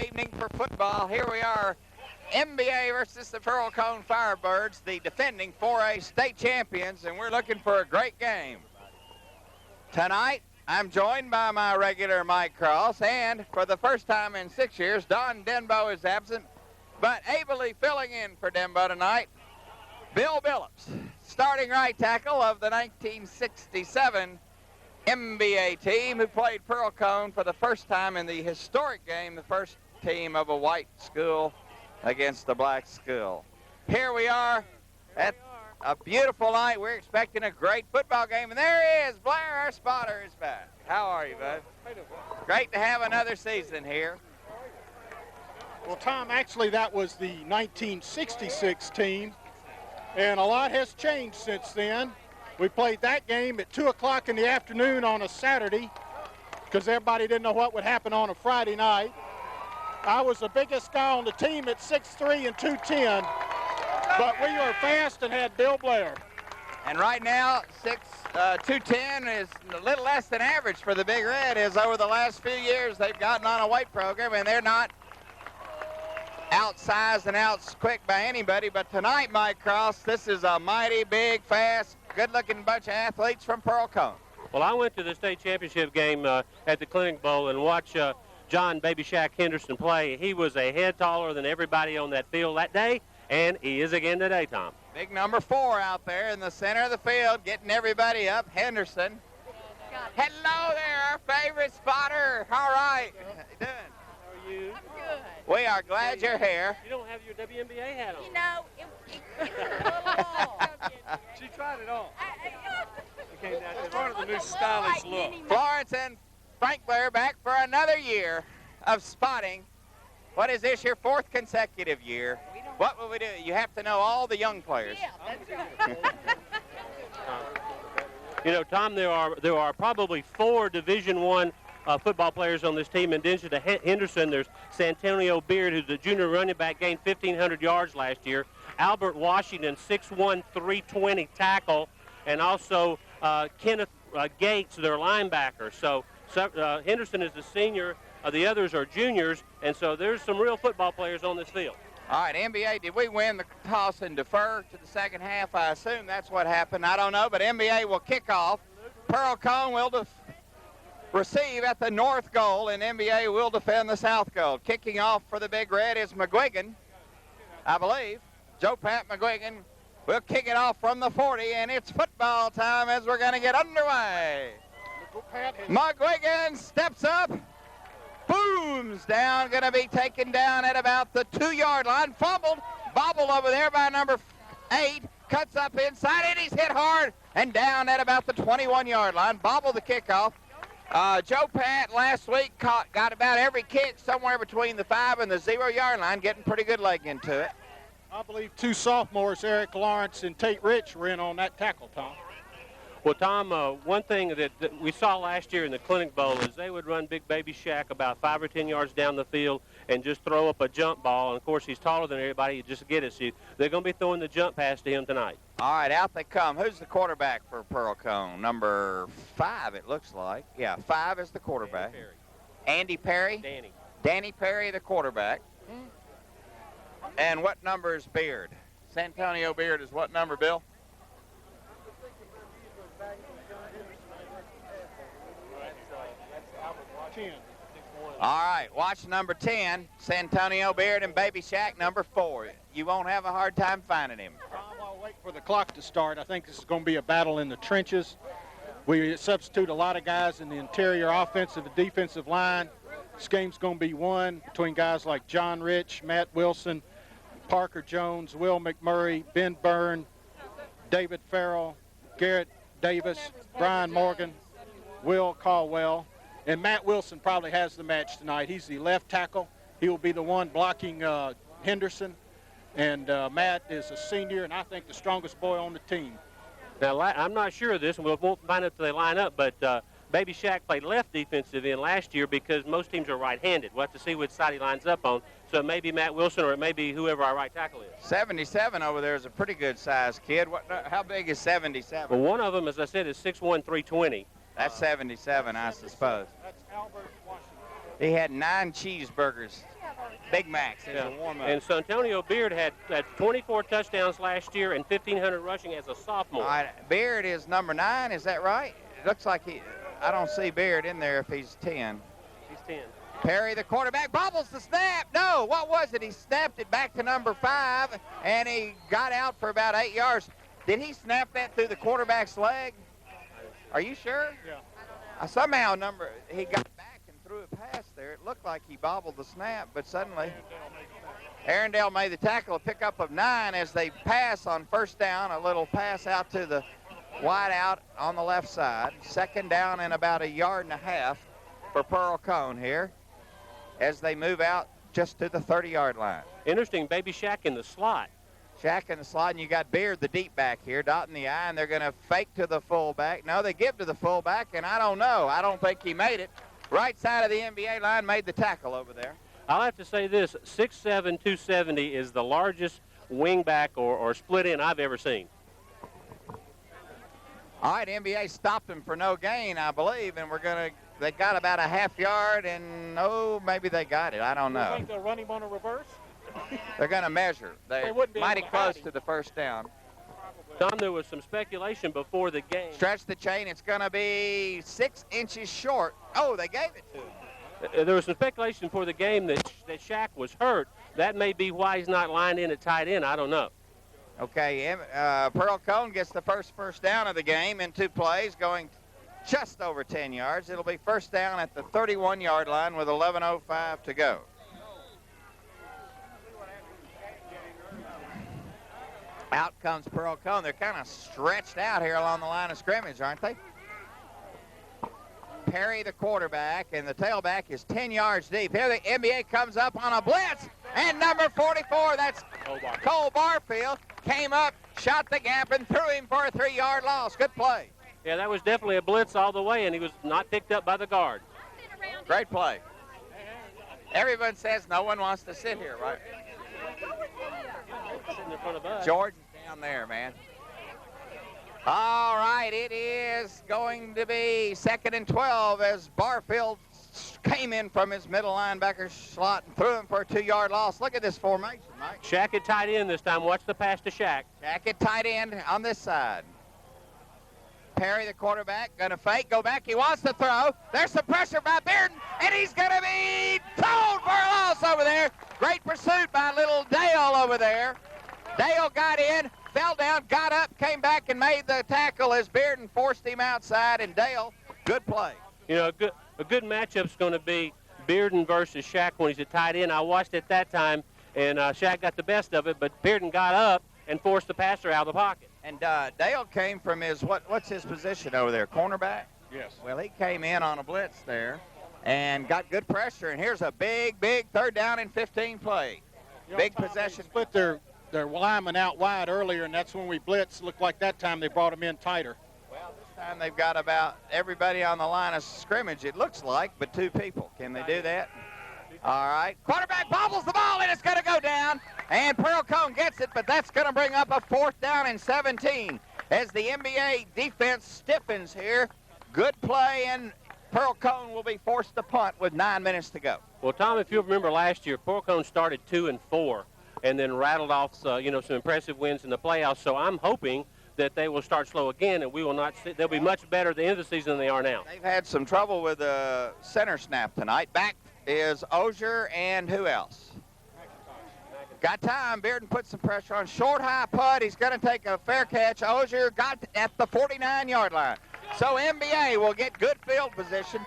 evening for football. Here we are, MBA versus the Pearl Cohn Firebirds, the defending 4A state champions, and we're looking for a great game. Tonight, I'm joined by my regular Mike Cross, and for the first time in 6 years, Don Denbo is absent, but ably filling in for Denbo tonight, Bill Billups, starting right tackle of the 1967 MBA team who played Pearl Cohn for the first time in the historic game, the first team of a white school against a black school. Here we are at a beautiful night. We're expecting a great football game, and there he is. Blair, our spotter, is back. How are you, bud? Great to have another season here. Well, Tom, actually that was the 1966 team, and a lot has changed since then. We played that game at 2 o'clock in the afternoon on a Saturday because everybody didn't know what would happen on a Friday night. I was the biggest guy on the team at 6'3" and 210, but we were fast and had Bill Blair. And right now, 210 is a little less than average for the Big Red, as over the last few years they've gotten on a weight program, and they're not outsized and out quick by anybody. But tonight, Mike Cross, this is a mighty big, fast, good-looking bunch of athletes from Pearl Cohn. Well, I went to the state championship game at the Clinic Bowl and watched John Baby Shack Henderson play. He was a head taller than everybody on that field that day, and he is again today, Tom. Big number 4 out there in the center of the field, getting everybody up. Henderson. Hello there, our favorite spotter. All right. How you doing? How are you? I'm good. We are glad you're here. You don't have your WNBA hat on. You know, it She tried it on. It's part of the new stylish look. Florence and Frank Blair back for another year of spotting. What is this, your 4th consecutive year? What will we do? You have to know all the young players. Yeah, that's right. You know, Tom, there are probably 4 Division I football players on this team. In addition to Henderson, there's Santonio Beard, who's the junior running back, gained 1,500 yards last year. Albert Washington, 6'1", 320 tackle, and also Kenneth Gates, their linebacker. So Henderson is the senior. The others are juniors, and so there's some real football players on this field. All right, NBA, did we win the toss and defer to the second half? I assume that's what happened. I don't know, but NBA will kick off. Pearl Cohn will receive at the north goal, and NBA will defend the south goal. Kicking off for the Big Red is McGuigan, I believe. Joe Pat McGuigan will kick it off from the 40, and it's football time as we're going to get underway. McGuigan steps up, booms down, going to be taken down at about the 2-yard line. Fumbled, bobbled over there by number 8, cuts up inside, and he's hit hard and down at about the 21-yard line. Bobbled the kickoff. Joe Pat last week got about every kick somewhere between the 5 and the 0-yard line, getting pretty good leg into it. I believe 2 sophomores, Eric Lawrence and Tate Rich, were in on that tackle, Tom. Well, Tom, one thing that we saw last year in the Clinic Bowl is they would run Big Baby Shack about 5 or 10 yards down the field and just throw up a jump ball. And, of course, he's taller than everybody. You just get it. So they're going to be throwing the jump pass to him tonight. All right, out they come. Who's the quarterback for Pearl Cohn? Number 5, it looks like. Yeah, 5 is the quarterback. Andy Perry? Danny Perry, the quarterback. And what number is Beard? Santonio Beard is what number, Bill? All right, watch number 10, Santonio Beard, and Baby Shack number 4. You won't have a hard time finding him. I'll wait for the clock to start. I think this is going to be a battle in the trenches. We substitute a lot of guys in the interior offensive and defensive line. This game's going to be won between guys like John Rich, Matt Wilson, Parker Jones, Will McMurray, Ben Byrne, David Farrell, Garrett Davis, Brian Morgan, Will Caldwell. And Matt Wilson probably has the match tonight. He's the left tackle. He will be the one blocking Henderson. And Matt is a senior, and I think the strongest boy on the team. Now, I'm not sure of this, and we won't find out until they line up, but Baby Shack played left defensive end last year because most teams are right-handed. We'll have to see which side he lines up on. So it may be Matt Wilson or it may be whoever our right tackle is. 77 over there is a pretty good-sized kid. How big is 77? Well, one of them, as I said, is 6'1", 320. That's 77, I suppose. That's Albert Washington. He had 9 cheeseburgers Big Macs as a warm-up. And Santonio Beard had 24 touchdowns last year and 1,500 rushing as a sophomore. All right, Beard is number 9, is that right? It looks like I don't see Beard in there if he's 10. He's 10. Perry, the quarterback, bobbles the snap. No, what was it? He snapped it back to number 5, and he got out for about 8 yards. Did he snap that through the quarterback's leg? Are you sure? Yeah. Somehow he got back and threw a pass there. It looked like he bobbled the snap, but suddenly Arundel made the tackle, a pickup of 9 as they pass on first down, a little pass out to the wide out on the left side. Second down and about 1.5 yards for Pearl Cohn here as they move out just to the 30-yard line. Interesting, Baby Shaq in the slot. Shaq in the slot, and you got Beard, the deep back here, dotting the I, and they're going to fake to the fullback. No, they give to the fullback, and I don't know. I don't think he made it. Right side of the NBA line made the tackle over there. I'll have to say this, 6'7", 270 is the largest wingback or split end I've ever seen. All right, NBA stopped him for no gain, I believe, and they got about a half yard, and maybe they got it. I don't know. You think they'll run him on a reverse? They're going to measure. They're wouldn't be mighty able to close hide him. to the first down. Tom, there was some speculation before the game. Stretch the chain. It's going to be 6 inches short. Oh, they gave it to him. There was some speculation before the game that Shaq was hurt. That may be why he's not lined in at tight end. I don't know. Okay, Pearl Cohn gets the first down of the game in 2 plays, going just over 10 yards. It'll be first down at the 31-yard line with 11:05 to go. Out comes Pearl Cohn. They're kind of stretched out here along the line of scrimmage, aren't they? Perry, the quarterback, and the tailback is 10 yards deep. Here the NBA comes up on a blitz, and number 44, that's Cole Barfield, came up, shot the gap, and threw him for a 3-yard loss. Good play. Yeah, that was definitely a blitz all the way, and he was not picked up by the guard. Great play. Everyone says no one wants to sit here, right? Sitting in front of us. George is down there, man. All right, it is going to be 2nd and 12 as Barfield came in from his middle linebacker slot and threw him for a 2-yard loss. Look at this formation, Mike. Shaq at tight end this time. Watch the pass to Shaq. Shaq at tight end on this side. Perry, the quarterback, going to fake, go back. He wants to throw. There's some pressure by Bearden, and he's going to be thrown for a loss over there. Great pursuit by little Dale over there. Dale got in, fell down, got up, came back, and made the tackle as Bearden forced him outside, and Dale, good play. You know, a good matchup's going to be Bearden versus Shaq when he's at tight end. I watched it that time, and Shaq got the best of it, but Bearden got up and forced the passer out of the pocket. And Dale came from his, what's his position over there, cornerback? Yes. Well, he came in on a blitz there and got good pressure, and here's a big 3rd down and 15 play. Big possession. Split their linemen out wide earlier, and that's when we blitzed. Looked like that time they brought them in tighter. Well, this time they've got about everybody on the line of scrimmage, it looks like, but 2 people. Can they do that? All right. Quarterback bobbles the ball, and it's going to go down. And Pearl Cohn gets it, but that's going to bring up a 4th down and 17 as the NBA defense stiffens here. Good play, and Pearl Cohn will be forced to punt with 9 minutes to go. Well, Tom, if you remember last year, Pearl Cohn started 2-4 and then rattled off, some impressive wins in the playoffs. So I'm hoping that they will start slow again, and we will not. They'll be much better at the end of the season than they are now. They've had some trouble with the center snap tonight. Back is Ozier and who else? Got time. Bearden put some pressure on. Short, high putt. He's going to take a fair catch. Ozier got at the 49-yard line. So MBA will get good field position.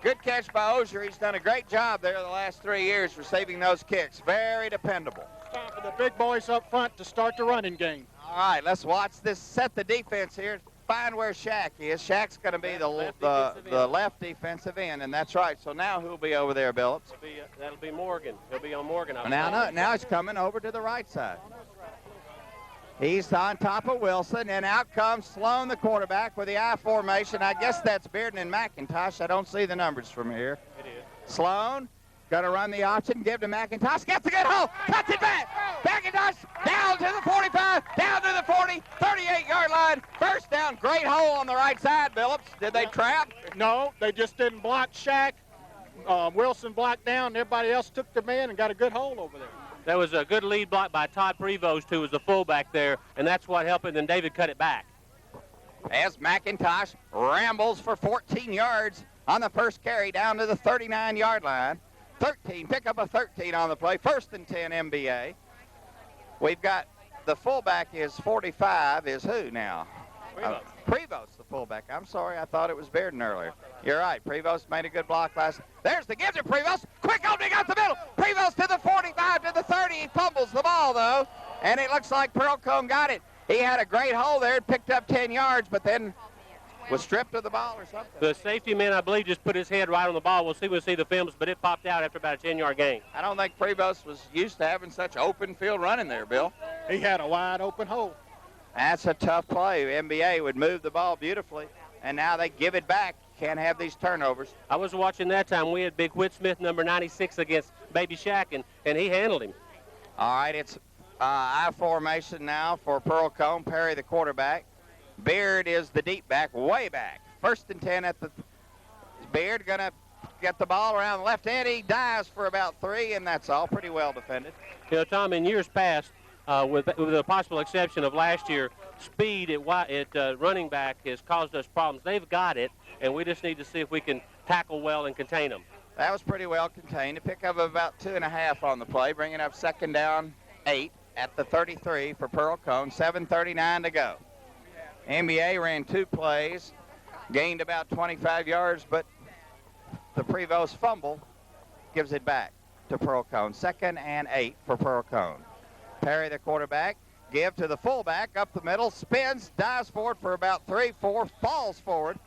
Good catch by Ozier. He's done a great job there the last 3 years receiving those kicks. Very dependable. Time for the big boys up front to start the running game. All right, let's watch this. Set the defense here. Find where Shaq is. Shaq's going to be the left defensive end, and that's right. So now who'll be over there, Billups? That'll be Morgan. He'll be on Morgan. Now he's coming over to the right side. He's on top of Wilson, and out comes Sloan, the quarterback, with the I formation. I guess that's Bearden and McIntosh. I don't see the numbers from here. It is. Sloan going to run the option, give to McIntosh. Gets a good hole. Cuts it back. McIntosh down to the 45, down to the 40, 38-yard line. First down. Great hole on the right side, Billups. Did they trap? No, they just didn't block Shaq. Wilson blocked down. Everybody else took their man and got a good hold over there. That was a good lead block by Todd Prevost, who was the fullback there, and that's what helped him. Then David cut it back. As McIntosh rambles for 14 yards on the first carry down to the 39-yard line. 13, pick up a 13 on the play. 1st and 10 MBA. We've got the fullback is 45 is who now? Prevost. Prevost, the fullback. I'm sorry, I thought it was Bearden earlier. You're right, Prevost made a good block last. There's the gives it, Prevost. Quick opening up the middle. Prevost to the 45, to the 30. He fumbles the ball, though, and it looks like Pearl Cohn got it. He had a great hole there, picked up 10 yards, but then was stripped of the ball or something. The safety man, I believe, just put his head right on the ball. We'll see the films, but it popped out after about a 10-yard gain. I don't think Prevost was used to having such open field running there, Bill. He had a wide open hole. That's a tough play. NBA would move the ball beautifully, and now they give it back. Can't have these turnovers. I was watching that time. We had Big Whit Smith, number 96, against Baby Shaq, and he handled him. All right, it's I formation now for Pearl Cohn. Perry, the quarterback. Beard is the deep back, way back. 1st and 10 at the Beard, going to get the ball around the left end. He dives for about 3, and that's all. Pretty well defended. You know, Tom, in years past, with the possible exception of last year, speed at running back has caused us problems. They've got it, and we just need to see if we can tackle well and contain them. That was pretty well contained. A pickup of about 2.5 on the play, bringing up 2nd down 8 at the 33 for Pearl Cohn. 7:39 to go. NBA ran 2 plays, gained about 25 yards, but the Prevost fumble gives it back to Pearl Cohn. 2nd and 8 for Pearl Cohn. Perry, the quarterback, give to the fullback, up the middle, spins, dives forward for about 3, 4, falls forward.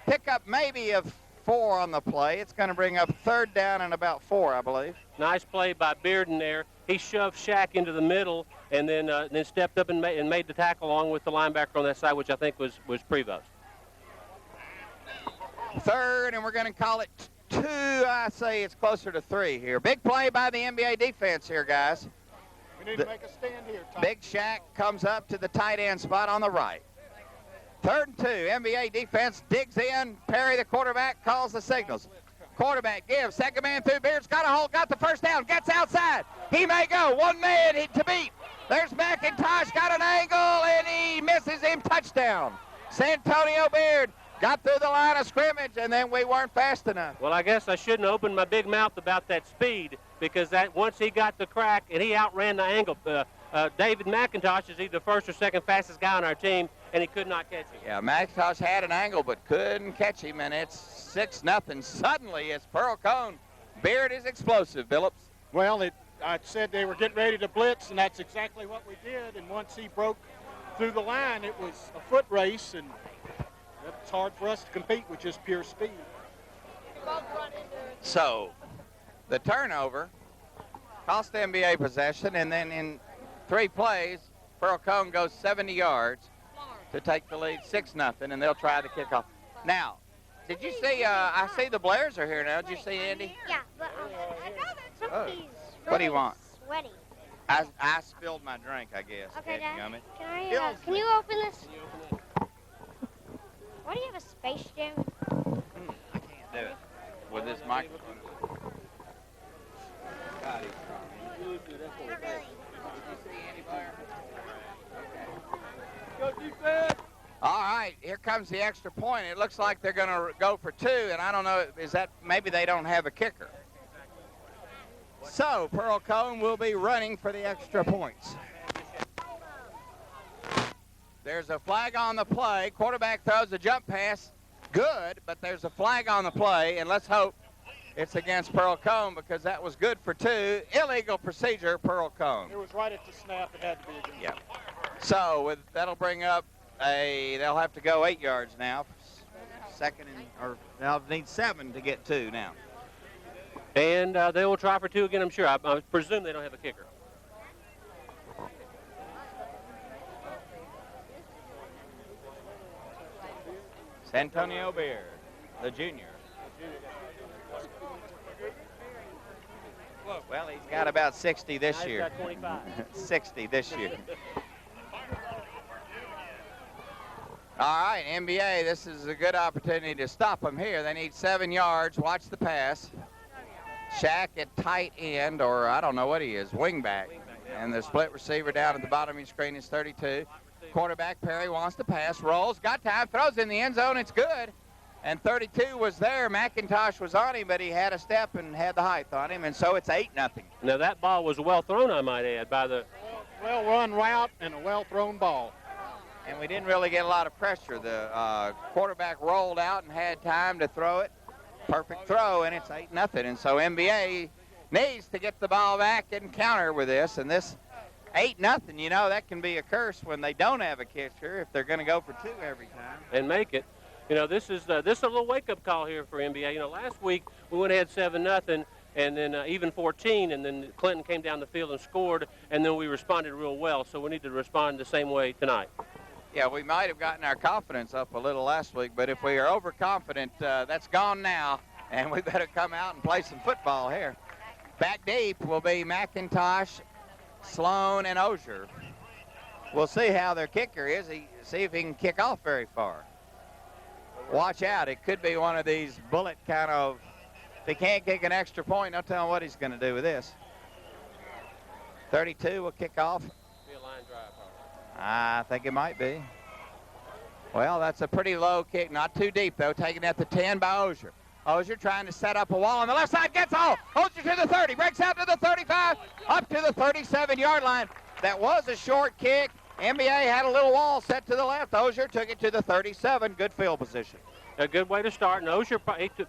Pickup maybe of 4 on the play. It's going to bring up 3rd down and about 4, I believe. Nice play by Bearden there. He shoved Shaq into the middle and then stepped up and made the tackle along with the linebacker on that side, which I think was Prevost. 3rd, and we're going to call it 2. I say it's closer to 3 here. Big play by the NBA defense here, guys. We need to make a stand here, Tom. Big Shaq comes up to the tight end spot on the right. 3rd and 2. NBA defense digs in. Perry, the quarterback, calls the signals. Quarterback gives. 2nd man through. Beard's got a hold. Got the 1st down. Gets outside. He may go. 1 man to beat. There's McIntosh. Got an angle, and he misses him. Touchdown. Santonio Beard got through the line of scrimmage, and then we weren't fast enough. Well, I guess I shouldn't open my big mouth about that speed, because that once he got the crack and he outran the angle. David McIntosh is either the 1st or 2nd fastest guy on our team, and he could not catch him. Yeah, McIntosh had an angle but couldn't catch him, and it's 6-0. Suddenly, it's Pearl Cohn. Beard is explosive, Phillips. Well, I said they were getting ready to blitz, and that's exactly what we did. And once he broke through the line, it was a foot race, and it's hard for us to compete with just pure speed. So, the turnover cost the NBA possession, and then in 3 plays, Pearl Cohn goes 70 yards to take the lead, 6-0, and they'll try the kickoff. Now, did you see, I see the Blairs are here now. Did you see Andy? Yeah, but I know that somebody's What do you want? sweaty. I spilled my drink, I guess. Okay, Dad, you Dad. gummy? Can you open this? Why do you have a Space Jam? I can't do it with this microphone. God, he's strong. Not really. Did you see Andy Blair? Okay. All right, here comes the extra point. It looks like they're going to go for 2, and I don't know, is that maybe they don't have a kicker. So, Pearl Cohn will be running for the extra points. There's a flag on the play. Quarterback throws a jump pass. Good, but there's a flag on the play, and let's hope it's against Pearl Cohn because that was good for 2. Illegal procedure, Pearl Cohn. It was right at the snap. It had to be against. Yeah. So that'll bring up they'll have to go 8 yards now. 2nd or they'll need 7 to get 2 now. And they will try for 2 again, I'm sure. I presume they don't have a kicker. Santonio Beard, the junior. Well, he's got about 60 this He's year. got 25. 60 this year. All right, NBA, this is a good opportunity to stop them here. They need 7 yards. Watch the pass. Shaq at tight end, or I don't know what he is, wingback. And the split receiver down at the bottom of your screen is 32. Quarterback Perry wants to pass, rolls, got time, throws in the end zone, it's good. And 32 was there. McIntosh was on him, but he had a step and had the height on him, and so it's 8-0. Now, that ball was well thrown, I might add, by the... Well-run route and a well-thrown ball. And we didn't really get a lot of pressure. The quarterback rolled out and had time to throw it. Perfect throw, and it's 8-0. And so MBA needs to get the ball back and counter with this. And this 8-0, you know, that can be a curse when they don't have a catcher if they're going to go for 2 every time. And make it. You know, this is a little wake-up call here for NBA. You know, last week we went ahead 7-0. And then even 14, and then Clinton came down the field and scored, and then we responded real well. So we need to respond the same way tonight. Yeah, we might have gotten our confidence up a little last week, but if we are overconfident, that's gone now, and we better come out and play some football here. Back deep will be McIntosh, Sloan, and Osier. We'll see how their kicker is, see if he can kick off very far. Watch out, it could be one of these bullet kind of, if he can't kick an extra point, no telling what he's going to do with this. 32 will kick off. Be a line drive, I think it might be. Well, that's a pretty low kick, not too deep though, taken at the 10 by Osier. Osier trying to set up a wall on the left side, gets all. Osier to the 30, breaks out to the 35, up to the 37-yard line. That was a short kick. NBA had a little wall set to the left. Osier took it to the 37, good field position. A good way to start, and Osier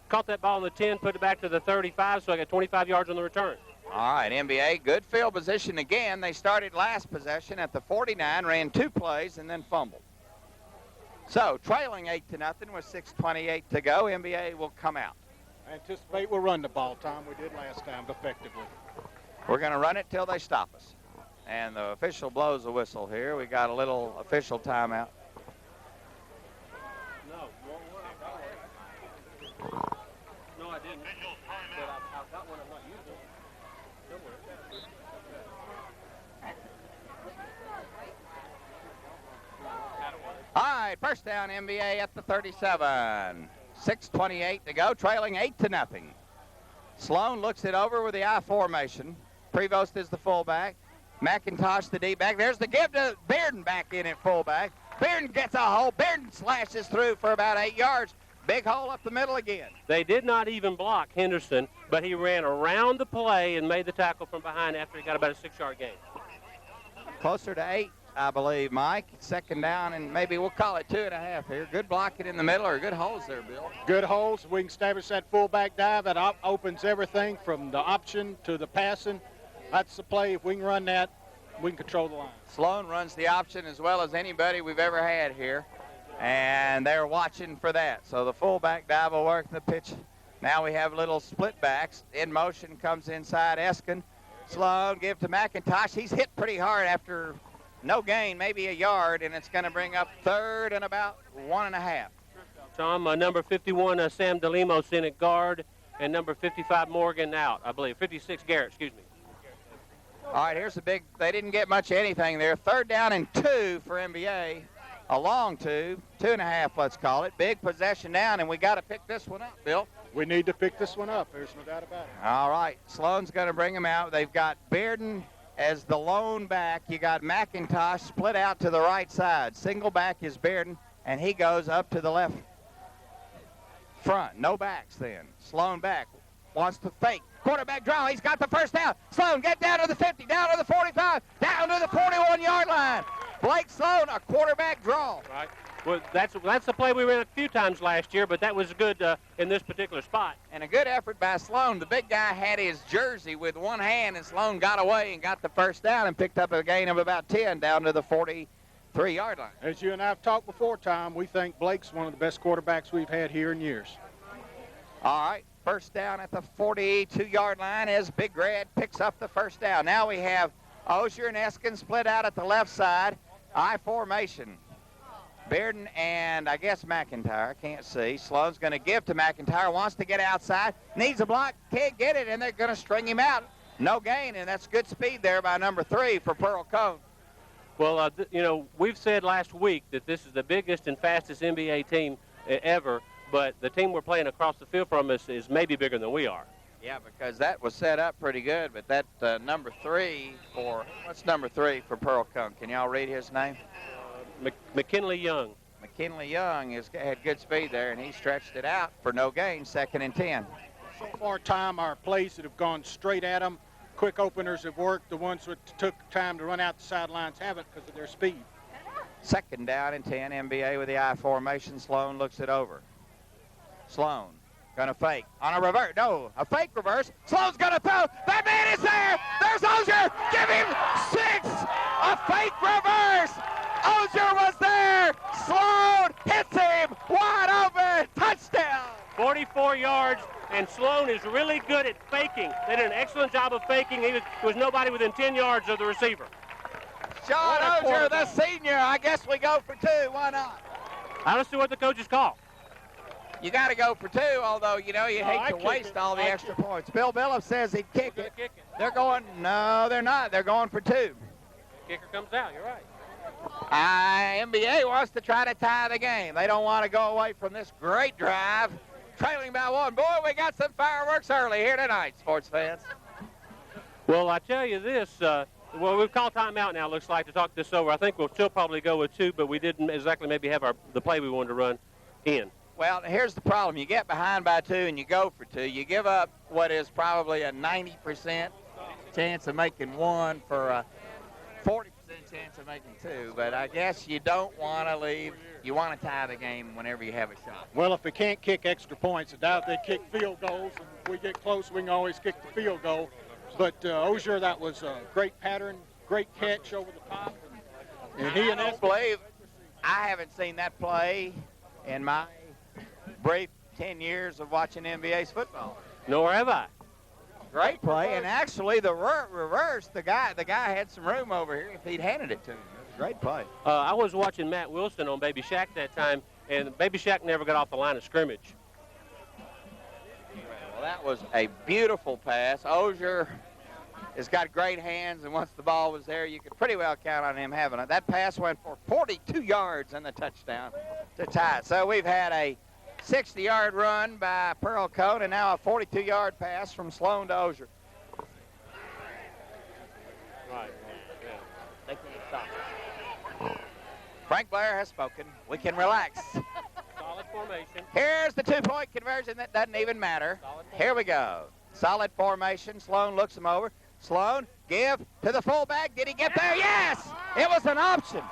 caught that ball on the 10, put it back to the 35, so I got 25 yards on the return. All right, NBA, good field position again. They started last possession at the 49, ran 2 plays, and then fumbled. So, trailing 8-0 with 6:28 to go, NBA will come out. I anticipate we'll run the ball, Tom. We did last time effectively. We're going to run it till they stop us. And the official blows the whistle here. We got a little official timeout. No, I didn't. But I've got one I'm not using somewhere. All right, first down, NBA at the 37. 6:28 to go, trailing 8-0. Sloan looks it over with the I formation. Prevost is the fullback. McIntosh the D-back. There's the give to Bearden back in at fullback. Bearden gets a hole. Bearden slashes through for about 8 yards. Big hole up the middle again. They did not even block Henderson, but he ran around the play and made the tackle from behind after he got about a 6-yard gain. Closer to 8, I believe, Mike. Second down, and maybe we'll call it 2.5 here. Good blocking in the middle, or good holes there, Bill. Good holes. We can establish that fullback dive. That opens everything from the option to the passing. That's the play. If we can run that, we can control the line. Sloan runs the option as well as anybody we've ever had here. And they're watching for that. So the fullback dive will work the pitch. Now we have little split backs. In motion comes inside Eskin. Sloan give to McIntosh. He's hit pretty hard after no gain, maybe a yard, and it's going to bring up third and about 1.5. Tom, number 51, Sam DeLimos in at guard, and number 55, Morgan out, I believe. 56, Garrett, excuse me. All right, here's the big, they didn't get much of anything there. Third down and 2 for NBA. A long 2.5, let's call it. Big possession down, and we got to pick this one up, Bill. We need to pick this one up. There's no doubt about it. All right, Sloan's going to bring him out. They've got Bearden as the lone back. You got McIntosh split out to the right side. Single back is Bearden, and he goes up to the left front. No backs then. Sloan back. Wants to fake. Quarterback draw. He's got the first down. Sloan, get down to the 50, down to the 45, down to the 41-yard line. Blake Sloan, a quarterback draw. Right. Well, that's the play we ran a few times last year, but that was good in this particular spot. And a good effort by Sloan. The big guy had his jersey with one hand, and Sloan got away and got the first down and picked up a gain of about 10 down to the 43-yard line. As you and I have talked before, Tom, we think Blake's one of the best quarterbacks we've had here in years. All right, first down at the 42-yard line as Big Red picks up the first down. Now we have Osier and Eskin split out at the left side. I formation. Bearden and I guess McIntyre, I can't see. Sloan's going to give to McIntyre, wants to get outside, needs a block, can't get it, and they're going to string him out. No gain, and that's good speed there by number 3 for Pearl Cohn. Well, you know, we've said last week that this is the biggest and fastest NBA team ever, but the team we're playing across the field from us is maybe bigger than we are. Yeah, because that was set up pretty good, but that number 3 for, what's number 3 for Pearl Cohn? Can y'all read his name? McKinley Young. McKinley Young had good speed there, and he stretched it out for no gain, 2nd and 10. So far, Tom, our plays that have gone straight at them, quick openers have worked. The ones that took time to run out the sidelines haven't because of their speed. 2nd down and 10, MBA with the I formation. Sloan looks it over. Sloan gonna fake on a reverse. No, a fake reverse. Sloan's gonna throw. That man is there. There's Ozier. Give him 6. A fake reverse. Ozier was there. Sloan hits him wide open. Touchdown. 44 yards, and Sloan is really good at faking. They did an excellent job of faking. He was nobody within 10 yards of the receiver. Sean Ozier, the senior. I guess we go for 2. Why not? I don't see what the coaches call. You got to go for 2, although, you know, you hate to waste all the extra points. Bill Billups says he'd kick it. They're going, no, they're not. They're going for 2. Kicker comes out. You're right. MBA wants to try to tie the game. They don't want to go away from this great drive. Trailing by 1. Boy, we got some fireworks early here tonight, sports fans. Well, I tell you this. Well, we've called timeout now, looks like, to talk this over. I think we'll still probably go with 2, but we didn't exactly maybe have the play we wanted to run in. Well, here's the problem. You get behind by 2 and you go for 2. You give up what is probably a 90% chance of making 1 for a 40% chance of making 2. But I guess you don't want to leave. You want to tie the game whenever you have a shot. Well, if we can't kick extra points, I doubt they kick field goals. And if we get close, we can always kick the field goal. But Ozier, that was a great pattern, great catch over the top. And he and I don't believe I haven't seen that play in my brief 10 years of watching NBA's football. Nor have I. Great play, and actually the reverse, the guy had some room over here if he'd handed it to him. Great play. I was watching Matt Wilson on Baby Shack that time, and Baby Shack never got off the line of scrimmage. Well, that was a beautiful pass. Ozier has got great hands, and once the ball was there, you could pretty well count on him having it. That pass went for 42 yards and the touchdown to tie it. So we've had a 60-yard run by Pearl Cohn, and now a 42-yard pass from Sloan to Ozier. Right. Yeah. They can't stop it. Frank Blair has spoken. We can relax. Solid formation. Here's the 2-point conversion that doesn't even matter. Here we go. Solid formation. Sloan looks him over. Sloan, give to the fullback. Did he get there? Yes! It was an option.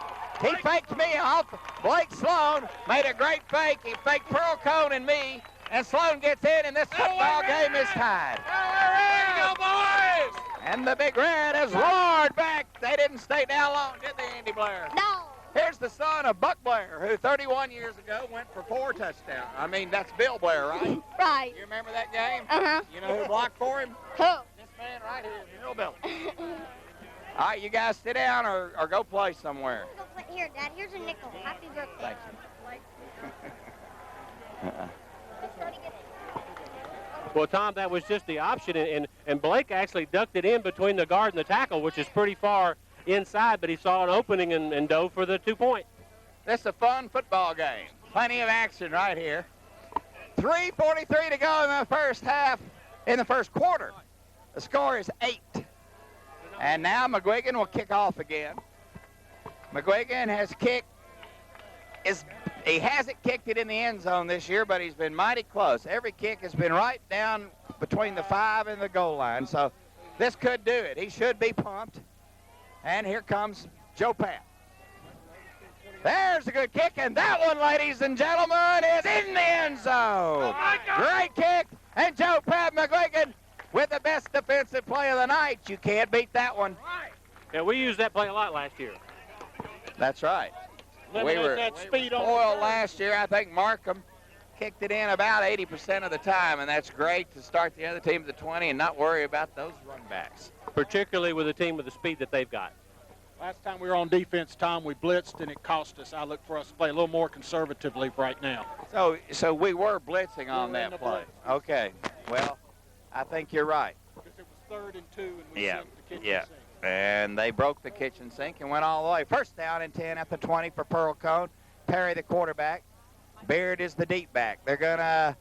He faked me off. Blake Sloan made a great fake. He faked Pearl Cohn and me, and Sloan gets in, and this football game is tied. And the Big Red has roared back. They didn't stay down long, did they, Andy Blair? No. Here's the son of Buck Blair, who 31 years ago went for 4 touchdowns. I mean, that's Bill Blair, right? Right. You remember that game? Uh-huh. You know who blocked for him? Who? This man right here, Bill Bill. All right, you guys sit down or go play somewhere. Go play. Here, Dad. Here's a nickel. Happy birthday. Thank you. Well, Tom, that was just the option, and Blake actually ducked it in between the guard and the tackle, which is pretty far inside, but he saw an opening and dove for the 2-point. This is a fun football game. Plenty of action right here. 3:43 to go in the first half, in the first quarter. The score is 8. And now McGuigan will kick off again. McGuigan has kicked. He hasn't kicked it in the end zone this year, but he's been mighty close. Every kick has been right down between the 5 and the goal line. So this could do it. He should be pumped. And here comes Joe Papp. There's a good kick, and that one, ladies and gentlemen, is in the end zone. Great kick, and Joe Papp McGuigan with the best defensive play of the night. You can't beat that one. Yeah, we used that play a lot last year. That's right. eliminate that speed on the Oil curve. last year, I think Markham kicked it in about 80% of the time, and that's great to start the other team at the 20 and not worry about those run backs. Particularly with a team with the speed that they've got. Last time we were on defense, Tom, we blitzed and it cost us. I look for us to play a little more conservatively right now. So we were blitzing on We were in that the play. blitz. Okay. Well, I think you're right. Because it was 3rd and 2 and we Yeah, sent the kitchen yeah. sink. And they broke the kitchen sink and went all the way. First down and 10 at the 20 for Pearl Cohn. Perry, the quarterback. Beard is the deep back. They're going to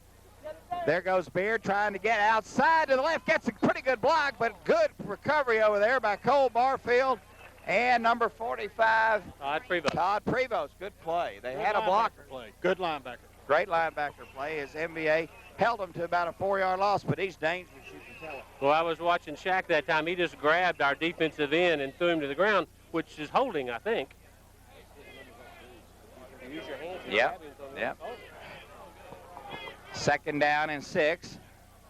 There goes Beard trying to get outside to the left. Gets a pretty good block, but good recovery over there by Cole Barfield. And number 45, Todd Prevost. Todd Prevost. Good play. They Good had a blocker. play. Good linebacker. Great linebacker play as MBA held him to about a 4-yard loss, but he's dangerous, you can tell it. Well, I was watching Shaq that time. He just grabbed our defensive end and threw him to the ground, which is holding, I think. Use your hands and Yep, grab him from yep. the- 2nd down and 6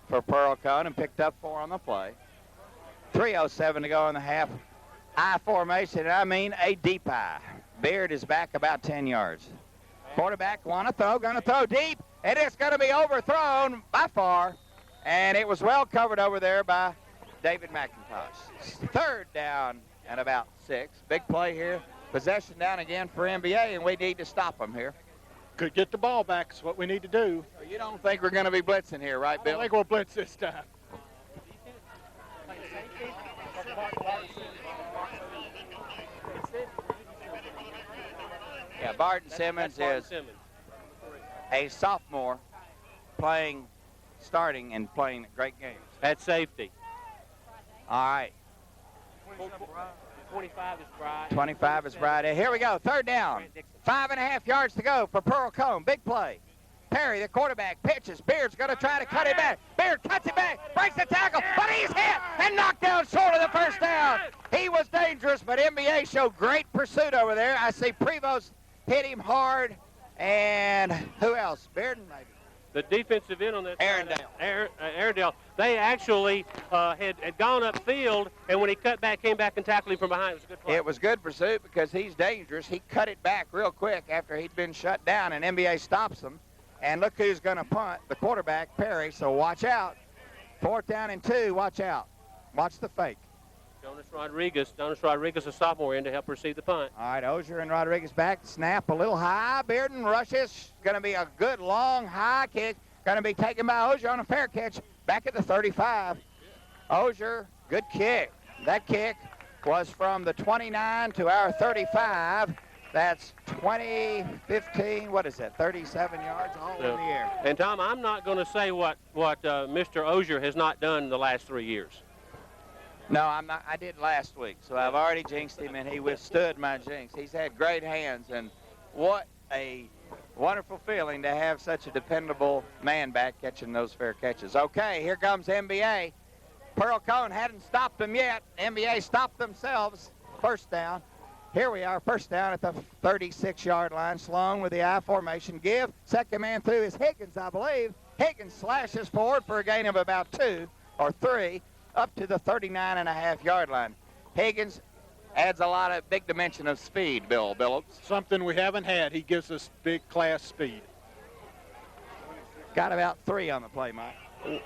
for Pearl Cohn, and picked up 4 on the play. 3:07 to go in the half. I formation, and I mean a deep I. Beard is back about 10 yards. Quarterback gonna throw deep, and it's gonna be overthrown by far, and it was well covered over there by David McIntosh. 3rd down and about 6. Big play here. Possession down again for MBA, and we need to stop them here. Could get the ball back is what we need to do. You don't think we're gonna be blitzing here, right, I Bill? think we'll blitz this time. Yeah, Barton Simmons That's Martin is Simmons. a sophomore starting and playing great games. At safety. All right, 25 is Bryant. 25 is Friday. Here we go, 3rd down. 5.5 yards to go for Pearl Cohn. Big play. Perry, the quarterback, pitches. Beard's going to try to cut it back. Beard cuts it back, breaks the tackle, but he's hit and knocked down short of the 1st down. He was dangerous, but MBA showed great pursuit over there. I see Prevost hit him hard, and who else? Bearden, maybe. The defensive end on that Arundel. Arundel. They actually had gone upfield, and when he cut back, came back and tackled him from behind. It was a good play. It was good pursuit because he's dangerous. He cut it back real quick after he'd been shut down, and MBA stops him. And look who's going to punt, the quarterback, Perry, so watch out. 4th down and 2, watch out. Watch the fake. Jonas Rodriguez, a sophomore, in to help receive the punt. All right, Ozier and Rodriguez back. Snap a little high. Bearden rushes. Going to be a good, long, high kick. Going to be taken by Ozier on a fair catch. Back at the 35. Ozier, good kick. That kick was from the 29 to our 35. That's 20, 15, what is that, 37 yards all in the air. And, Tom, I'm not going to say what Mr. Ozier has not done the last 3 years. No, I'm not. I did last week, so I've already jinxed him, and he withstood my jinx. He's had great hands, and what a wonderful feeling to have such a dependable man back catching those fair catches. Okay, here comes MBA. Pearl Cohn hadn't stopped them yet. MBA stopped themselves. 1st down. Here we are, 1st down at the 36-yard line. Sloan with the I formation. Give. 2nd man through is Higgins, I believe. Higgins slashes forward for a gain of about 2 or 3 up to the 39.5-yard line. Higgins adds a lot of big dimension of speed, Bill Billups. Something we haven't had. He gives us big class speed. Got about 3 on the play, Mike.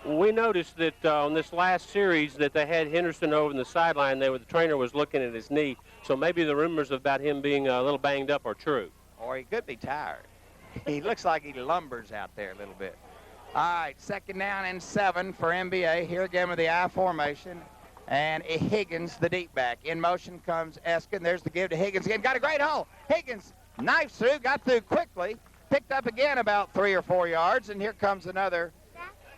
We noticed that on this last series that they had Henderson over in the sideline there where the trainer was looking at his knee. So maybe the rumors about him being a little banged up are true. Or he could be tired. He looks like he lumbers out there a little bit. All right, 2nd down and 7 for MBA. Here again with the I formation. And Higgins, the deep back. In motion comes Eskin. There's the give to Higgins again. Got a great hole. Higgins knifes through, got through quickly. Picked up again about 3 or 4 yards. And here comes another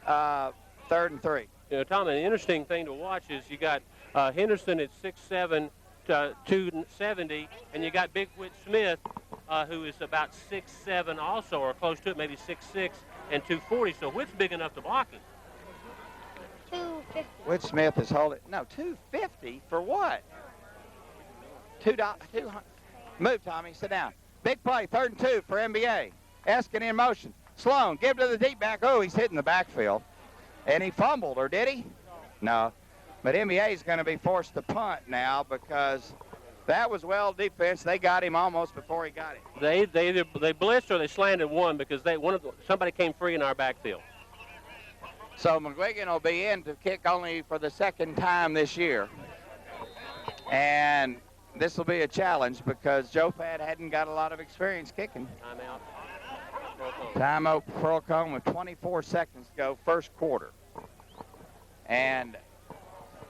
3rd and 3. You know, Tom, an interesting thing to watch is you got Henderson at 6'7", 270, and you got Big Whit Smith, who is about 6'7" also, or close to it, maybe 6'6" and 240. So Whit's big enough to block him. 250. Whit Smith is holding. No, 250 for what? $200. Move, Tommy. Sit down. Big play, 3rd and 2 for MBA. Eskin in motion. Sloan, give to the deep back. Oh, he's hitting the backfield. And he fumbled, or did he? No. But MBA is going to be forced to punt now because that was well defense. They got him almost before he got it. They blitzed or they slanted one because somebody came free in our backfield. So McGuigan will be in to kick only for the 2nd time this year. And this will be a challenge because Joe Pad hadn't got a lot of experience kicking. Timeout. Timeout, Pearl Cohn with 24 seconds to go, 1st quarter. And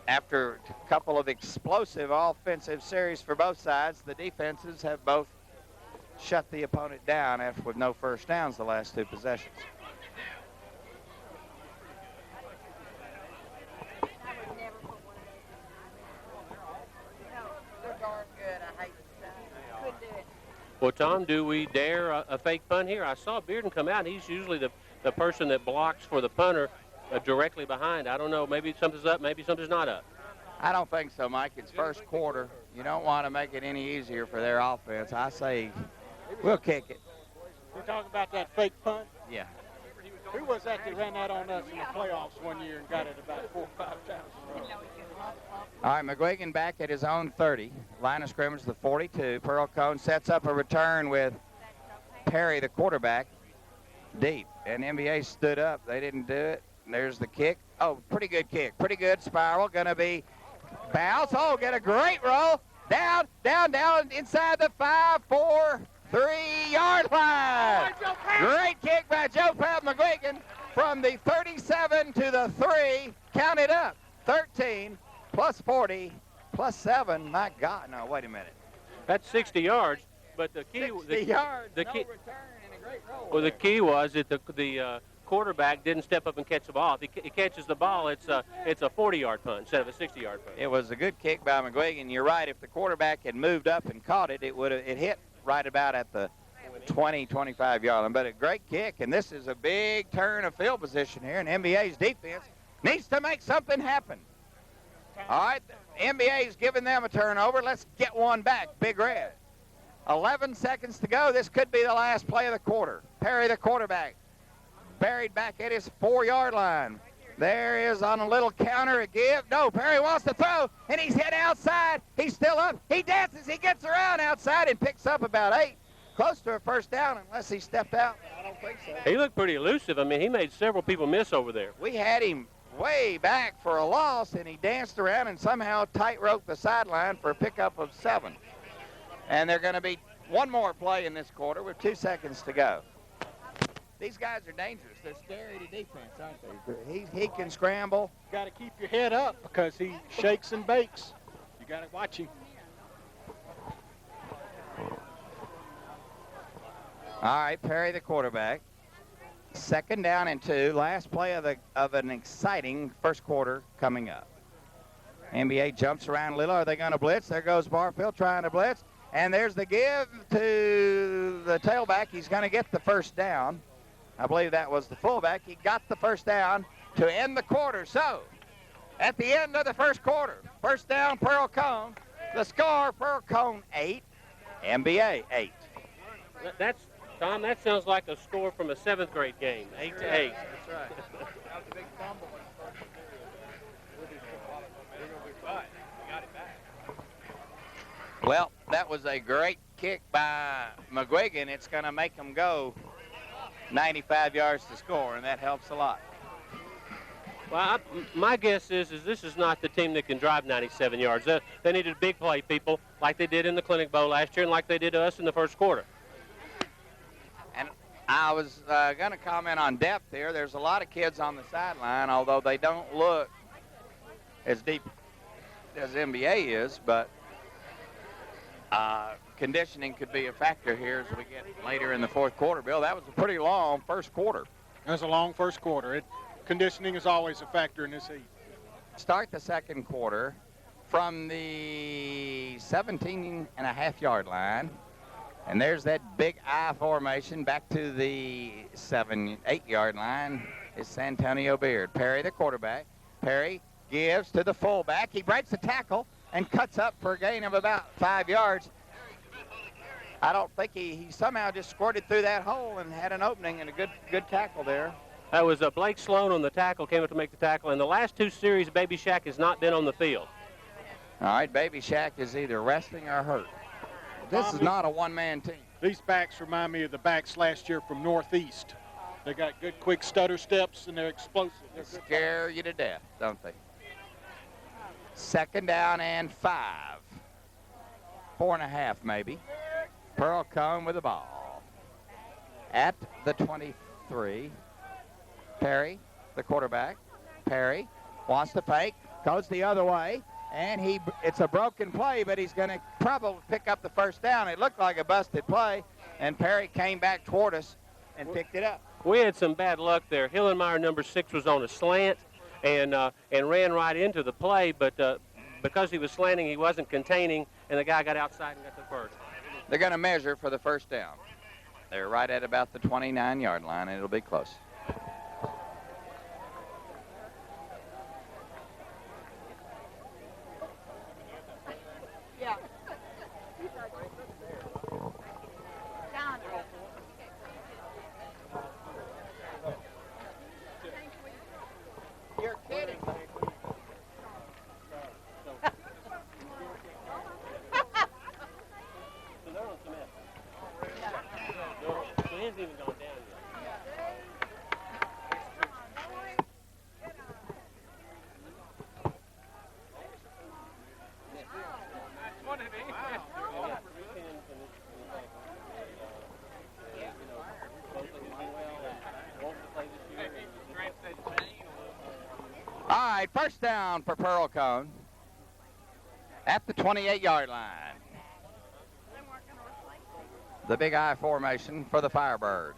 after a couple of explosive offensive series for both sides, the defenses have both shut the opponent down with no 1st downs the last 2 possessions. Well, Tom, do we dare a fake punt here? I saw Bearden come out. He's usually the person that blocks for the punter directly behind. I don't know. Maybe something's up. Maybe something's not up. I don't think so, Mike. It's first quarter. You don't want to make it any easier for their offense. I say we'll kick it. You're talking about that fake punt? Yeah. Who was that ran that on us in the playoffs one year and got it about 4 or 5 times in a row? All right, McGuigan back at his own 30. Line of scrimmage, the 42. Pearl Cohn sets up a return with Perry, the quarterback, deep. And MBA stood up. They didn't do it. And there's the kick. Oh, pretty good kick. Pretty good spiral. Going to be bounce. Oh, get a great roll. Down, down, down inside the 5, 4, 3-yard line. Great kick by Joe Pat McGuigan from the 37 to the 3. Count it up. 13 plus 40 plus 7. My God. No, wait a minute. That's 60 yards. But the key, 60 yards. The no key, return and a great roll. well, the key was that the quarterback didn't step up and catch the ball. If he catches the ball, it's a 40-yard punt instead of a 60-yard punt. It was a good kick by McGuigan. You're right. If the quarterback had moved up and caught it, it hit right about at the 20, 25-yard line. But a great kick, and this is a big turn of field position here, and NBA's defense needs to make something happen. All right, NBA's giving them a turnover. Let's get one back, Big Red. 11 seconds to go. This could be the last play of the quarter. Perry, the quarterback, buried back at his 4-yard line. There is on a little counter a give. No, Perry wants to throw, and he's hit outside. He's still up. He dances. He gets around outside and picks up about 8. Close to a first down unless he stepped out. I don't think so. He looked pretty elusive. I mean, he made several people miss over there. We had him way back for a loss, and he danced around and somehow tightrope the sideline for a pickup of 7. And they're going to be one more play in this quarter with 2 seconds to go. These guys are dangerous. They're scary to defense, aren't they? He can scramble. You got to keep your head up because he shakes and bakes. You got to watch him. All right, Perry, the quarterback. 2nd down and 2. Last play of an exciting first quarter coming up. NBA jumps around a little. Are they going to blitz? There goes Barfield trying to blitz. And there's the give to the tailback. He's going to get the first down. I believe that was the fullback. He got the first down to end the quarter. So, at the end of the first quarter, first down, Pearl Cohn. The score, Pearl Cohn 8, MBA 8. That's Tom, that sounds like a score from a 7th grade game, 8-8. That's right. That was a big fumble. Well, that was a great kick by McGuigan. It's going to make them go 95 yards to score, and that helps a lot. Well, my guess is this is not the team that can drive 97 yards. They needed big play people like they did in the Clinic Bowl last year and like they did to us in the first quarter. And I was going to comment on depth here. There's a lot of kids on the sideline, although they don't look as deep as NBA is, but conditioning could be a factor here as we get later in the fourth quarter. Bill, that was a pretty long first quarter. That was a long first quarter. Conditioning is always a factor in this heat. Start the second quarter from the 17.5-yard line. And there's that big I formation back to the 7-8-yard line is Santonio Beard. Perry, the quarterback. Perry gives to the fullback. He breaks the tackle and cuts up for a gain of about 5 yards. I don't think he somehow just squirted through that hole and had an opening and a good tackle there. That was Blake Sloan on the tackle, came up to make the tackle. In the last 2 series, Baby Shack has not been on the field. All right, Baby Shack is either resting or hurt. This is not a one-man team. These backs remind me of the backs last year from Northeast. They got good, quick stutter steps, and they're explosive. They scare you to death, don't they? 2nd down and 5. 4.5 maybe. Pearl Cohn with the ball. At the 23. Perry, the quarterback. Perry wants to fake, goes the other way, and it's a broken play, but he's going to probably pick up the first down. It looked like a busted play, and Perry came back toward us and picked it up. We had some bad luck there. Hillenmeyer, number 6, was on a slant and ran right into the play, but because he was slanting, he wasn't containing, and the guy got outside and got the first. They're going to measure for the first down. They're right at about the 29-yard line, and it'll be close. Yeah. You're kidding. He hasn't even gone down yet. All right, first down for Pearl Cohn at the 28-yard line. The big I formation for the Firebirds.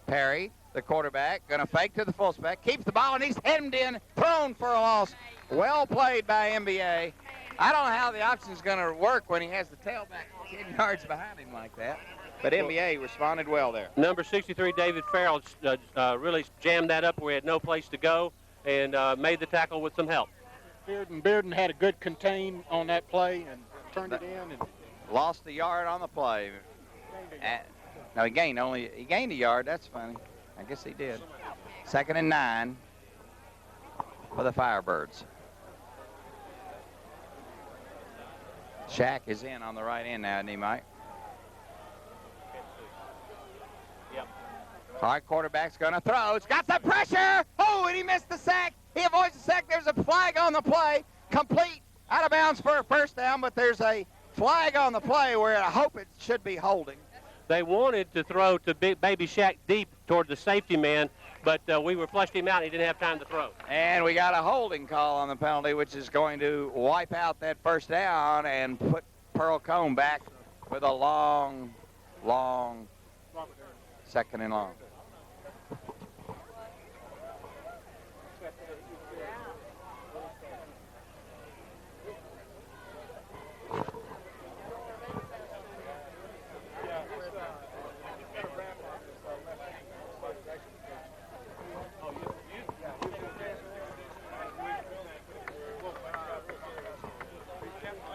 Perry, the quarterback, going to fake to the fullback, keeps the ball, and he's hemmed in, thrown for a loss. Well played by MBA. I don't know how the option's going to work when he has the tailback 10 yards behind him like that, but MBA responded well there. Number 63, David Farrell, really jammed that up where he had no place to go and made the tackle with some help. Bearden had a good contain on that play and turned it in. And lost a yard on the play. No, he gained a yard. That's funny. I guess he did. 2nd and 9 for the Firebirds. Shaq is in on the right end now, isn't he, Mike? Yep. All right, quarterback's going to throw. It's got some pressure. Oh, and he missed the sack. He avoids the sack. There's a flag on the play. Complete. Out of bounds for a first down, but there's a flag on the play where I hope it should be holding. They wanted to throw to Baby Shaq deep toward the safety man, but we were flushed him out and he didn't have time to throw. And we got a holding call on the penalty, which is going to wipe out that first down and put Pearl Cohn back with a long 2nd and long.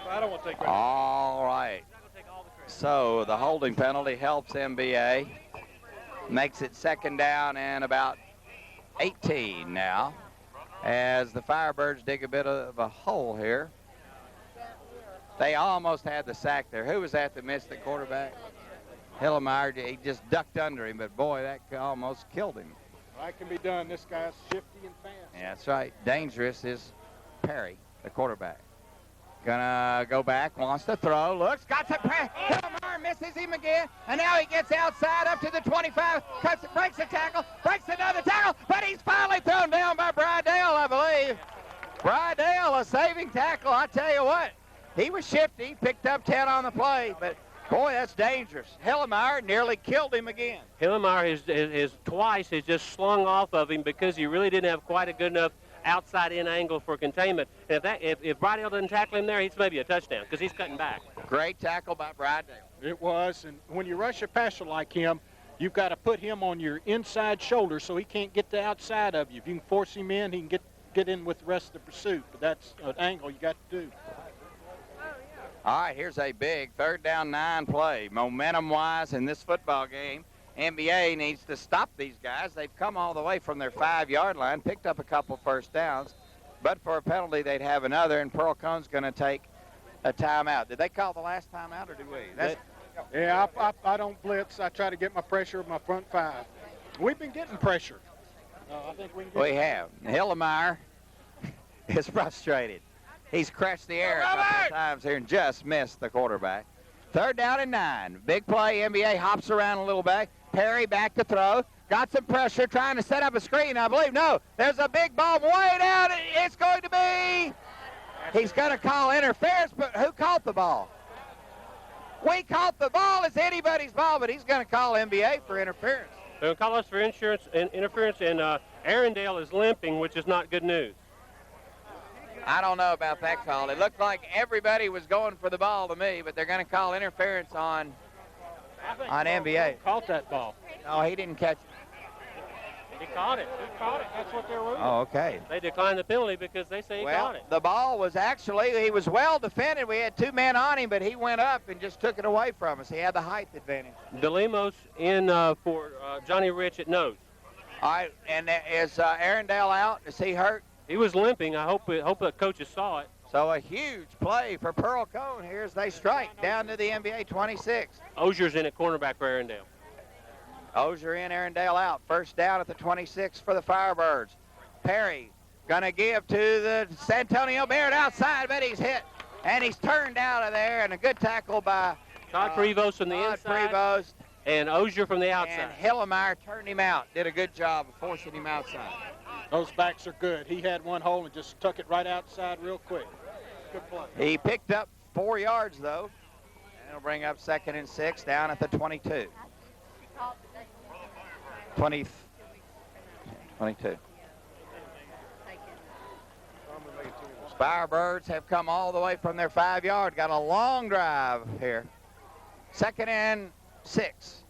I don't want to take All right. So the holding penalty helps MBA. Makes it 2nd down and about 18 now as the Firebirds dig a bit of a hole here. They almost had the sack there. Who was that missed the quarterback? Hillemeyer. He just ducked under him, but boy, that almost killed him. That can be done. This guy's shifty and fast. Yeah, that's right. Dangerous is Perry, the quarterback. Gonna go back, wants to throw, looks, got some pressure. Hillemeyer misses him again, and now he gets outside up to the 25, cuts, breaks a tackle, breaks another tackle, but he's finally thrown down by Brydale, I believe. Brydale, a saving tackle, I tell you what. He was shifty, picked up 10 on the play, but boy, that's dangerous. Hillemeyer nearly killed him again. Hillemeyer twice has just slung off of him because he really didn't have quite a good enough outside in angle for containment. And if Brydale doesn't tackle him there, it's maybe a touchdown because he's cutting back. Great tackle by Brydale. It was, and when you rush a passer like him, you've got to put him on your inside shoulder so he can't get the outside of you. If you can force him in, he can get in with the rest of the pursuit. But that's an angle you got to do. All right, here's a big 3rd down 9 play. Momentum-wise in this football game, NBA needs to stop these guys. They've come all the way from their 5-yard line, picked up a couple first downs, but for a penalty, they'd have another, and Pearl Cohn's going to take a timeout. Did they call the last timeout, or did we? Yeah, I don't blitz. I try to get my pressure with my front 5. We've been getting pressure. I think we can get We have. Hillemeyer is frustrated. He's crashed the air a couple of times here and just missed the quarterback. 3rd down and 9. Big play. NBA hops around a little bit. Perry back to throw. Got some pressure trying to set up a screen, I believe. No, there's a big ball way down. It's going to be. He's going to call interference, but who caught the ball? We caught the ball. It's anybody's ball, but he's going to call NBA for interference. They're going to call us for interference, and Arundel is limping, which is not good news. I don't know about that call. It looked like everybody was going for the ball to me, but they're going to call interference on on MBA. Caught that ball. No, he didn't catch it. He caught it. He caught it. That's what they're ruling. Oh, okay. They declined the penalty because they say he Well, caught it. the ball was actually, he was well defended. We had 2 men on him, but he went up and just took it away from us. He had the height advantage. DeLemos in for Johnny Rich at nose. All right, and is Arundel out? Is he hurt? He was limping. I hope the coaches saw it. So a huge play for Pearl Cohn here as they strike down to the NBA 26. Ozier's in at cornerback for Arundel. Ozier in, Arundel out. First down at the 26 for the Firebirds. Perry gonna give to the Santonio Beard outside, but he's hit. And he's turned out of there, and a good tackle by Todd Prevost from the inside. Prevost. And Ozier from the outside. And Hillemeyer turned him out. Did a good job of forcing him outside. Those backs are good. He had one hole and just tuck it right outside real quick. Good play. He picked up 4 yards, though. And it'll bring up 2nd and 6 down at the 22. 22. Firebirds have come all the way from their 5-yard. Got a long drive here. 2nd and 6.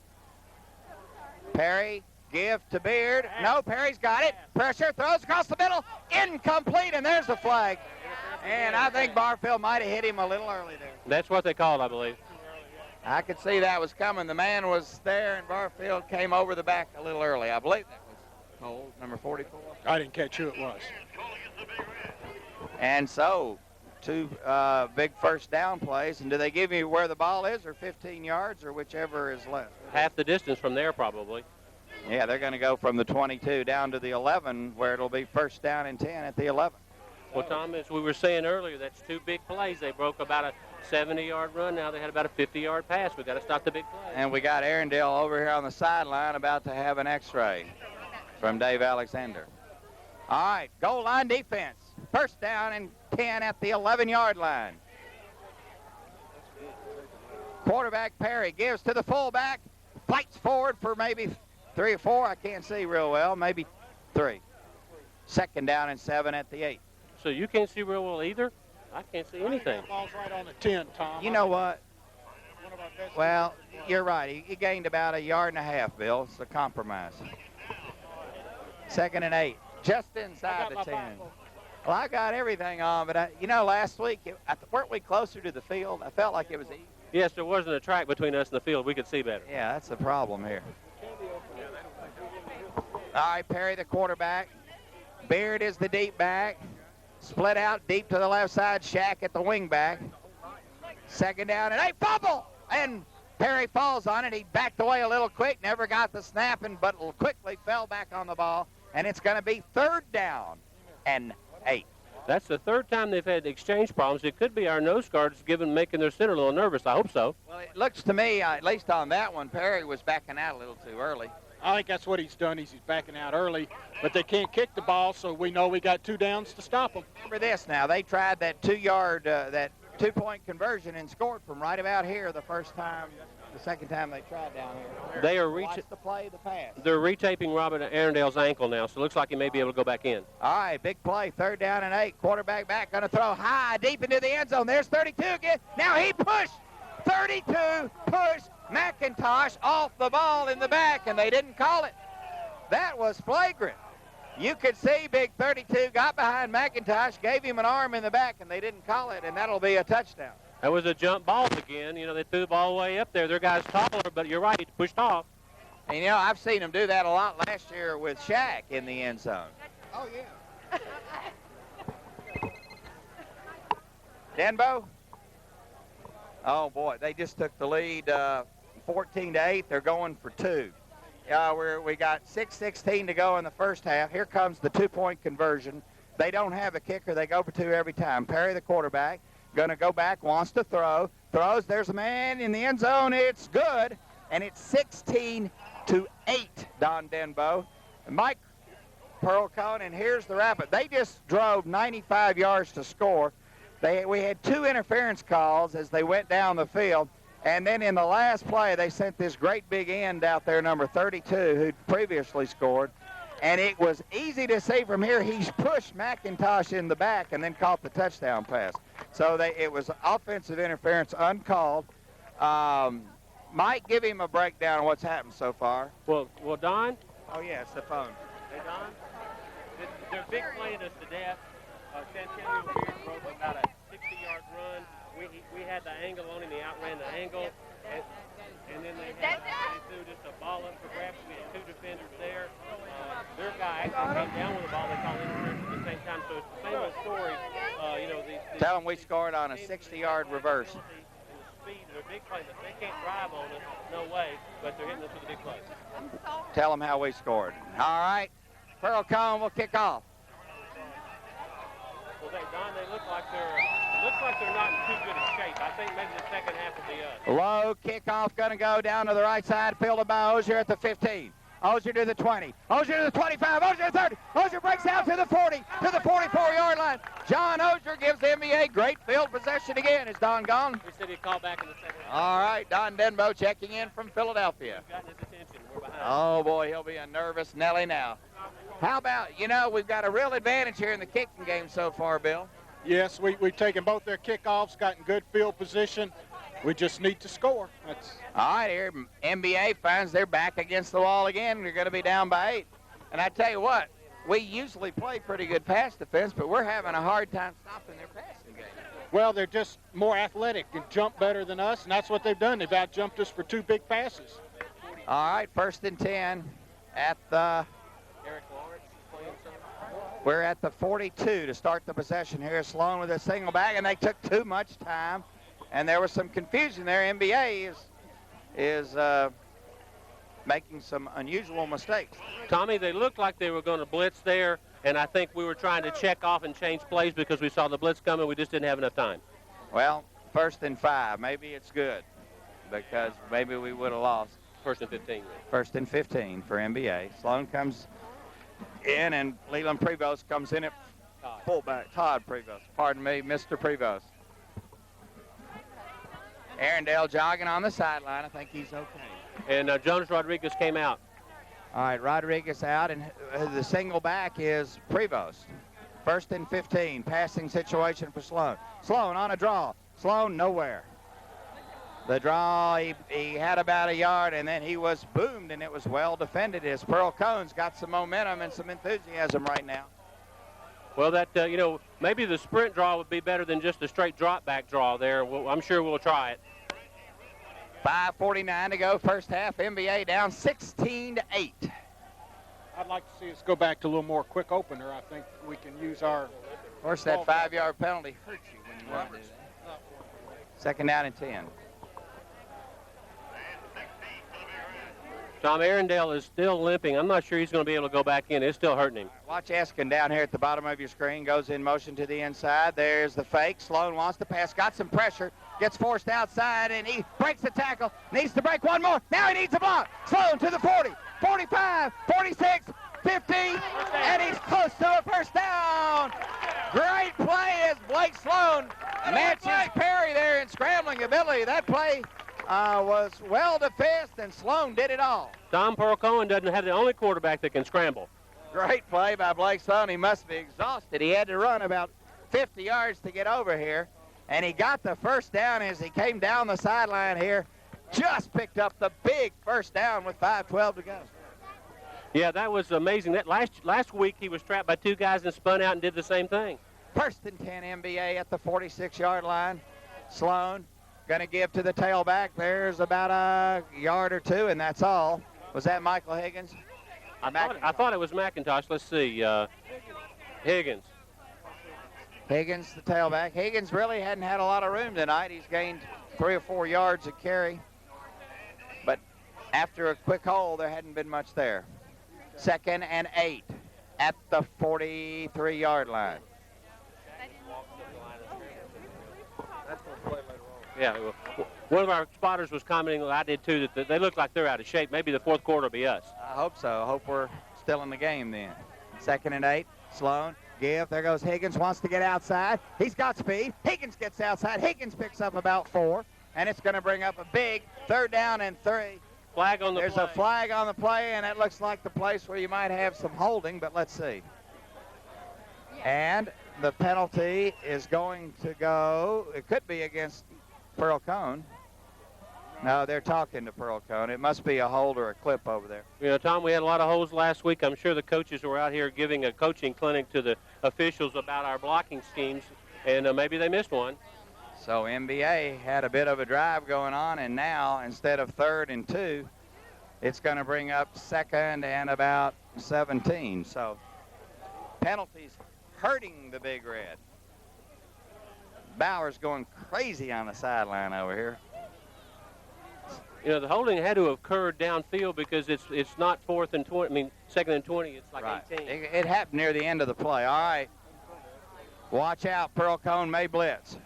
Perry, give to Beard. No, Perry's got it. Pressure, throws across the middle. Incomplete, and there's the flag. And I think Barfield might have hit him a little early there. That's what they called, I believe. I could see that was coming. The man was there, and Barfield came over the back a little early. I believe that was Cole, number 44. I didn't catch who it was. And so, 2 big first down plays. And do they give you where the ball is, or 15 yards, or whichever is left? Half the distance from there, probably. Yeah, they're going to go from the 22 down to the 11, where it'll be first down and 10 at the 11. Well, Tom, as we were saying earlier, that's 2 big plays. They broke about a 70-yard run. Now they had about a 50-yard pass. We've got to stop the big play. And we got Arundel over here on the sideline about to have an x-ray from Dave Alexander. All right, goal line defense. First down and 10 at the 11-yard line. Quarterback Perry gives to the fullback. Fights forward for maybe 3 or 4. I can't see real well. Maybe 3. 2nd down and 7 at the 8. So you can't see real well either? I can't see anything. The ball's right on the 10, Tom. You know what? Well, you're right. He gained about 1.5 yards, Bill. It's a compromise. 2nd and 8. Just inside the 10. Well, I got everything on, but last week, weren't we closer to the field? I felt like it was easy. Yes, there wasn't a track between us and the field. We could see better. Yeah, that's the problem here. All right, Perry, the quarterback. Beard is the deep back. Split out deep to the left side. Shack at the wing back. 2nd down and 8. Fumble! And Perry falls on it. He backed away a little quick. Never got the snapping, but quickly fell back on the ball. And it's going to be 3rd down and 8. That's the 3rd time they've had exchange problems. It could be our nose guards making their center a little nervous. I hope so. Well, it looks to me, at least on that one, Perry was backing out a little too early. I think that's what he's done. He's backing out early, but they can't kick the ball, so we know we got 2 downs to stop them. Remember this now. They tried that 2-yard, that 2-point conversion and scored from right about here the 2nd time they tried down here. They are Watch the play, the pass. They're retaping Robert Arundel's ankle now, so it looks like he may be able to go back in. All right, big play, 3rd down and 8. Quarterback back, going to throw high, deep into the end zone. There's 32 again. Now he pushed. 32 pushed McIntosh off the ball in the back, and they didn't call it. That was flagrant. You could see big 32 got behind McIntosh, gave him an arm in the back, and they didn't call it, and that'll be a touchdown. That was a jump ball again. They threw the ball way up there. Their guy's taller, but you're right, he pushed off. And, I've seen them do that a lot last year with Shaq in the end zone. Oh, yeah. Denbo? Oh, boy, they just took the lead 14-8. They're going for 2. We got 6:16 to go in the first half. Here comes the 2-point conversion. They don't have a kicker. They go for 2 every time. Perry, the quarterback, going to go back, wants to throw. Throws. There's a man in the end zone. It's good. And it's 16-8, Don Denbo. And Mike Pearl Cohn, and here's the Rapid. They just drove 95 yards to score. We had 2 interference calls as they went down the field. And then in the last play, they sent this great big end out there, number 32, who'd previously scored. And it was easy to see from here. He's pushed McIntosh in the back and then caught the touchdown pass. So it was offensive interference uncalled. Mike, give him a breakdown of what's happened so far. Well, Don. Oh, yeah, it's the phone. Hey, Don. They're big playing us to death. Santelio Beard broke about a 60-yard run. We had the angle on him. He outran the angle. And then they threw just a ball up for grabs. We had 2 defenders there. Their guy actually came down with the ball. They called interference at the same time. So it's the same old story. Tell them we scored on a 60-yard reverse. Speed, they're big plays. They can't drive on us, no way, but they're hitting us with a big play. Tell them how we scored. All right. Pearl Cohn will kick off. Well, Don, they look like they're not in too good a shape. I think maybe the second half will be us. Low kickoff going to go down to the right side, fielded by Ozier at the 15. Ozier to the 20. Ozier to the 25. Ozier to the 30. Ozier breaks out to the 40, to the 44-yard line. John Ozier gives the MBA great field possession again. Is Don gone? He said he'd call back in the second half. All right, Don Denbo checking in from Philadelphia. We've gotten his attention. We're behind. Oh, boy, he'll be a nervous Nelly now. How about, we've got a real advantage here in the kicking game so far, Bill. Yes, we've taken both their kickoffs, gotten good field position. We just need to score. All right, here, NBA finds they're back against the wall again. They're going to be down by 8. And I tell you what, we usually play pretty good pass defense, but we're having a hard time stopping their passing game. Well, they're just more athletic and jump better than us, and that's what they've done. They've out-jumped us for 2 big passes. All right, 1st and 10 at the... Eric Lawrence playing some. We're at the 42 to start the possession here. Sloan with a single back, and they took too much time. And there was some confusion there. NBA is making some unusual mistakes. Tommy, they looked like they were going to blitz there, and I think we were trying to check off and change plays because we saw the blitz coming. We just didn't have enough time. Well, 1st and 5. Maybe it's good because maybe we would have lost. 1st and 15. 1st and 15 for NBA. Sloan comes in, and Leland Prevost comes in at fullback. Todd Prevost. Pardon me, Mr. Prevost. Arundel jogging on the sideline. I think he's okay. And Jonas Rodriguez came out. All right, Rodriguez out, and the single back is Prevost. 1st and 15, passing situation for Sloan. Sloan on a draw. Sloan nowhere. The draw, he had about a yard, and then he was boomed, and it was well defended as Pearl Cohn's got some momentum and some enthusiasm right now. Well, that, maybe the sprint draw would be better than just a straight drop back draw there. I'm sure we'll try it. 5:49 to go, first half. NBA down 16-8. I'd like to see us go back to a little more quick opener. I think we can use our... Of course, that 5-yard penalty hurts you when you want to do that. 2nd down and 10. Tom Arundel is still limping. I'm not sure he's going to be able to go back in. It's still hurting him. Watch Eskin down here at the bottom of your screen. Goes in motion to the inside. There's the fake. Sloan wants to pass. Got some pressure. Gets forced outside, and he breaks the tackle. Needs to break one more. Now he needs a block. Sloan to the 40, 45, 46, 50, and he's close to a first down. Great play as Blake Sloan matches Perry there in scrambling ability. That play was well defensed, and Sloan did it all. Tom Pearl Cohn doesn't have the only quarterback that can scramble. Great play by Blake Sloan. He must be exhausted. He had to run about 50 yards to get over here, and he got the first down as he came down the sideline here. Just picked up the big first down with 5:12 to go. Yeah, that was amazing. That last week he was trapped by 2 guys and spun out and did the same thing. 1st and 10 NBA at the 46-yard line. Sloan going to give to the tailback. There's about a yard or 2, and that's all. Was that Michael Higgins? I thought it was McIntosh. Let's see. Higgins. Higgins, the tailback. Higgins really hadn't had a lot of room tonight. He's gained 3 or 4 yards a carry. But after a quick hole, there hadn't been much there. 2nd and 8 at the 43-yard line. Yeah, one of our spotters was commenting, I did too, that they look like they're out of shape. Maybe the 4th quarter will be us. I hope so. I hope we're still in the game then. 2nd and 8. Sloan, give. There goes Higgins. Wants to get outside. He's got speed. Higgins gets outside. Higgins picks up about 4. And it's going to bring up a big 3rd down and 3. Flag on the There's play. a flag on the play, and it looks like the place where you might have some holding, but let's see. And the penalty is going to go, it could be against Pearl Cohn. No, they're talking to Pearl Cohn. It must be a hold or a clip over there. You know, Tom, we had a lot of holds last week. I'm sure the coaches were out here giving a coaching clinic to the officials about our blocking schemes, and maybe they missed one. So MBA had a bit of a drive going on, and now instead of 3rd and 2, it's going to bring up 2nd and about 17. So penalties hurting the Big Red. Bauer's going crazy on the sideline over here. You know, the holding had to have occurred downfield because it's not 4th and 20. I mean, 2nd and 20. It's like Right. 18. It happened near the end of the play. All right. Watch out. Pearl Cohn may blitz.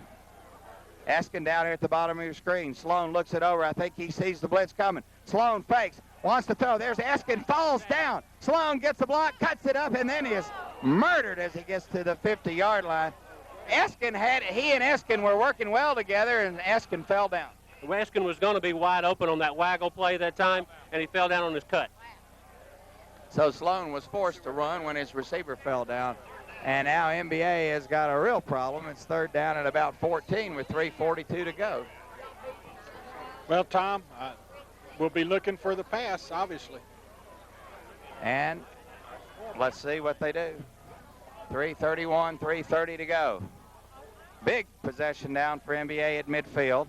Eskin down here at the bottom of your screen. Sloan looks it over. I think he sees the blitz coming. Sloan fakes. Wants to throw. There's Eskin. Falls down. Sloan gets the block, cuts it up, and then is murdered as he gets to the 50-yard line. He and Eskin were working well together, and Eskin fell down. Eskin was going to be wide open on that waggle play that time, and he fell down on his cut. So Sloan was forced to run when his receiver fell down. And now MBA has got a real problem. It's 3rd down at about 14 with 3:42 to go. Well, Tom, we'll be looking for the pass, obviously. And let's see what they do. 3:31, 3:30 to go. Big possession down for MBA at midfield.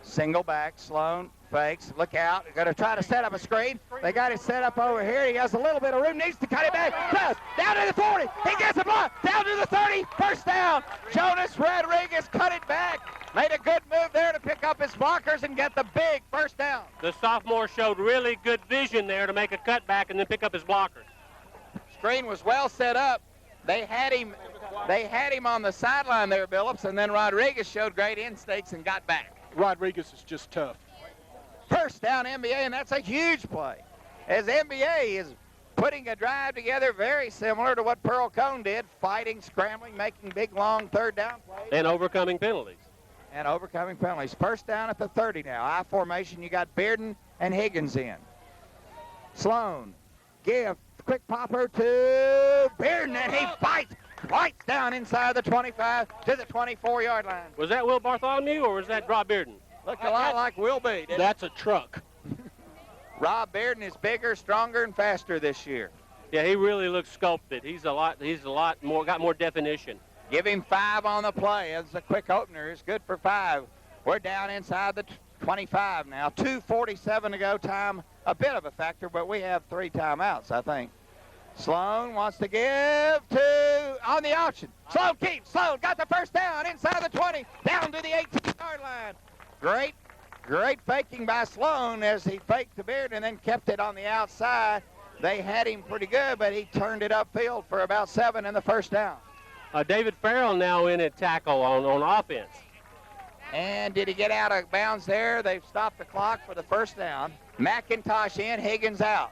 Single back, Sloan fakes, look out, going to try to set up a screen. They got it set up over here. He has a little bit of room, needs to cut it back. Does, down to the 40, he gets a block, down to the 30, first down. Jonas Rodriguez cut it back. Made a good move there to pick up his blockers and get the big first down. The sophomore showed really good vision there to make a cutback and then pick up his blockers. Screen was well set up. They had him on the sideline there, Billups, and then Rodriguez showed great instincts and got back. Rodriguez is just tough. First down MBA, and that's a huge play. As MBA is putting a drive together very similar to what Pearl Cohn did, fighting, scrambling, making big, long 3rd down plays. And overcoming penalties. And overcoming penalties. First down at the 30 now. I formation, you got Bearden and Higgins in. Sloan, give, quick popper to Bearden, and he fights down inside the 25 to the 24-yard line. Was that Will Bartholomew or was that Rob Bearden? Looked a lot like Will B, didn't it? That's a truck. Rob Bearden is bigger, stronger, and faster this year. Yeah, he really looks sculpted. He's a lot more, got more definition. Give him 5 on the play. As a quick opener is good for 5. We're down inside the 25 now. 2:47 to go. Time a bit of a factor, but we have 3 timeouts, I think. Sloan wants to give to on the option. Sloan keeps. Sloan got the first down inside the 20, down to the 18-yard line. Great faking by Sloan as he faked the Beard and then kept it on the outside. They had him pretty good, but he turned it upfield for about 7 in the first down. David Farrell now in at tackle on offense. And did he get out of bounds there? They've stopped the clock for the first down. McIntosh in, Higgins out.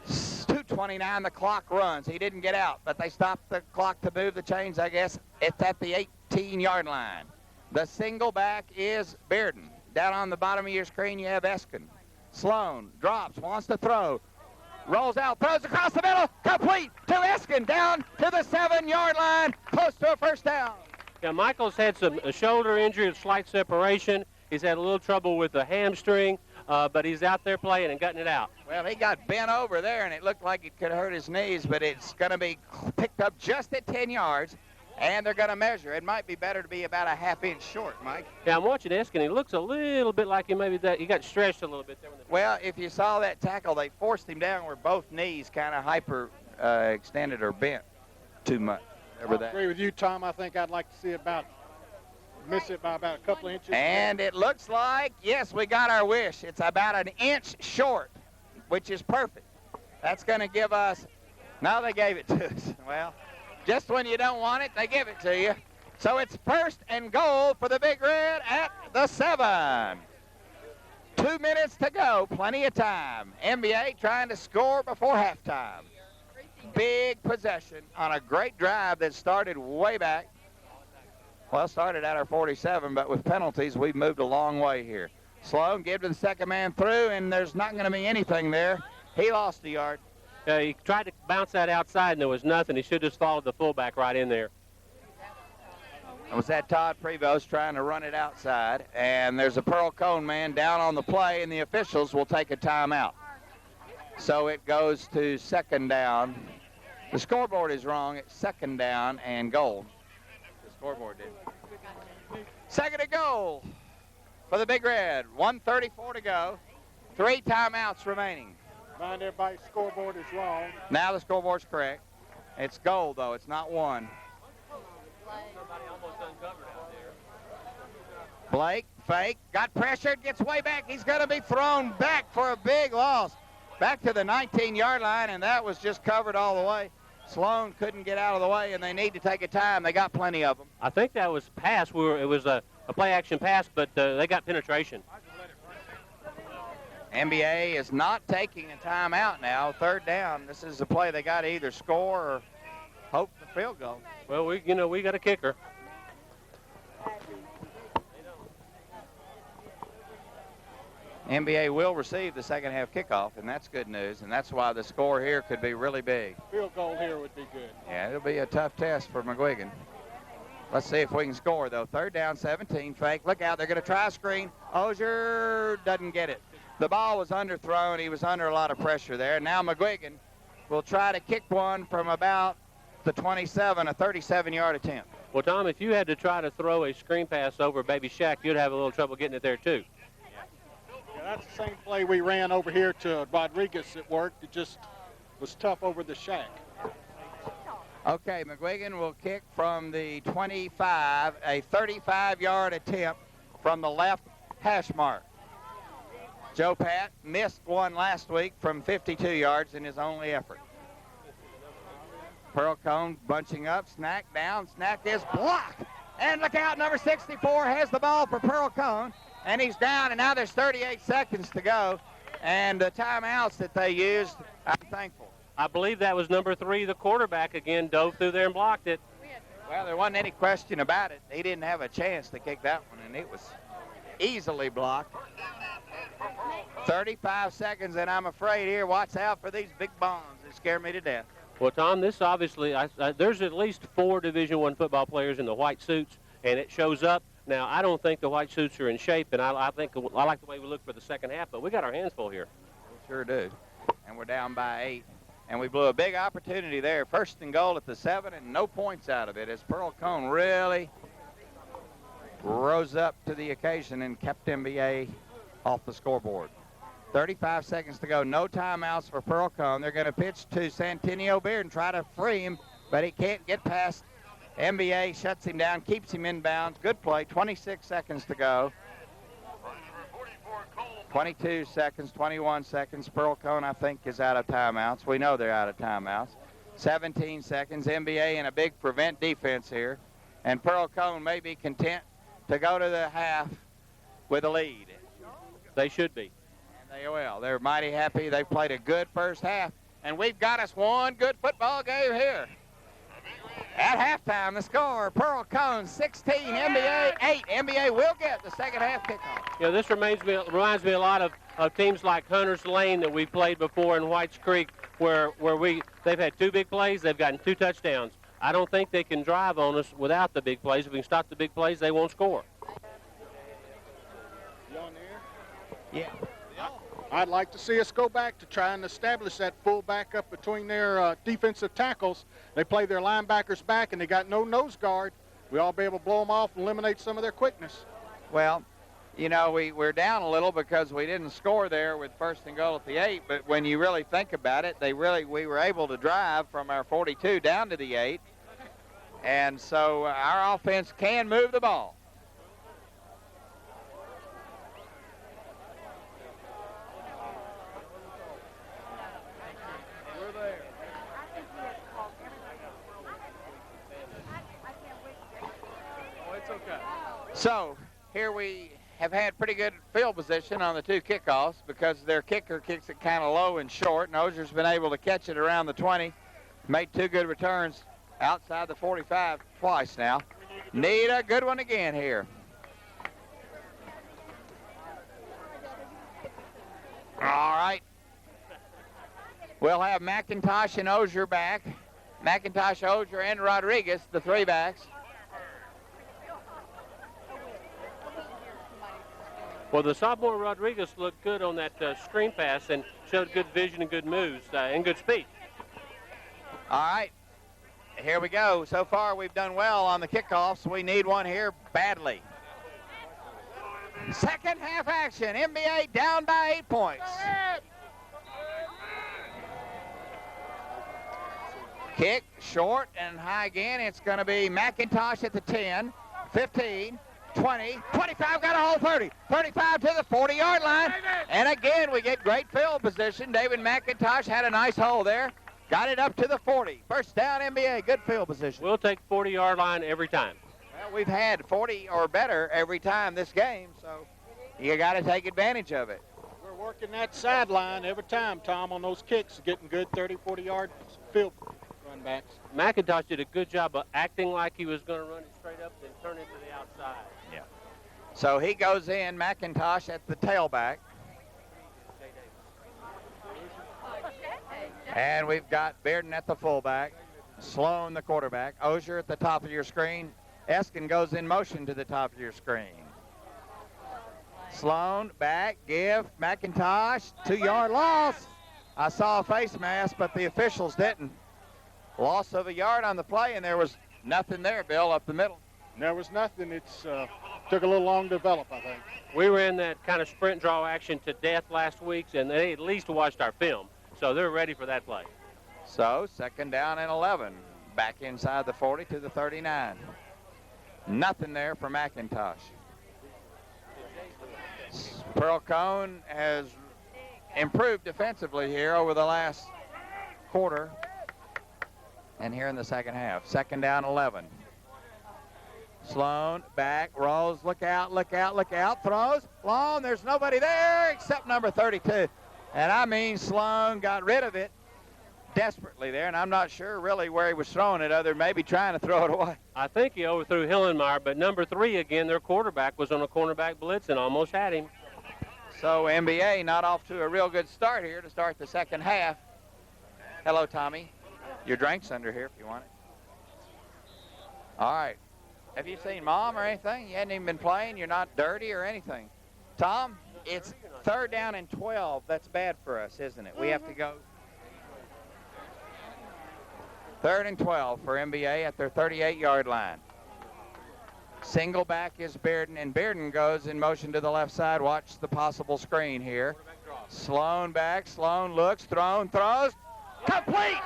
2:29, the clock runs. He didn't get out, but they stopped the clock to move the chains, I guess. It's at the 18-yard line. The single back is Bearden. Down on the bottom of your screen, you have Eskin. Sloan drops, wants to throw. Rolls out, throws across the middle, complete to Eskin, down to the 7-yard line, close to a first down. Yeah, Michael's had a shoulder injury, a slight separation. He's had a little trouble with the hamstring, but he's out there playing and gutting it out. Well, he got bent over there, and it looked like it could hurt his knees, but it's going to be picked up just at 10 yards, and they're going to measure. It might be better to be about a half-inch short, Mike. Yeah, I'm watching Eskin. He looks a little bit like he he got stretched a little bit there. Well, if you saw that tackle, they forced him down where both knees kind of extended or bent too much. I agree with you, Tom. I think I'd like to see miss it by about a couple of inches. And it looks like, yes, we got our wish. It's about an inch short, which is perfect. That's going to give us, now they gave it to us. Well, just when you don't want it, they give it to you. So it's first and goal for the Big Red at the 7. 2 minutes to go, plenty of time. MBA trying to score before halftime. Big possession on a great drive that started way back. Well, started at our 47, but with penalties, we've moved a long way here. Sloan give to the second man through, and there's not going to be anything there. He lost a yard. He tried to bounce that outside, and there was nothing. He should have just followed the fullback right in there. Was that Todd Prevost trying to run it outside? And there's a Pearl Cohn man down on the play, and the officials will take a timeout. So it goes to second down. The scoreboard is wrong. It's second down and goal. The scoreboard did. Second and goal for the Big Red. 1:34 to go. 3 timeouts remaining. Mind everybody's scoreboard is wrong. Now the scoreboard's correct. It's goal, though. It's not 1. Blake, fake, got pressured, gets way back. He's going to be thrown back for a big loss. Back to the 19-yard line, and that was just covered all the way. Sloan couldn't get out of the way, and they need to take a time. They got plenty of them. I think that was pass. It was a play-action pass, but they got penetration. MBA is not taking a timeout now. Third down. This is a play they got to either score or hope for field goal. Well, we got a kicker. NBA will receive the second half kickoff, and that's good news, and that's why the score here could be really big. Field goal here would be good. Yeah, it'll be a tough test for McGuigan. Let's see if we can score, though. Third down, 17, fake. Look out, they're going to try a screen. Ozier doesn't get it. The ball was underthrown. He was under a lot of pressure there. Now McGuigan will try to kick one from about the 27, a 37-yard attempt. Well, Tom, if you had to try to throw a screen pass over Baby Shack, you'd have a little trouble getting it there, too. That's the same play we ran over here to Rodriguez at work. It just was tough over the Shack. Okay, McGuigan will kick from the 25, a 35-yard attempt from the left hash mark. Joe Pat missed one last week from 52 yards in his only effort. Pearl Cohn bunching up, snack down, snack is blocked. And look out, number 64 has the ball for Pearl Cohn. And he's down, and now there's 38 seconds to go. And the timeouts that they used, I'm thankful. I believe that was number 3, the quarterback, again, dove through there and blocked it. Well, there wasn't any question about it. He didn't have a chance to kick that one, and it was easily blocked. 35 seconds, and I'm afraid here, watch out for these big bombs. They scare me to death. Well, Tom, this obviously, there's at least 4 Division I football players in the white suits, and it shows up. Now, I don't think the white suits are in shape, and I like the way we look for the second half, but we got our hands full here. We sure do. And we're down by 8. And we blew a big opportunity there. First and goal at the 7, and no points out of it as Pearl Cohn really rose up to the occasion and kept MBA off the scoreboard. 35 seconds to go. No timeouts for Pearl Cohn. They're going to pitch to Santenio Beard and try to free him, but he can't get past. MBA shuts him down, keeps him inbounds. Good play. 26 seconds to go. 22 seconds, 21 seconds. Pearl Cohn, I think, is out of timeouts. We know they're out of timeouts. 17 seconds. MBA in a big prevent defense here. And Pearl Cohn may be content to go to the half with a lead. They should be. And they will. They're mighty happy. They played a good first half. And we've got us one good football game here. At halftime, the score, Pearl Cohn 16, MBA 8. MBA will get the second half kickoff. You know, this reminds me a lot of teams like Hunter's Lane that we've played before in Whites Creek, where they've had 2 big plays, they've gotten 2 touchdowns. I don't think they can drive on us without the big plays. If we can stop the big plays, they won't score. You on there? Yeah. I'd like to see us go back to try and establish that full back up between their defensive tackles. They play their linebackers back, and they got no nose guard. We ought to be able to blow them off and eliminate some of their quickness. Well, you know, we're down a little because we didn't score there with first and goal at the 8, but when you really think about it, we were able to drive from our 42 down to the 8, and so our offense can move the ball. So here we have had pretty good field position on the 2 kickoffs because their kicker kicks it kind of low and short, and Ozier's been able to catch it around the 20, made 2 good returns outside the 45 twice now. Need a good one again here. All right. We'll have McIntosh and Ozier back. McIntosh, Ozier, and Rodriguez, the 3 backs. Well, the sophomore Rodriguez looked good on that screen pass and showed good vision and good moves and good speed. All right, here we go. So far, we've done well on the kickoffs. We need one here badly. Second half action. MBA down by 8 points. Kick short and high again. It's going to be McIntosh at the 10, 15, 20, 25, got a hole, 30, 35 to the 40-yard line. And again, we get great field position. David McIntosh had a nice hole there. Got it up to the 40. First down, MBA, good field position. We'll take 40-yard line every time. Well, we've had 40 or better every time this game, so you got to take advantage of it. We're working that sideline every time, Tom, on those kicks, getting good 30, 40-yard field run backs. McIntosh did a good job of acting like he was going to run it straight up, then turn it to the outside. Yeah. So he goes in, McIntosh at the tailback. And we've got Bearden at the fullback, Sloan the quarterback, Ozier at the top of your screen. Eskin goes in motion to the top of your screen. Sloan back, give, McIntosh, 2-yard loss. I saw a face mask, but the officials didn't. Loss of a yard on the play, and there was nothing there, Bill, up the middle. There was nothing. It's took a little long to develop, I think. We were in that kind of sprint draw action to death last week, and they at least watched our film. So they're ready for that play. So second down and 11. Back inside the 40 to the 39. Nothing there for McIntosh. Pearl Cohn has improved defensively here over the last quarter and here in the second half. Second down, 11. Sloan back, rolls, look out, look out, look out, throws, long, there's nobody there except number 32. And I mean, Sloan got rid of it desperately there, and I'm not sure really where he was throwing it, other than maybe trying to throw it away. I think he overthrew Hillenmeyer, but number 3, again, their quarterback was on a cornerback blitz and almost had him. So MBA not off to a real good start here to start the second half. Hello, Tommy. Your drink's under here if you want it. All right. Have you seen Mom or anything? You hadn't even been playing? You're not dirty or anything? Tom, it's third down and 12. That's bad for us, isn't it? We have to go. Third and 12 for MBA at their 38-yard line. Single back is Bearden, and Bearden goes in motion to the left side. Watch the possible screen here. Sloan back, Sloan looks, throws, complete!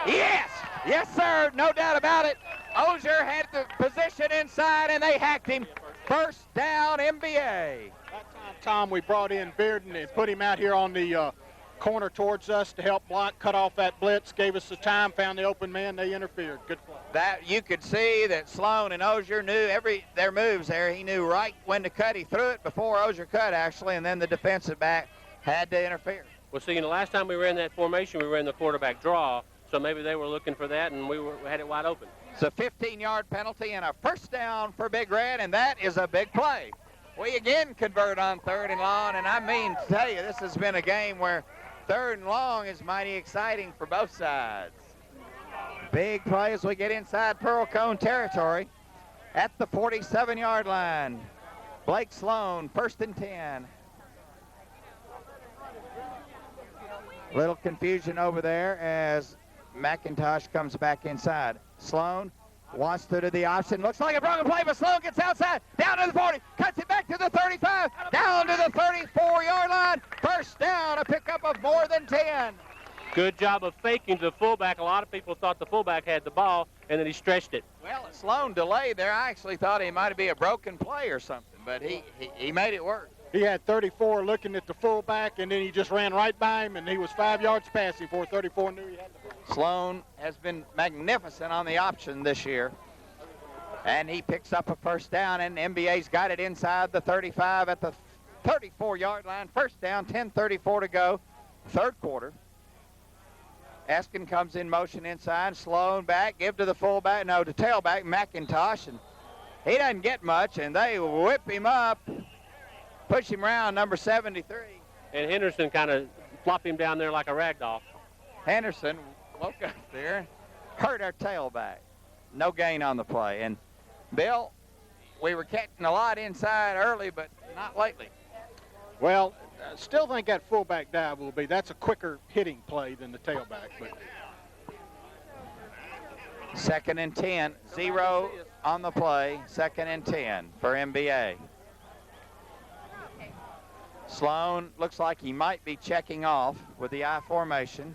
Yes! Yes, sir, no doubt about it. Ozier had the position inside, and they hacked him. First down, MBA. That time, Tom, we brought in Bearden and put him out here on the corner towards us to help block, cut off that blitz, gave us the time, found the open man, they interfered. Good play. That you could see that Sloan and Ozier knew their moves there. He knew right when to cut. He threw it before Ozier cut, actually, and then the defensive back had to interfere. Well, see, the last time we ran that formation, we ran the quarterback draw, so maybe they were looking for that, and we had it wide open. It's a 15-yard penalty and a first down for Big Red, and that is a big play. We again convert on third and long, and I mean to tell you, this has been a game where third and long is mighty exciting for both sides. Big play as we get inside Pearl Cohn territory at the 47-yard line. Blake Sloan, first and 10. Little confusion over there as McIntosh comes back inside. Sloan wants to do the option. Looks like a broken play, but Sloan gets outside. Down to the 40. Cuts it back to the 35. Down to the 34-yard line. First down, a pickup of more than 10. Good job of faking to the fullback. A lot of people thought the fullback had the ball, and then he stretched it. Well, Sloan delayed there. I actually thought he might be a broken play or something, but he made it work. He had 34 looking at the fullback, and then he just ran right by him, and he was 5 yards passing before 34 knew he had the ball. Sloan has been magnificent on the option this year, and he picks up a first down, and NBA's got it inside the 35 at the 34-yard line. First down, 10:34 to go, third quarter. Eskin comes in motion inside, Sloan back, give to the fullback, no, to tailback, McIntosh, and he doesn't get much, and they whip him up. Push him around, number 73. And Henderson kind of flopped him down there like a rag doll. Henderson woke up there, hurt our tailback. No gain on the play. And, Bill, we were catching a lot inside early, but not lately. Well, I still think that fullback dive will be. That's a quicker hitting play than the tailback. But 2nd and 10, 0 on the play. 2nd and 10 for MBA. Sloan looks like he might be checking off with the I formation.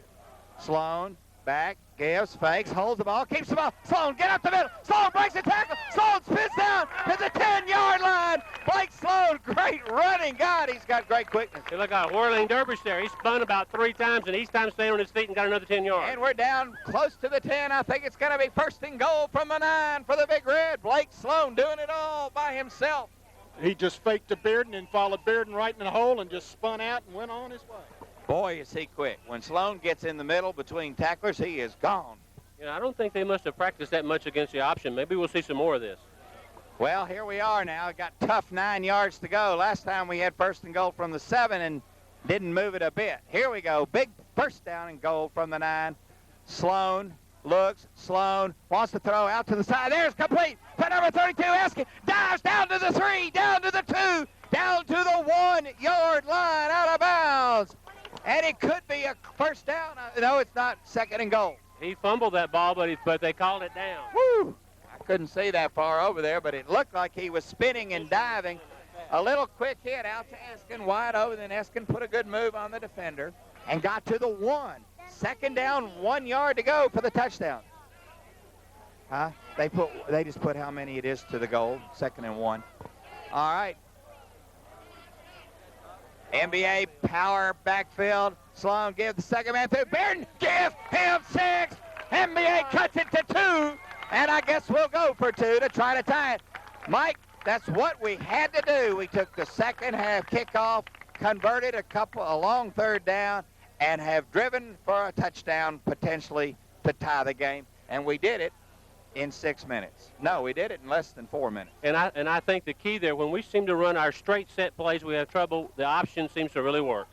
Sloan back, gives, fakes, holds the ball, keeps the ball. Sloan, get up the middle. Sloan breaks the tackle. Sloan spins down to the 10-yard line. Blake Sloan, great running. God, he's got great quickness. He looked like a whirling dervish there. He spun about 3 times, and each time staying on his feet and got another 10 yards. And we're down close to the 10. I think it's going to be 1st and goal from the 9 for the Big Red. Blake Sloan doing it all by himself. he just faked to Bearden and followed Bearden right in the hole and just spun out and went on his way. Boy, is he quick. When Sloan gets in the middle between tacklers, he is gone. You know, I don't think they must have practiced that much against the option. Maybe we'll see some more of this. Well, here we are now. Got tough 9 yards to go. Last time we had 1st and goal from the 7 and didn't move it a bit. Here we go. Big 1st down and goal from the 9. Sloan looks. Sloan wants to throw out to the side. There's complete to number 32. Eskin dives down to the 3, down to the 2, down to the 1-yard line, out of bounds. And it could be a 1st down. No, it's not. 2nd and goal. He fumbled that ball, but they called it down. Woo! I couldn't see that far over there, but it looked like he was spinning and diving. A little quick hit out to Eskin, wide over. Then Eskin put a good move on the defender and got to the 1. 2nd down, 1 yard to go for the touchdown. Huh? They just put how many it is to the goal. 2nd and 1. All right. NBA power backfield. Sloan give the second man through. Bearden, give him 6. NBA cuts it to 2. And I guess we'll go for 2 to try to tie it. Mike, that's what we had to do. We took the second half kickoff, converted a long 3rd down, and have driven for a touchdown potentially to tie the game. And we did it in 6 minutes. No, we did it in less than 4 minutes. And I think the key there, when we seem to run our straight set plays, we have trouble. The option seems to really work.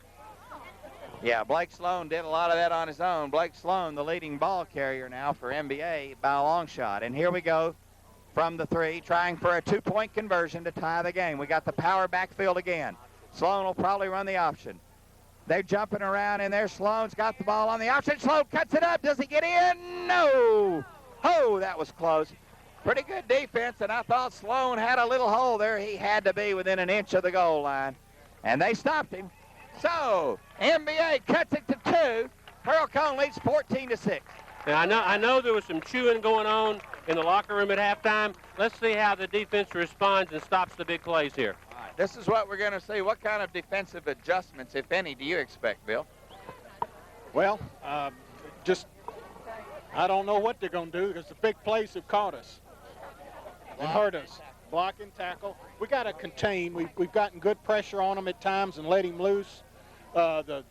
Yeah, Blake Sloan did a lot of that on his own. Blake Sloan, the leading ball carrier now for NBA by a long shot. And here we go from the 3, trying for a 2-point conversion to tie the game. We got the power backfield again. Sloan will probably run the option. They're jumping around in there. Sloan's got the ball on the option. Sloan cuts it up. Does he get in? No. Oh, that was close. Pretty good defense, and I thought Sloan had a little hole there. He had to be within an inch of the goal line, and they stopped him. So, NBA cuts it to 2. Pearl Cohn leads 14-6. And I know there was some chewing going on in the locker room at halftime. Let's see how the defense responds and stops the big plays here. All right, this is what we're going to see. What kind of defensive adjustments, if any, do you expect, Bill? Well, I don't know what they're going to do because the big plays have caught us and hurt us. Block and tackle. We got to contain. We've gotten good pressure on him at times and let him loose. The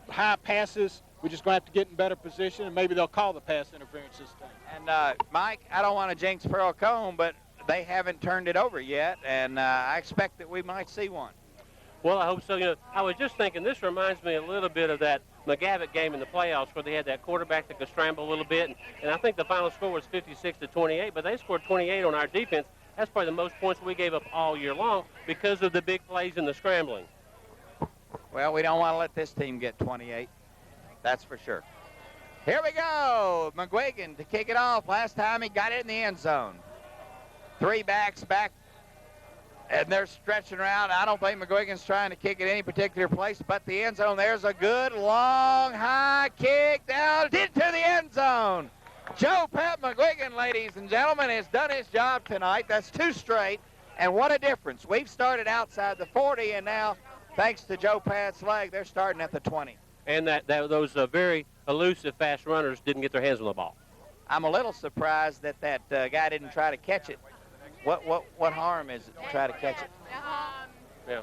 high passes, we're just going to have to get in better position, and maybe they'll call the pass interference this time. And, Mike, I don't want to jinx Pearl Cohn, but they haven't turned it over yet, and I expect that we might see one. Well, I hope so. You know, I was just thinking this reminds me a little bit of that McGavitt game in the playoffs where they had that quarterback that could scramble a little bit, and I think the final score was 56-28, but they scored 28 on our defense. That's probably the most points we gave up all year long because of the big plays and the scrambling. Well, we don't want to let this team get 28. That's for sure. Here we go. McGuigan to kick it off. Last time he got it in the end zone. 3 backs back, and they're stretching around. I don't think McGuigan's trying to kick it any particular place, but the end zone, there's a good, long, high kick down into the end zone. Joe Pat McGuigan, ladies and gentlemen, has done his job tonight. That's 2 straight, and what a difference. We've started outside the 40, and now, thanks to Joe Pat's leg, they're starting at the 20. And those very elusive, fast runners didn't get their hands on the ball. I'm a little surprised that guy didn't try to catch it. What harm is it to try to catch it? Yeah.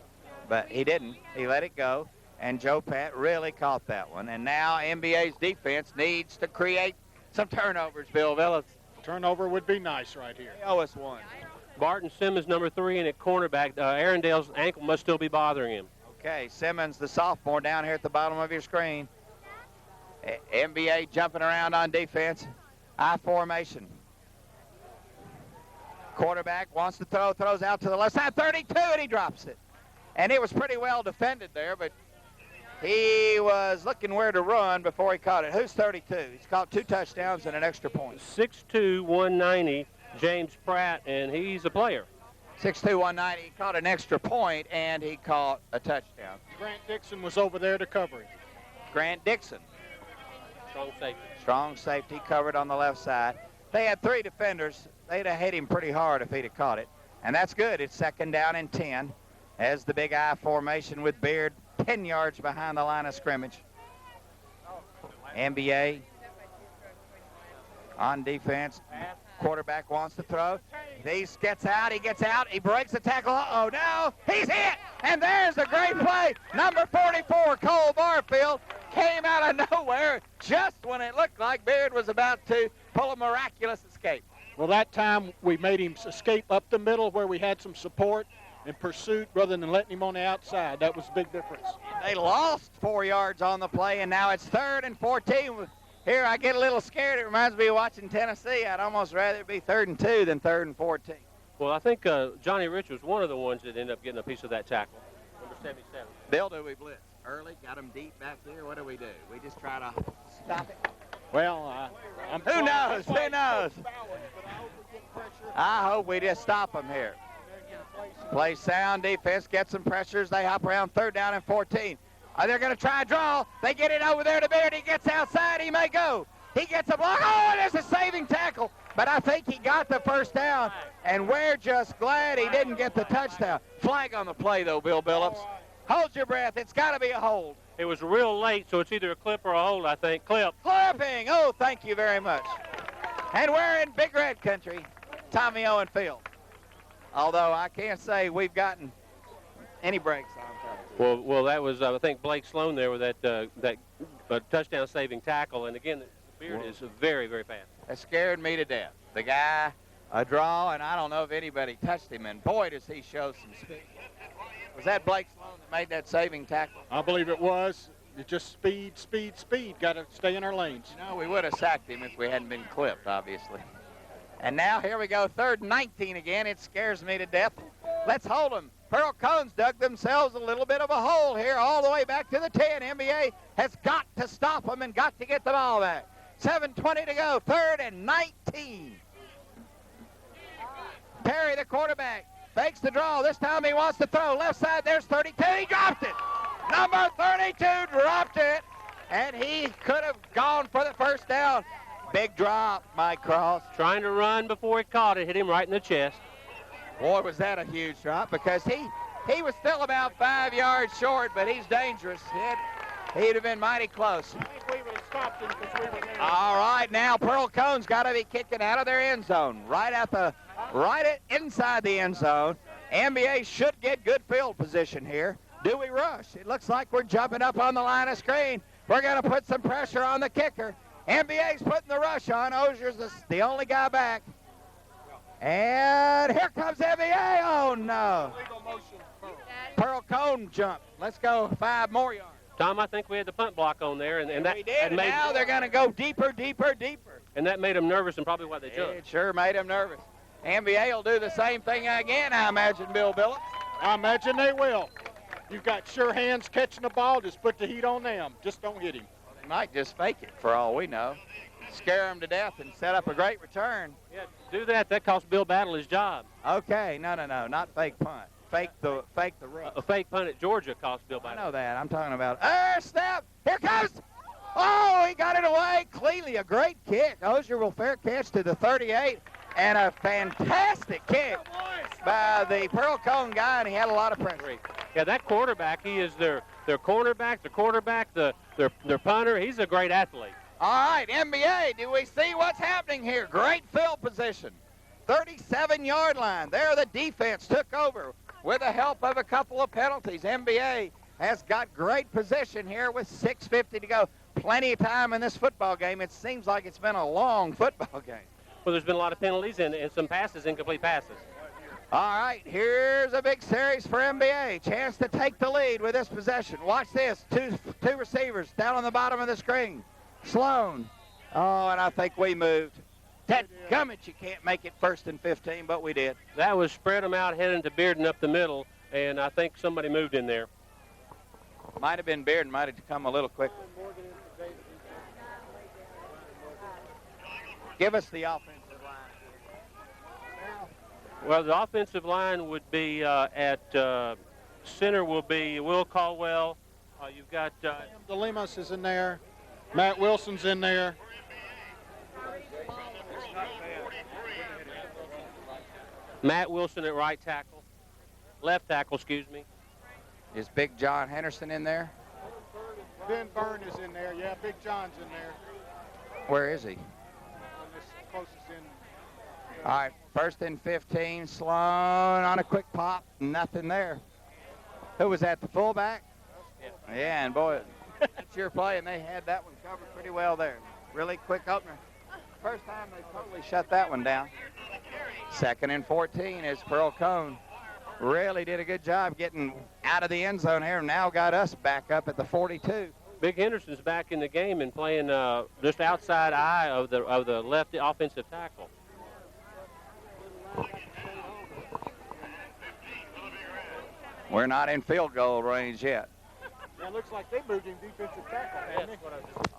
But he didn't. He let it go, and Joe Pat really caught that one. And now NBA's defense needs to create some turnovers, Bill Villas. Turnover would be nice right here. They owe us one. Barton Simmons, number 3, and at cornerback, Arundale's ankle must still be bothering him. Okay, Simmons, the sophomore, down here at the bottom of your screen. NBA jumping around on defense. I formation. Quarterback wants to throw, throws out to the left side, 32, and he drops it. And it was pretty well defended there, but he was looking where to run before he caught it. Who's 32? He's caught 2 touchdowns and an extra point. 6'2", 190, James Pratt, and he's a player. 6'2", 190. He caught an extra point, and he caught a touchdown. Grant Dixon was over there to cover him. Grant Dixon. Strong safety. Strong safety, covered on the left side. They had 3 defenders. They'd have hit him pretty hard if he'd have caught it. And that's good. It's 2nd down and 10 as the big I formation with Beard 10 yards behind the line of scrimmage. MBA on defense. Quarterback wants to throw. He gets out. He breaks the tackle. Uh-oh, no. He's hit. And there's a great play. Number 44, Cole Barfield, came out of nowhere just when it looked like Beard was about to pull a miraculous escape. Well, that time we made him escape up the middle where we had some support and pursuit rather than letting him on the outside. That was a big difference. They lost 4 yards on the play, and now it's 3rd and 14. Here, I get a little scared. It reminds me of watching Tennessee. I'd almost rather it be 3rd and 2 than 3rd and 14. Well, I think Johnny Rich was one of the ones that ended up getting a piece of that tackle, number 77. Bill, do we blitz early? Got them deep back there? What do? We just try to stop it? Well, Who knows? Who knows? I hope we just stop them here. Play sound defense, get some pressures. They hop around 3rd down and 14. They're going to try a draw. They get it over there to Beard. He gets outside. He may go. He gets a block. Oh, it is a saving tackle. But I think he got the 1st down, and we're just glad he didn't get the touchdown. Flag on the play, though, Bill Billups. Hold your breath. It's got to be a hold. It was real late, so it's either a clip or a hold, I think. Clip. Clipping. Oh, thank you very much. And we're in Big Red Country, Tommy Owen Field. Although I can't say we've gotten any breaks on time. Well, that was, I think, Blake Sloan there with that touchdown-saving tackle. And, again, the Beard is very, very fast. That scared me to death. The guy, a draw, and I don't know if anybody touched him. And, boy, does he show some speed. Was that Blake Sloan that made that saving tackle? I believe it was. It's just speed, speed, speed. Got to stay in our lanes. You know, we would have sacked him if we hadn't been clipped, obviously. And now here we go, 3rd and 19 again. It scares me to death. Let's hold them. Pearl Cohn's dug themselves a little bit of a hole here all the way back to the 10. NBA has got to stop them and got to get the ball back. 7:20 to go, 3rd and 19. Perry, the quarterback, fakes the draw. This time he wants to throw. Left side, there's 32. He dropped it. Number 32 dropped it, and he could have gone for the 1st down. Big drop, Mike Cross. Trying to run before he caught it, hit him right in the chest. Boy, was that a huge drop, because he was still about 5 yards short, but he's dangerous. He'd have been mighty close. I think we would have stopped him because we were there. All right, now Pearl Cohn's got to be kicking out of their end zone, inside the end zone. NBA should get good field position here. Do we rush? It looks like we're jumping up on the line of screen. We're going to put some pressure on the kicker. NBA's putting the rush on. Ozier's the only guy back. And here comes NBA. Oh, no. Pearl Cohn jumped. Let's go 5 more yards. Tom, I think we had the punt block on there. And that, we did, and now they're going to go deeper, deeper, deeper. And that made them nervous and probably why they jumped. It sure made them nervous. NBA will do the same thing again, I imagine, Bill Billups. I imagine they will. You've got sure hands catching the ball. Just put the heat on them. Just don't hit him. They might just fake it for all we know. Scare him to death and set up a great return. Yeah, do that. That cost Bill Battle his job. Okay, no, not fake punt. Fake the rush. A fake punt at Georgia cost Bill I Battle. know that. I'm talking about. Snap! Here comes. Oh, he got it away. Cleanly, a great kick. Ozier will fair catch to the 38, and a fantastic kick by the Pearl Cohn guy, and he had a lot of pressure. Yeah, that quarterback, he is their cornerback, the quarterback, their punter. He's a great athlete. All right, NBA, do we see what's happening here? Great field position. 37-yard line. There the defense took over with the help of a couple of penalties. NBA has got great position here with 6:50 to go. Plenty of time in this football game. It seems like it's been a long football game. Well, there's been a lot of penalties and some passes, incomplete passes. All right, here's a big series for NBA. Chance to take the lead with this possession. Watch this. Two receivers down on the bottom of the screen. Sloan. Oh, and I think we moved. Dadgummit, you can't make it 1st and 15, but we did. That was spread them out heading to Bearden up the middle. and I think somebody moved in there. Might have been Beard, might have come a little quick. Give us the offensive line. Well, the offensive line would be at center will be Will Caldwell. You've got DeLimas is in there. Matt Wilson's in there. Matt Wilson at right tackle. Left tackle, excuse me. Is Big John Henderson in there? Ben Byrne is in there. Yeah, Big John's in there. Where is he? On this closest in. All right, 1st and 15. Sloan on a quick pop. Nothing there. Who was that, the fullback? Yeah, and boy, that's your play, and they had that one covered pretty well there. Really quick opener. First time they totally shut that one down. 2nd and 14 is Pearl Cohn. Really did a good job getting out of the end zone here. Now got us back up at the 42. Big Henderson's back in the game and playing just outside eye of the left offensive tackle. We're not in field goal range yet. Yeah, it looks like they moved in defensive tackle.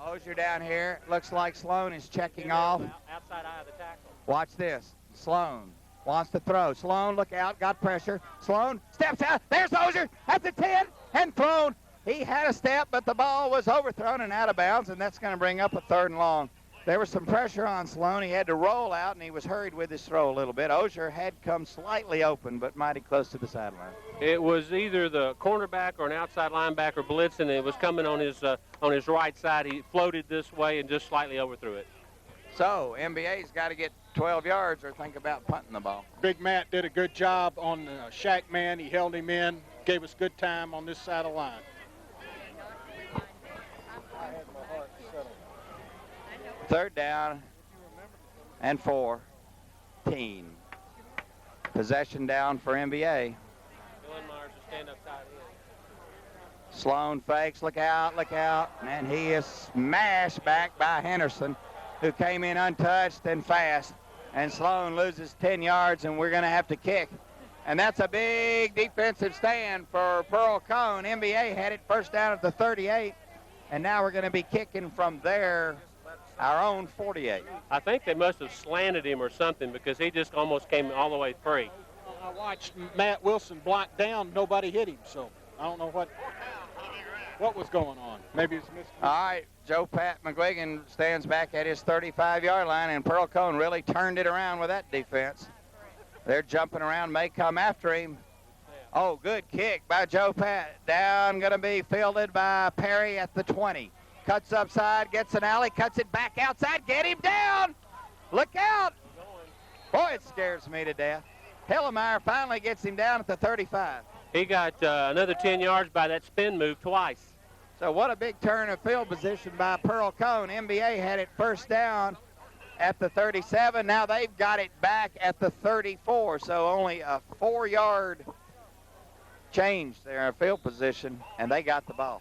Ozier down here. Looks like Sloan is checking off. Outside eye of the tackle. Watch this. Sloan wants to throw. Sloan, look out, got pressure. Sloan steps out. There's Ozier at the 10 and thrown. He had a step, but the ball was overthrown and out of bounds, and that's going to bring up a 3rd and long. There was some pressure on Sloan. He had to roll out, and he was hurried with his throw a little bit. Ozier had come slightly open, but mighty close to the sideline. It was either the cornerback or an outside linebacker blitzing. It was coming on his right side. He floated this way and just slightly overthrew it. So MBA's got to get 12 yards or think about punting the ball. Big Matt did a good job on the shack man. He held him in, gave us good time on this side of the line. Third down and 14. Possession down for MBA. Sloan fakes, look out, and he is smashed back by Henderson, who came in untouched and fast. And Sloan loses 10 yards, and we're going to have to kick. And that's a big defensive stand for Pearl Cohn. MBA had it first down at the 38, and now we're going to be kicking from there, our own 48. I think they must have slanted him or something because he just almost came all the way free. I watched Matt Wilson block down. Nobody hit him, so I don't know what was going on. Maybe it's missed. All right, Joe Pat McGuigan stands back at his 35-yard line, and Pearl Cohn really turned it around with that defense. They're jumping around, may come after him. Oh, good kick by Joe Pat. Down, going to be fielded by Perry at the 20. Cuts upside, gets an alley, cuts it back outside. Get him down. Look out. Boy, it scares me to death. Hellemeyer finally gets him down at the 35. He got another 10 yards by that spin move twice. So what a big turn of field position by Pearl Cohn. MBA had it first down at the 37. Now they've got it back at the 34. So only a 4-yard change there in field position, and they got the ball.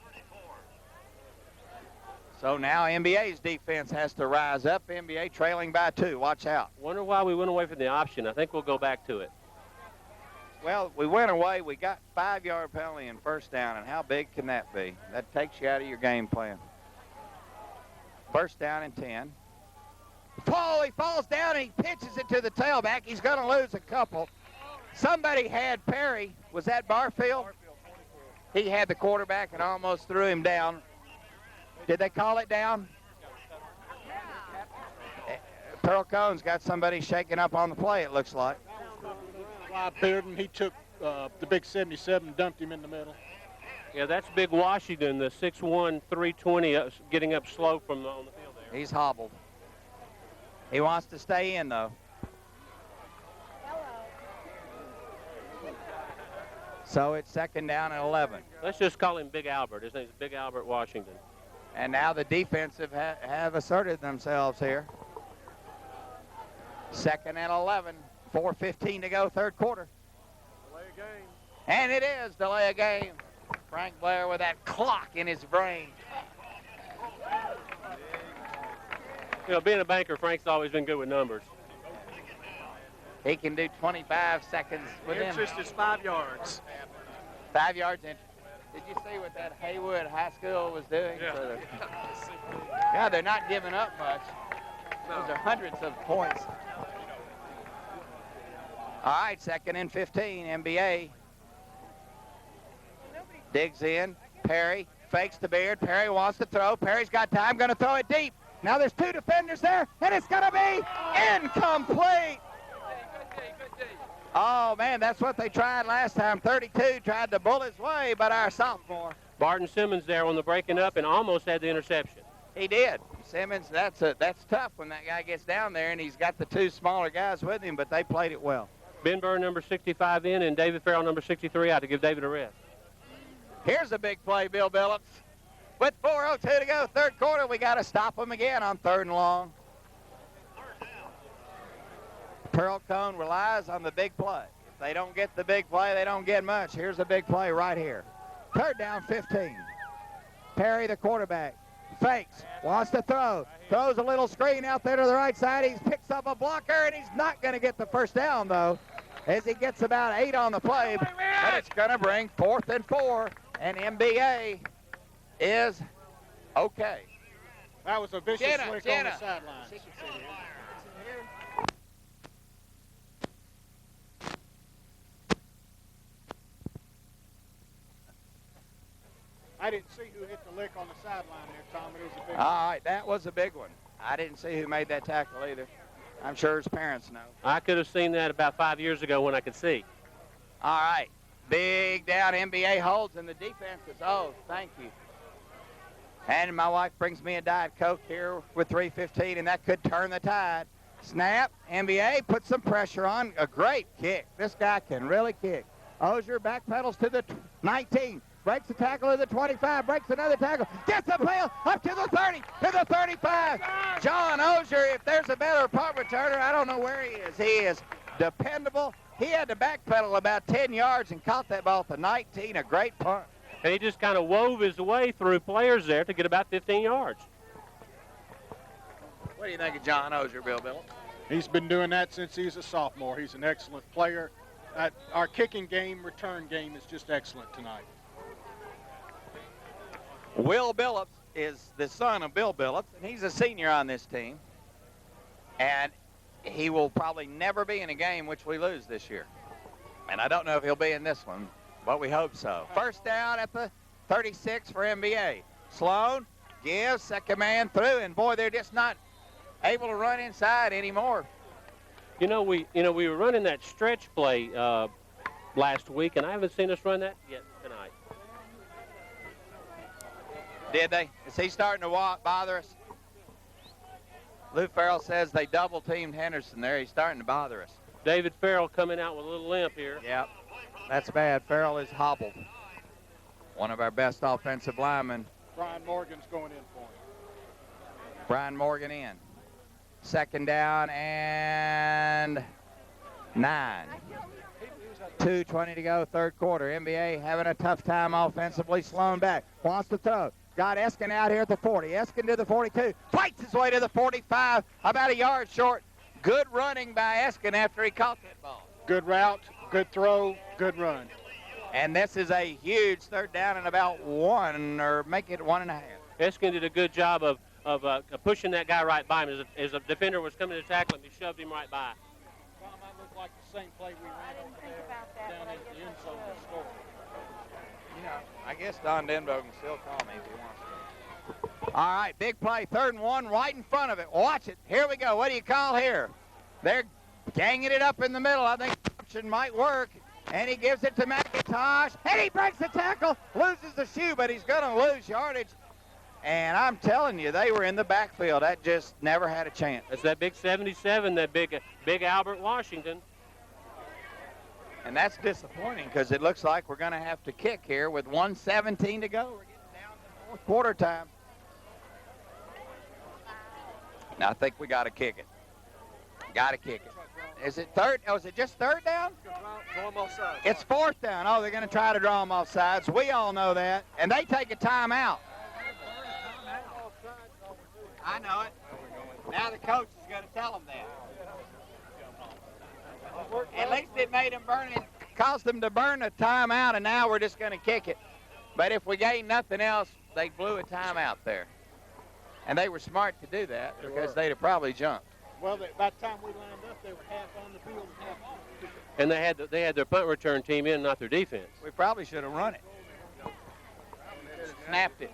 So now NBA's defense has to rise up. NBA trailing by 2. Watch out. Wonder why we went away from the option. I think we'll go back to it. Well, we went away. We got 5-yard penalty and first down, and how big can that be? That takes you out of your game plan. First down and 10. Oh, he falls down and he pitches it to the tailback. He's going to lose a couple. Somebody had Perry. Was that Barfield? He had the quarterback and almost threw him down. Did they call it down? Pearl Cohn's got somebody shaking up on the play, it looks like. Bearden, he took the big 77 and dumped him in the middle. Yeah, that's Big Washington, the 6'1", 320, getting up slow from on the field there. He's hobbled. He wants to stay in, though. So it's second down and 11. Let's just call him Big Albert. His name's Big Albert Washington. And now the defensive have asserted themselves here. Second and 11. 4:15 to go, third quarter. Delay a game. And it is delay a game. Frank Blair with that clock in his brain. You know, being a banker, Frank's always been good with numbers. He can do 25 seconds within Interest is 5 yards. 5 yards in. Did you see what that Haywood High School was doing? Yeah. Yeah, they're not giving up much. Those are hundreds of points. All right, 2nd and 15, MBA. Digs in. Perry fakes the Beard. Perry wants to throw. Perry's got time, going to throw it deep. Now there's 2 defenders there, and it's going to be incomplete. Oh, man, that's what they tried last time. 32 tried to bull his way, but our sophomore. Barton Simmons there on the breaking up and almost had the interception. He did. Simmons, that's tough when that guy gets down there, and he's got the 2 smaller guys with him, but they played it well. Ben Burr, number 65 in, and David Farrell, number 63 out to give David a rest. Here's a big play, Bill Billups. With 4:02 to go, 3rd quarter, we got to stop them again on 3rd and long. Pearl Cohn relies on the big play. If they don't get the big play, they don't get much. Here's a big play right here. 3rd down, 15. Perry, the quarterback, fakes, wants to throw. Throws a little screen out there to the right side. He picks up a blocker, and he's not going to get the 1st down, though, as he gets about 8 on the play. But it's going to bring 4th and 4, and MBA is okay. That was a vicious flick on the sideline. I didn't see who hit the lick on the sideline there, Tom. It was a big one. All right, that was a big one. I didn't see who made that tackle either. I'm sure his parents know. I could have seen that about 5 years ago when I could see. All right, big down MBA holds, and the defense is, oh, thank you. And my wife brings me a Diet Coke here with 3:15, and that could turn the tide. Snap, MBA puts some pressure on. A great kick. This guy can really kick. Ozier backpedals to the 19. Breaks the tackle to the 25, breaks another tackle, gets the bail up to the 30, to the 35. John Ozier, if there's a better punt returner, I don't know where he is. He is dependable. He had to backpedal about 10 yards and caught that ball at the 19, a great punt. And he just kind of wove his way through players there to get about 15 yards. What do you think of John Ozier, Bill Bill? He's been doing that since he's a sophomore. He's an excellent player. Our kicking game, return game is just excellent tonight. Will Billups is the son of Bill Billups, and he's a senior on this team. And he will probably never be in a game which we lose this year. And I don't know if he'll be in this one, but we hope so. 1st down at the 36 for MBA. Sloan gives, 2nd man through, and boy, they're just not able to run inside anymore. We were running that stretch play last week, and I haven't seen us run that yet tonight. Did they? Is he starting to bother us? Lou Farrell says they double-teamed Henderson there. He's starting to bother us. David Farrell coming out with a little limp here. Yep, that's bad. Farrell is hobbled. One of our best offensive linemen. Brian Morgan's going in for him. Brian Morgan in. 2nd down and 9. 2:20 to go, 3rd quarter. NBA having a tough time offensively. Sloan back. Wants to throw. Got Eskin out here at the 40. Eskin to the 42. Fights his way to the 45. About a yard short. Good running by Eskin after he caught that ball. Good route, good throw, good run. And this is a huge 3rd down and about 1, or make it 1.5. Eskin did a good job of pushing that guy right by him. As a defender was coming to tackle him, he shoved him right by. Tom, that looked like the same play we ran over there down in the end zone to score. You know, I guess Don Denbo can still call me if he wants to. All right, big play, 3rd and 1, right in front of it. Watch it. Here we go. What do you call here? They're ganging it up in the middle. I think option might work. And he gives it to McIntosh, and he breaks the tackle, loses the shoe, but he's going to lose yardage. And I'm telling you, they were in the backfield. That just never had a chance. That's that big 77, that big Albert Washington. And that's disappointing because it looks like we're going to have to kick here with 1:17 to go. We're getting down to 4th quarter time. Now I think we got to kick it. Got to kick it. Is it 3rd? Oh, is it just 3rd down? Draw them off sides. It's 4th down. Oh, they're going to try to draw them off sides. We all know that. And they take a timeout. I know it. Now the coach is going to tell them that. At least it made them burn it, caused them to burn a timeout, and now we're just going to kick it. But if we gained nothing else, they blew a timeout there. And they were smart to do that because they'd have probably jumped. Well, by the time we lined up, they were half on the field and half off. And they had their punt return team in, not their defense. We probably should have run it. Snapped it.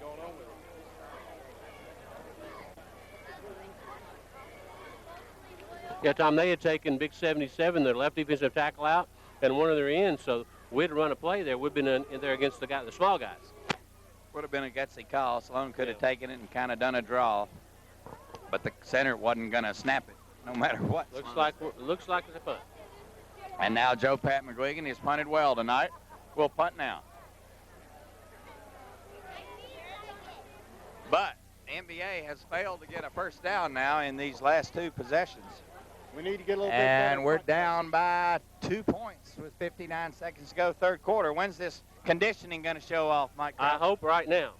Yeah, Tom, they had taken Big 77, their left defensive tackle out, and one of their ends, so we'd run a play there. We'd been in there against the small guys. Would have been a gutsy call. Sloan could have taken it and kind of done a draw, but the center wasn't going to snap it, no matter what. Looks like it's a punt. And now Joe Pat McGuigan has punted well tonight. We'll punt now. But MBA has failed to get a first down now in these last two possessions. We need to get a little bit better. And we're down by 2 points with 59 seconds to go, third quarter. When's this conditioning going to show off, Mike? I hope right now.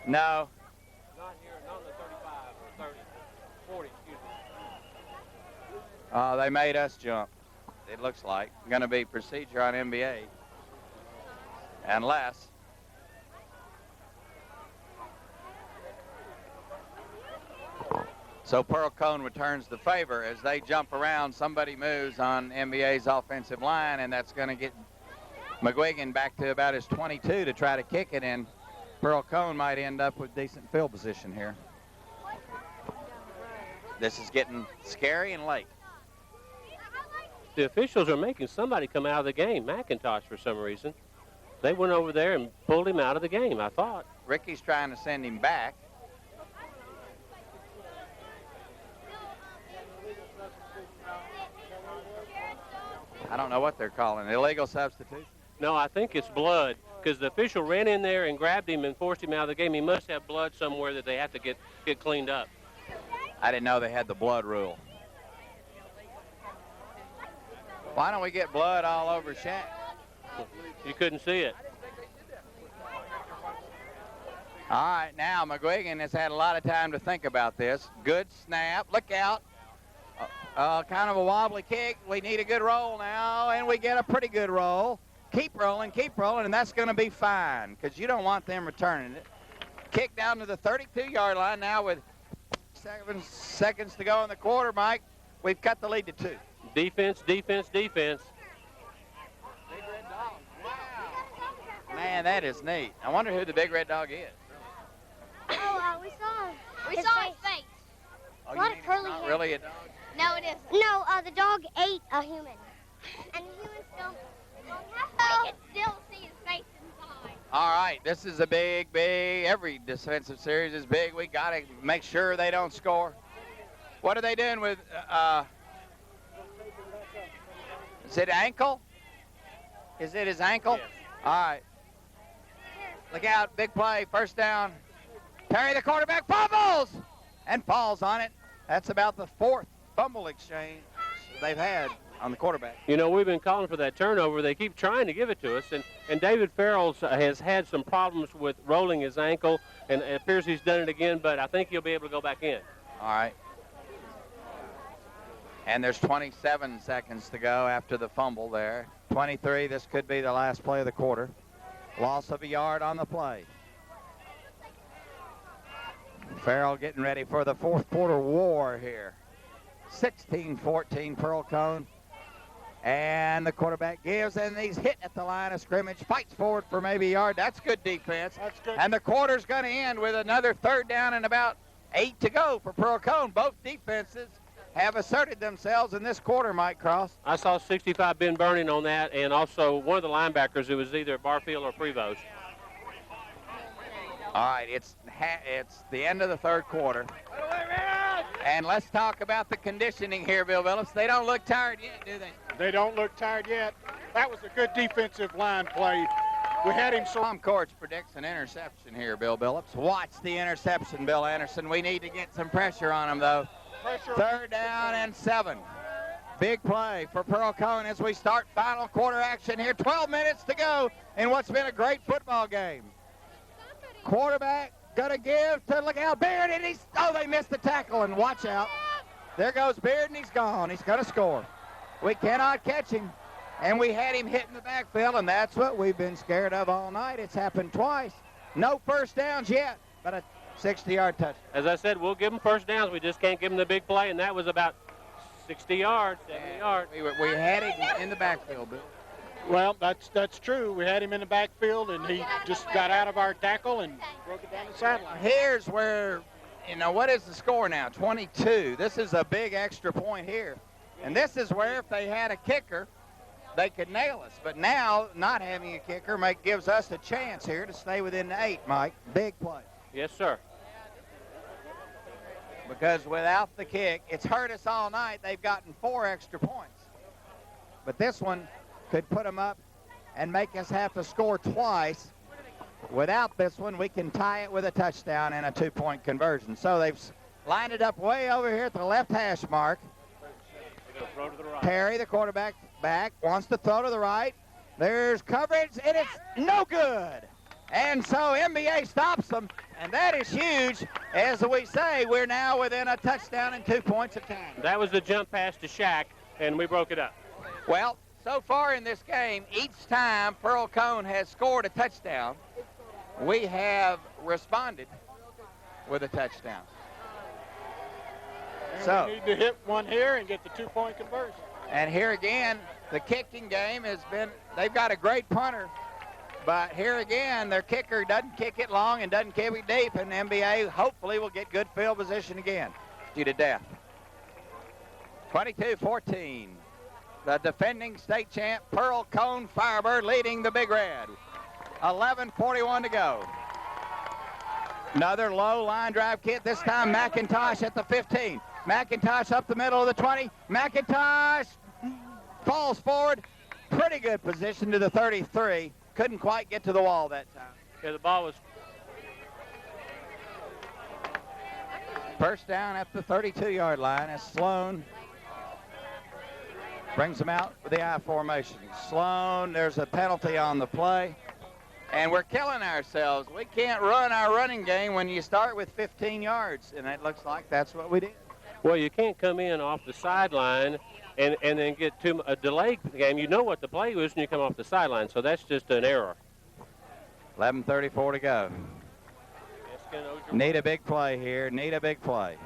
No. Not here, not in the 35, 30, 40, excuse me. They made us jump, it looks like. Going to be procedure on NBA. Unless. So Pearl Cohn returns the favor as they jump around. Somebody moves on NBA's offensive line, and that's going to get McGuigan back to about his 22 to try to kick it, and Pearl Cohn might end up with decent field position here. This is getting scary and late. The officials are making somebody come out of the game, McIntosh, for some reason. They went over there and pulled him out of the game, I thought. Ricky's trying to send him back. I don't know what they're calling. Illegal substitution? No, I think it's blood, because the official ran in there and grabbed him and forced him out of the game. He must have blood somewhere that they have to get cleaned up. I didn't know they had the blood rule. Why don't we get blood all over Shaq? You couldn't see it. All right, now McGuigan has had a lot of time to think about this. Good snap. Look out. Kind of a wobbly kick. We need a good roll now, and we get a pretty good roll. Keep rolling, and that's going to be fine because you don't want them returning it. Kick down to the 32-yard line now with 7 seconds to go in the quarter, Mike. We've cut the lead to 2. Defense, defense, defense. Big Red Dog. Wow. Man, that is neat. I wonder who the Big Red Dog is. Oh, we saw him. We His saw face. his face. Oh, A lot you of mean curly it's not hair. really a dog? No, it isn't. No, the dog ate a human. And the human still We can still see his face inside. All right, this is a big, every defensive series is big. We got to make sure they don't score. What are they doing with, is it ankle? Is it his ankle? Yes. All right. Look out, big play, first down. Perry, the quarterback, fumbles and falls on it. That's about the 4th fumble exchange they've had on the quarterback. You know, we've been calling for that turnover. They keep trying to give it to us, and David Farrell has had some problems with rolling his ankle, and it appears he's done it again, but I think he'll be able to go back in. All right. And there's 27 seconds to go after the fumble there. 23, this could be the last play of the quarter. Loss of a yard on the play. Farrell getting ready for the 4th quarter war here. 16-14 Pearl Cohn. And the quarterback gives, and he's hit at the line of scrimmage. Fights forward for maybe a yard. That's good defense. That's good. And the quarter's going to end with another 3rd down and about 8 to go for Pearl Cohn. Both defenses have asserted themselves in this quarter, Mike Cross. I saw 65 Ben Burning on that, and also one of the linebackers who was either Barfield or Prevost. All right, it's the end of the 3rd quarter. And let's talk about the conditioning here, Bill Phillips. They don't look tired yet, do they? They don't look tired yet. That was a good defensive line play. We had him so. Tom Coach predicts an interception here, Bill Phillips. Watch the interception, Bill Anderson. We need to get some pressure on him, though. Pressure. 3rd down and 7. Big play for Pearl Cohn as we start final quarter action here. 12 minutes to go in what's been a great football game. Quarterback gonna give to look out Beard, and they missed the tackle, and watch out. There goes Beard, and he's gone. He's going to score. We cannot catch him. And we had him hitting the backfield, and that's what we've been scared of all night. It's happened twice. No first downs yet, but a 60-yard touchdown. As I said, we'll give them first downs. We just can't give them the big play, and that was about 60 yards, 70 yards. We had him in the backfield, Bill. Well, that's true. We had him in the backfield, and he just got out of our tackle and broke it down the sideline. Here's where, what is the score now? 22. This is a big extra point here. And this is where if they had a kicker, they could nail us. But now, not having a kicker gives us a chance here to stay within the 8, Mike. Big play. Yes, sir. Because without the kick, it's hurt us all night. They've gotten 4 extra points. But this one could put them up and make us have to score twice. Without this one, we can tie it with a touchdown and a 2-point conversion. So they've lined it up way over here at the left hash mark. Throw to the right. Perry, the quarterback, back, wants to throw to the right. There's coverage, and it's no good. And so MBA stops them, and that is huge. As we say, we're now within a touchdown and 2 points of time. That was the jump pass to Shaq, and we broke it up. Well, so far in this game, each time Pearl Cohn has scored a touchdown, we have responded with a touchdown. And so we need to hit one here and get the 2-point conversion. And here again, the kicking game has been, they've got a great punter, but here again, their kicker doesn't kick it long and doesn't kick it deep, and NBA hopefully will get good field position again due to death. 22-14. The defending state champ, Pearl Cohn Firebird, leading the Big Red. 11:41 to go. Another low line drive kick, this time McIntosh at the 15. McIntosh up the middle of the 20. McIntosh falls forward. Pretty good position to the 33. Couldn't quite get to the wall that time. Yeah, the ball was... First down at the 32-yard line as Sloan brings them out with the I formation. Sloan, there's a penalty on the play. And we're killing ourselves. We can't run our running game when you start with 15 yards. And it looks like that's what we did. Well, you can't come in off the sideline and then get to a delayed game. You know what the play was when you come off the sideline. So that's just an error. 11:34 to go. Need a big play here. Need a big play.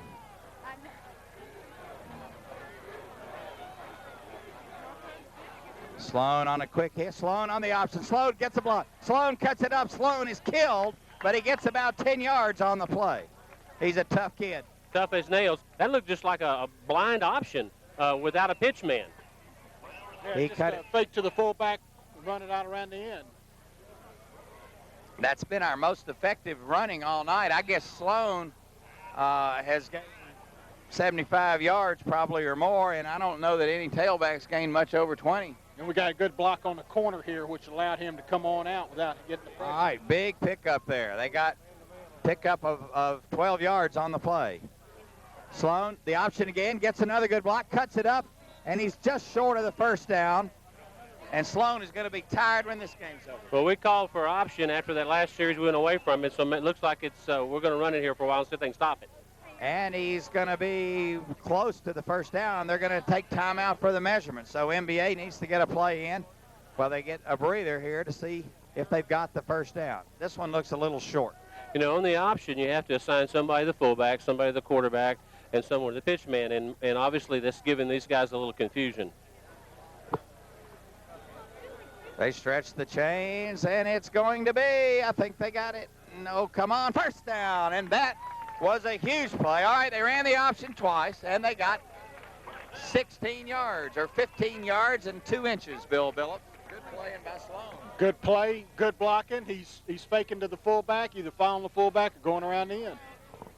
Sloan on a quick hit. Sloan on the option. Sloan gets a block. Sloan cuts it up. Sloan is killed, but he gets about 10 yards on the play. He's a tough kid. Tough as nails. That looked just like a blind option without a pitch man. Yeah, He just cut it. fake to the fullback and run it out around the end. That's been our most effective running all night. I guess Sloan has gained 75 yards probably or more, and I don't know that any tailbacks gained much over 20. And we got a good block on the corner here, which allowed him to come on out without getting the pressure. All right, big pickup there. They got pickup of 12 yards on the play. Sloan, the option again, gets another good block, cuts it up, and he's just short of the first down. And Sloan is going to be tired when this game's over. Well, we called for option after that last series we went away from it, so it looks like it's we're going to run it here for a while and see if they can stop it. And he's going to be close to the first down. They're going to take time out for the measurement. So NBA needs to get a play in while they get a breather here to see if they've got the first down. This one looks a little short. You know, on the option, you have to assign somebody the fullback, somebody the quarterback, and someone the pitch man, and obviously that's giving these guys a little confusion. They stretch the chains, and it's going to be, I think they got it. No, come on, first down, and that was a huge play. All right, they ran the option twice, and they got 16 yards, or 15 yards and 2 inches, Bill Billups. Good playing by Sloan. Good play, good blocking. He's faking to the fullback, either following the fullback or going around the end.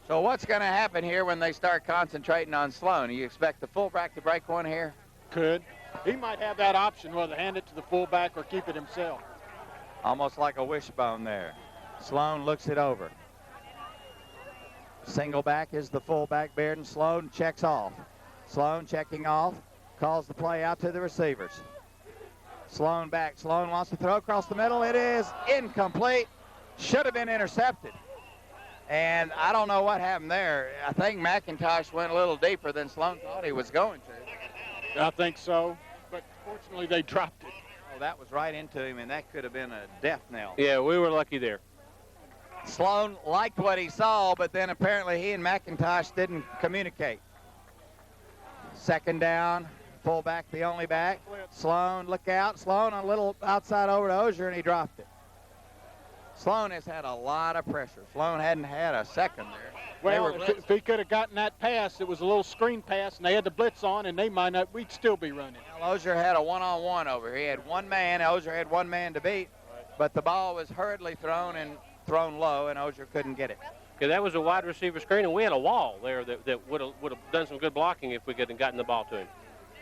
So what's going to happen here when they start concentrating on Sloan? Do you expect the fullback to break one here? Could. He might have that option, whether hand it to the fullback or keep it himself. Almost like a wishbone there. Sloan looks it over. Single back is the fullback, Bearden. Sloan checks off. Sloan checking off, calls the play out to the receivers. Sloan back. Sloan wants to throw across the middle. It is incomplete. Should have been intercepted. And I don't know what happened there. I think McIntosh went a little deeper than Sloan thought he was going to. I think so, but fortunately they dropped it. Oh, that was right into him, and that could have been a death knell. Yeah, we were lucky there. Sloan liked what he saw, but then apparently he and McIntosh didn't communicate. Second down, fullback, the only back. Sloan, look out. Sloan a little outside over to Ozier, and he dropped it. Sloan has had a lot of pressure. Sloan hadn't had a second there. Well, if he could have gotten that pass, it was a little screen pass, and they had the blitz on, and they might not, we'd still be running. Well, Ozier had a one-on-one over here. He had one man. Ozier had one man to beat, but the ball was hurriedly thrown and thrown low, and Ozier couldn't get it. Yeah, that was a wide receiver screen, and we had a wall there that would have done some good blocking if we could have gotten the ball to him.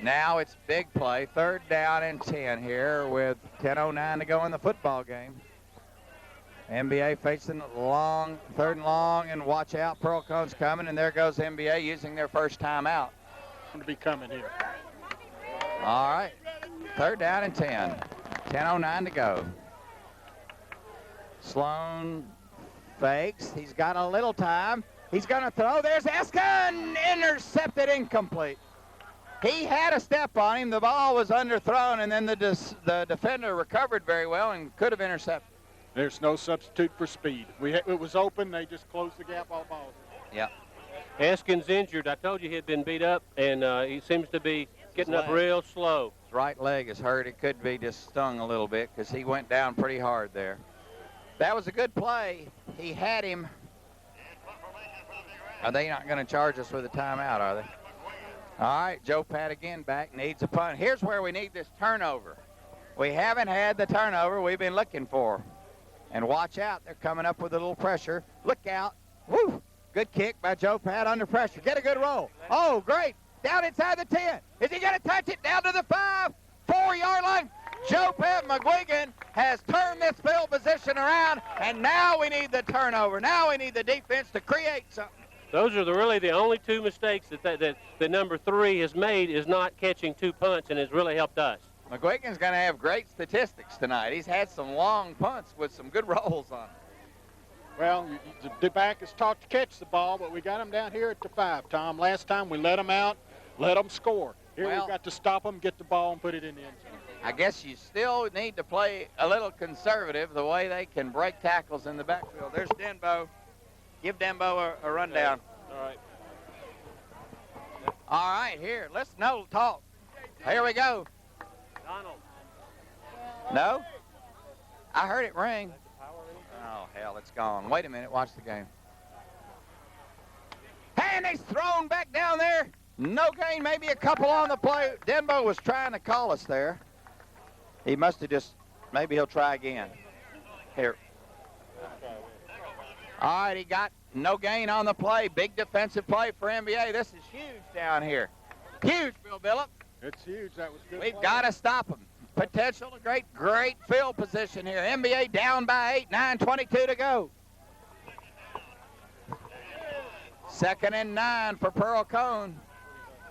Now it's big play, 3rd down and 10 here with 10:09 to go in the football game. MBA facing long, 3rd and long, and watch out, Pearl Cohn's coming, and there goes MBA using their first timeout. To be coming here. All right, 3rd down and 10. 10:09 to go. Sloan fakes. He's got a little time. He's going to throw. There's Eskin. Intercepted, incomplete. He had a step on him. The ball was underthrown, and then the defender recovered very well and could have intercepted. There's no substitute for speed. It was open. They just closed the gap all balls. Yeah. Eskin's injured. I told you he had been beat up, and he seems to be getting up real slow. His right leg is hurt. It could be just stung a little bit because he went down pretty hard there. That was a good play. He had him. Are they not going to charge us with a timeout, are they? All right, Joe Pat again back, needs a punt. Here's where we need this turnover. We haven't had the turnover we've been looking for. And watch out, they're coming up with a little pressure. Look out. Woo! Good kick by Joe Pat under pressure. Get a good roll. Oh, great. Down inside the 10. Is he going to touch it down to the 5, 4-yard line? Joe Pat McGuigan has turned this field position around, and now we need the turnover. Now we need the defense to create something. Those are really the only two mistakes that number 3 has made, is not catching 2 punts, and has really helped us. McGuigan's going to have great statistics tonight. He's had some long punts with some good rolls on them. Well, the back is taught to catch the ball, but we got him down here at the 5, Tom. Last time we let him out, let him score. Here we've got to stop him, get the ball, and put it in the end zone. I guess you still need to play a little conservative the way they can break tackles in the backfield. There's Denbo. Give Denbo a rundown. All right. All right, here. Let's talk. Here we go. Donald. No? I heard it ring. Oh, hell, it's gone. Wait a minute. Watch the game. And he's thrown back down there. No gain, maybe a couple on the play. Denbo was trying to call us there. He must have just, maybe he'll try again. Here. All right, he got no gain on the play. Big defensive play for NBA. This is huge down here. Huge, Bill Billup. It's huge. That was good. We've got to stop him. Potential, great field position here. NBA down by 8, 9:22 to go. 2nd and 9 for Pearl Cohn.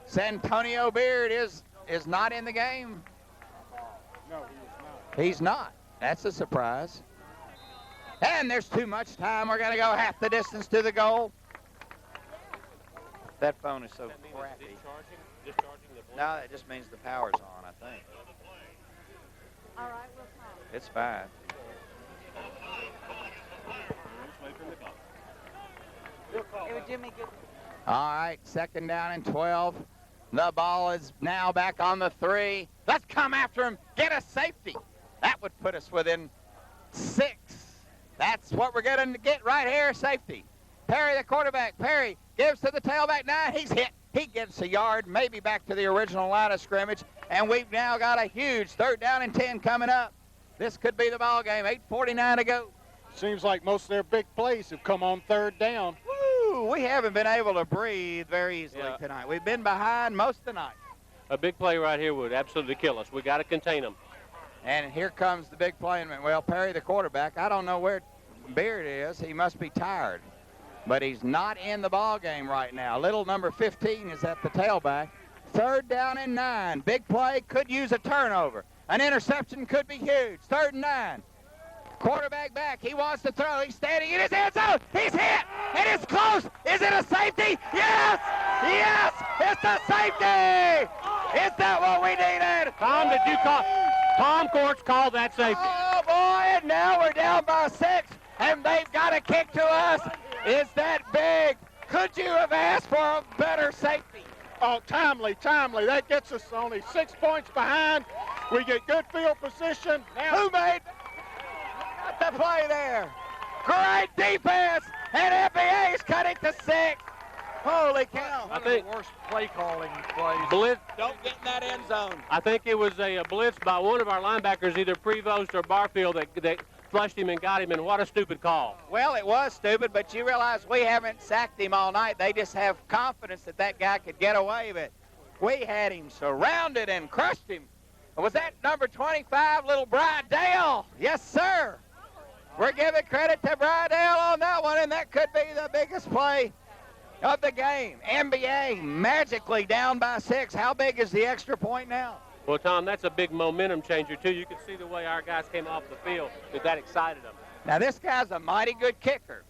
Santonio Beard is not in the game. No, he is He's not. That's a surprise. And there's too much time. We're going to go half the distance to the goal. That phone is so crappy. No, that just means the power's on, I think. All right, we'll talk. It's fine. It would do me good. All right, 2nd down and 12. The ball is now back on the 3. Let's come after him. Get a safety. That would put us within 6. That's what we're going to get right here, safety. Perry, the quarterback. Perry gives to the tailback 9. He's hit. He gets a yard, maybe back to the original line of scrimmage. And we've now got a huge 3rd down and 10 coming up. This could be the ball game. 8:49 to go. Seems like most of their big plays have come on 3rd down. Woo! We haven't been able to breathe very easily tonight. We've been behind most of the night. A big play right here would absolutely kill us. We got to contain them. And here comes the big play. Well, Perry, the quarterback, I don't know where Beard is. He must be tired. But he's not in the ball game right now. Little number 15 is at the tailback. 3rd down and 9. Big play, could use a turnover. An interception could be huge. 3rd and 9. Quarterback back. He wants to throw. He's standing in his end zone. He's hit. It is close. Is it a safety? Yes! Yes! It's a safety! Is that what we needed? Tom, did you call? Tom Courts called that safety. Oh, boy, and now we're down by 6, and they've got a kick to us. Is that big? Could you have asked for a better safety? Oh, timely. That gets us only 6 points behind. We get good field position. Now, Who made the play there? Great defense, and MBA's cut it to 6. Holy cow. I think worst play calling plays. blitz. Don't get in that end zone. I think it was a blitz by one of our linebackers, either Prevost or Barfield, that flushed him and got him, and what a stupid call. Well, it was stupid, but you realize we haven't sacked him all night. They just have confidence that that guy could get away with it. We had him surrounded and crushed him. Was that number 25, little Brydale? Yes, sir. We're giving credit to Brydale on that one, and that could be the biggest play of the game. NBA magically down by 6. How big is the extra point now? Well, Tom, that's a big momentum changer, too. You can see the way our guys came off the field that excited them. Now, this guy's a mighty good kicker.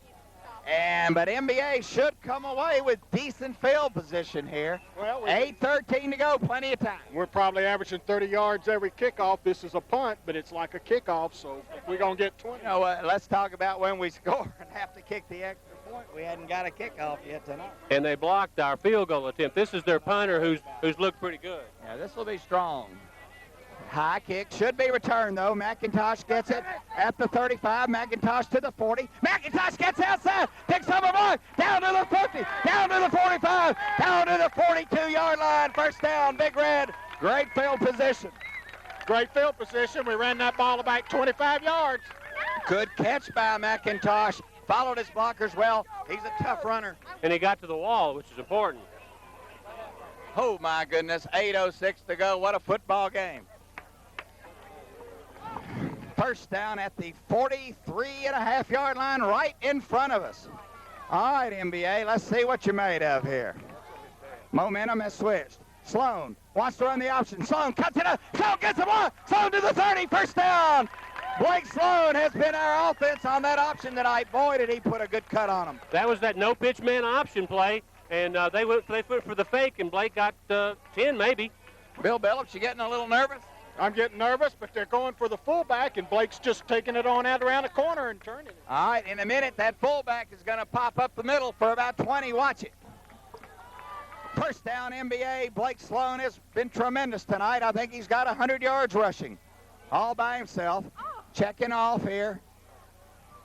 But NBA should come away with decent field position here. well, 8:13 to go, plenty of time. we're probably averaging 30 yards every kickoff. This is a punt, but it's like a kickoff, so we're going to get 20. You know what, let's talk about when we score and have to kick the extra point. We hadn't got a kickoff yet tonight. And they blocked our field goal attempt. This is their punter who's looked pretty good. Yeah, this will be strong. High kick should be returned, though. McIntosh gets it at the 35. McIntosh to the 40. McIntosh gets outside. Picks up a mark. Down to the 50. Down to the 45. Down to the 42-yard line. First down, Big Red. Great field position. Great field position. We ran that ball about 25 yards. Good catch by McIntosh. Followed his blockers well. He's a tough runner. And he got to the wall, which is important. Oh, my goodness. 8:06 to go. What a football game. First down at the 43.5-yard line right in front of us. All right, NBA, let's see what you're made of here. Momentum has switched. Sloan wants to run the option. Sloan cuts it up. Sloan gets the ball. Sloan to the 30. First down. Blake Sloan has been our offense on that option tonight. Boy, did he put a good cut on him. That was that no-pitch man option play, and they went for the fake, and Blake got 10 maybe. Bill Billups, you getting a little nervous? I'm getting nervous, but they're going for the fullback, and Blake's just taking it on out around the corner and turning it. All right, in a minute, that fullback is going to pop up the middle for about 20. Watch it. First down, NBA. Blake Sloan has been tremendous tonight. I think he's got 100 yards rushing all by himself. Checking off here.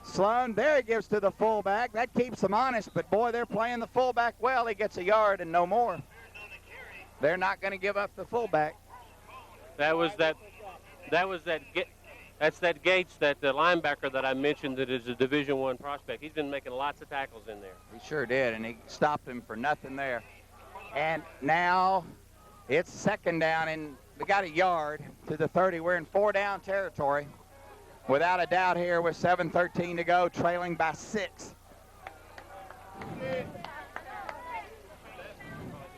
Sloan, there he gives to the fullback. That keeps them honest, but, boy, they're playing the fullback well. He gets a yard and no more. They're not going to give up the fullback. That's that Gates, that linebacker that I mentioned that is a Division I prospect. He's been making lots of tackles in there. He sure did, and he stopped him for nothing there. And now it's second down, and we got a yard to the 30. We're in 4-down territory. Without a doubt here with 7:13 to go, trailing by 6.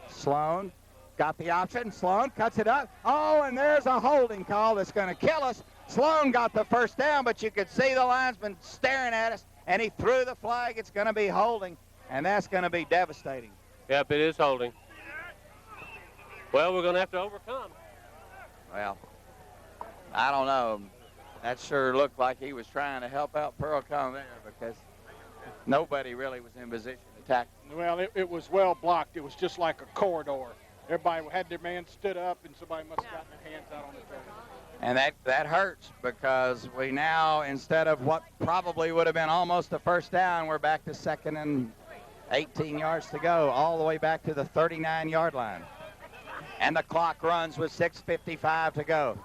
Sloan got the option. Sloan cuts it up. Oh, and there's a holding call that's going to kill us. Sloan got the first down, but you could see the linesman staring at us, and he threw the flag. It's going to be holding, and that's going to be devastating. Yep, it is holding. Well, we're going to have to overcome. Well, I don't know. That sure looked like he was trying to help out Pearl Cohn there because nobody really was in position to tackle. Well, it was well blocked. It was just like a corridor. Everybody had their man stood up, and somebody must have gotten their hands out on the turf. And that hurts because we now, instead of what probably would have been almost a first down, we're back to second and 18 yards to go, all the way back to the 39-yard line. And the clock runs with 6:55 to go.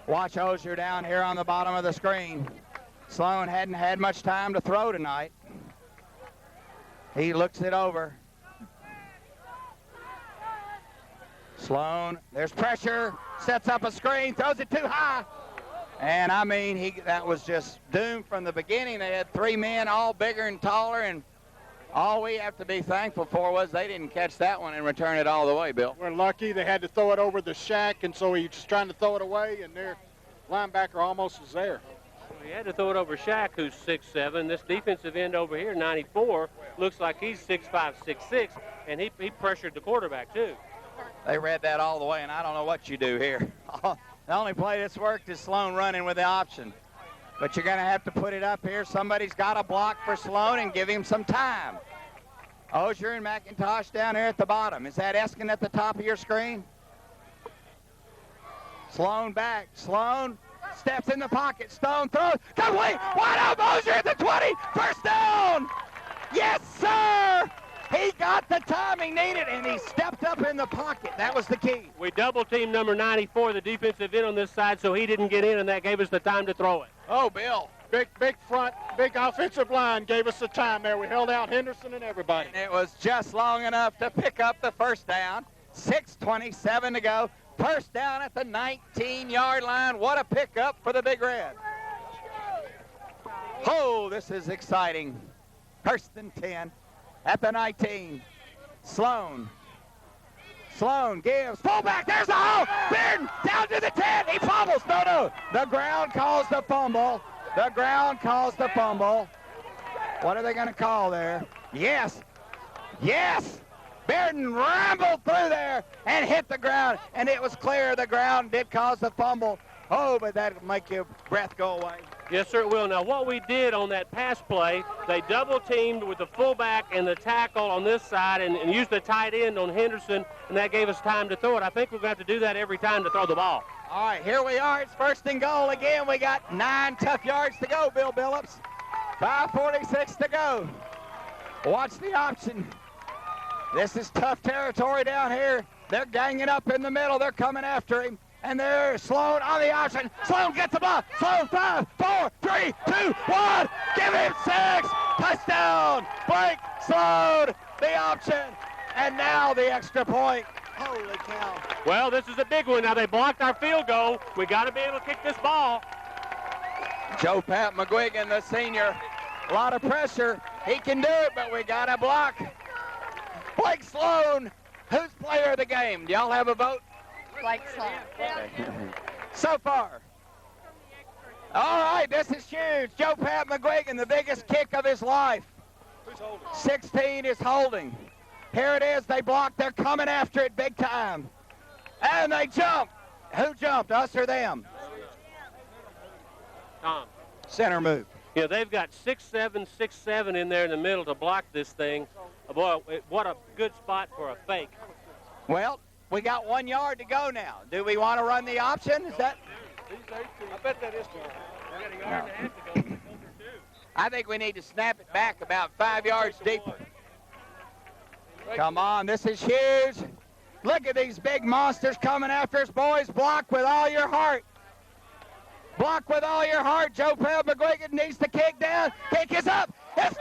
Watch Osier down here on the bottom of the screen. Sloan hadn't had much time to throw tonight. He looks it over. Sloan, there's pressure, sets up a screen, throws it too high. And I mean, that was just doomed from the beginning. They had 3 men, all bigger and taller, and all we have to be thankful for was they didn't catch that one and return it all the way, Bill. We're lucky. They had to throw it over the shack, and so he's trying to throw it away, and their linebacker almost was there. He had to throw it over Shaq, who's 6'7". This defensive end over here, 94, looks like he's 6'5", 6'6", and he pressured the quarterback, too. They read that all the way, and I don't know what you do here. The only play that's worked is Sloan running with the option. But you're going to have to put it up here. Somebody's got to block for Sloan and give him some time. Osier and McIntosh down here at the bottom. Is that Eskin at the top of your screen? Sloan back. Sloan steps in the pocket. Stone throws. Complete. Wide open. Osier at the 20. First down. Yes, sir. He got the time he needed, and he stepped up in the pocket. That was the key. We double-teamed number 94, the defensive end on this side, so he didn't get in, and that gave us the time to throw it. Oh, Bill. Big front, big offensive line gave us the time there. We held out Henderson and everybody. And it was just long enough to pick up the first down. 6:27 to go. First down at the 19-yard line. What a pickup for the Big Red. Oh, this is exciting. First and 10 at the 19. Sloan gives. Fullback. There's the hole. Bearden down to the 10. He fumbles. No. The ground calls the fumble. The ground calls the fumble. What are they going to call there? Yes. Bearden rambled through there and hit the ground, and it was clear the ground did cause the fumble. Oh, but that'll make your breath go away. Yes, sir, it will. Now, what we did on that pass play, they double-teamed with the fullback and the tackle on this side and used the tight end on Henderson, and that gave us time to throw it. I think we're going to have to do that every time to throw the ball. All right, here we are. It's first and goal again. We got 9 tough yards to go, Bill Billups. 5:46 to go. Watch the option. This is tough territory down here. They're ganging up in the middle. They're coming after him. And there's Sloan on the option. Sloan gets the ball. Sloan 5, 4, 3, 2, 1. Give him 6. Touchdown. Blake Sloan, the option. And now the extra point. Holy cow. Well, this is a big one. Now, they blocked our field goal. We got to be able to kick this ball. Joe Pat McGuigan, the senior. A lot of pressure. He can do it, but we got to block. Blake Sloan, who's player of the game? Do y'all have a vote? Blake Sloan. Okay. So far. All right, this is huge. Joe Pat McGuigan, the biggest kick of his life. 16 is holding. Here it is. They block. They're coming after it big time. And they jump. Who jumped, us or them? Tom. Center move. You know, they've got 6'7", 6'7" in there in the middle to block this thing. Boy, what a good spot for a fake. Well, we got 1 yard to go now. Do we want to run the option? Is that? I bet that is too high. We got a yard and a half to go. I think we need to snap it back about 5 yards deeper. Come on, this is huge. Look at these big monsters coming after us, boys. Block with all your heart. Block with all your heart. Joe Pat McGuigan needs to kick down. Kick is up. It's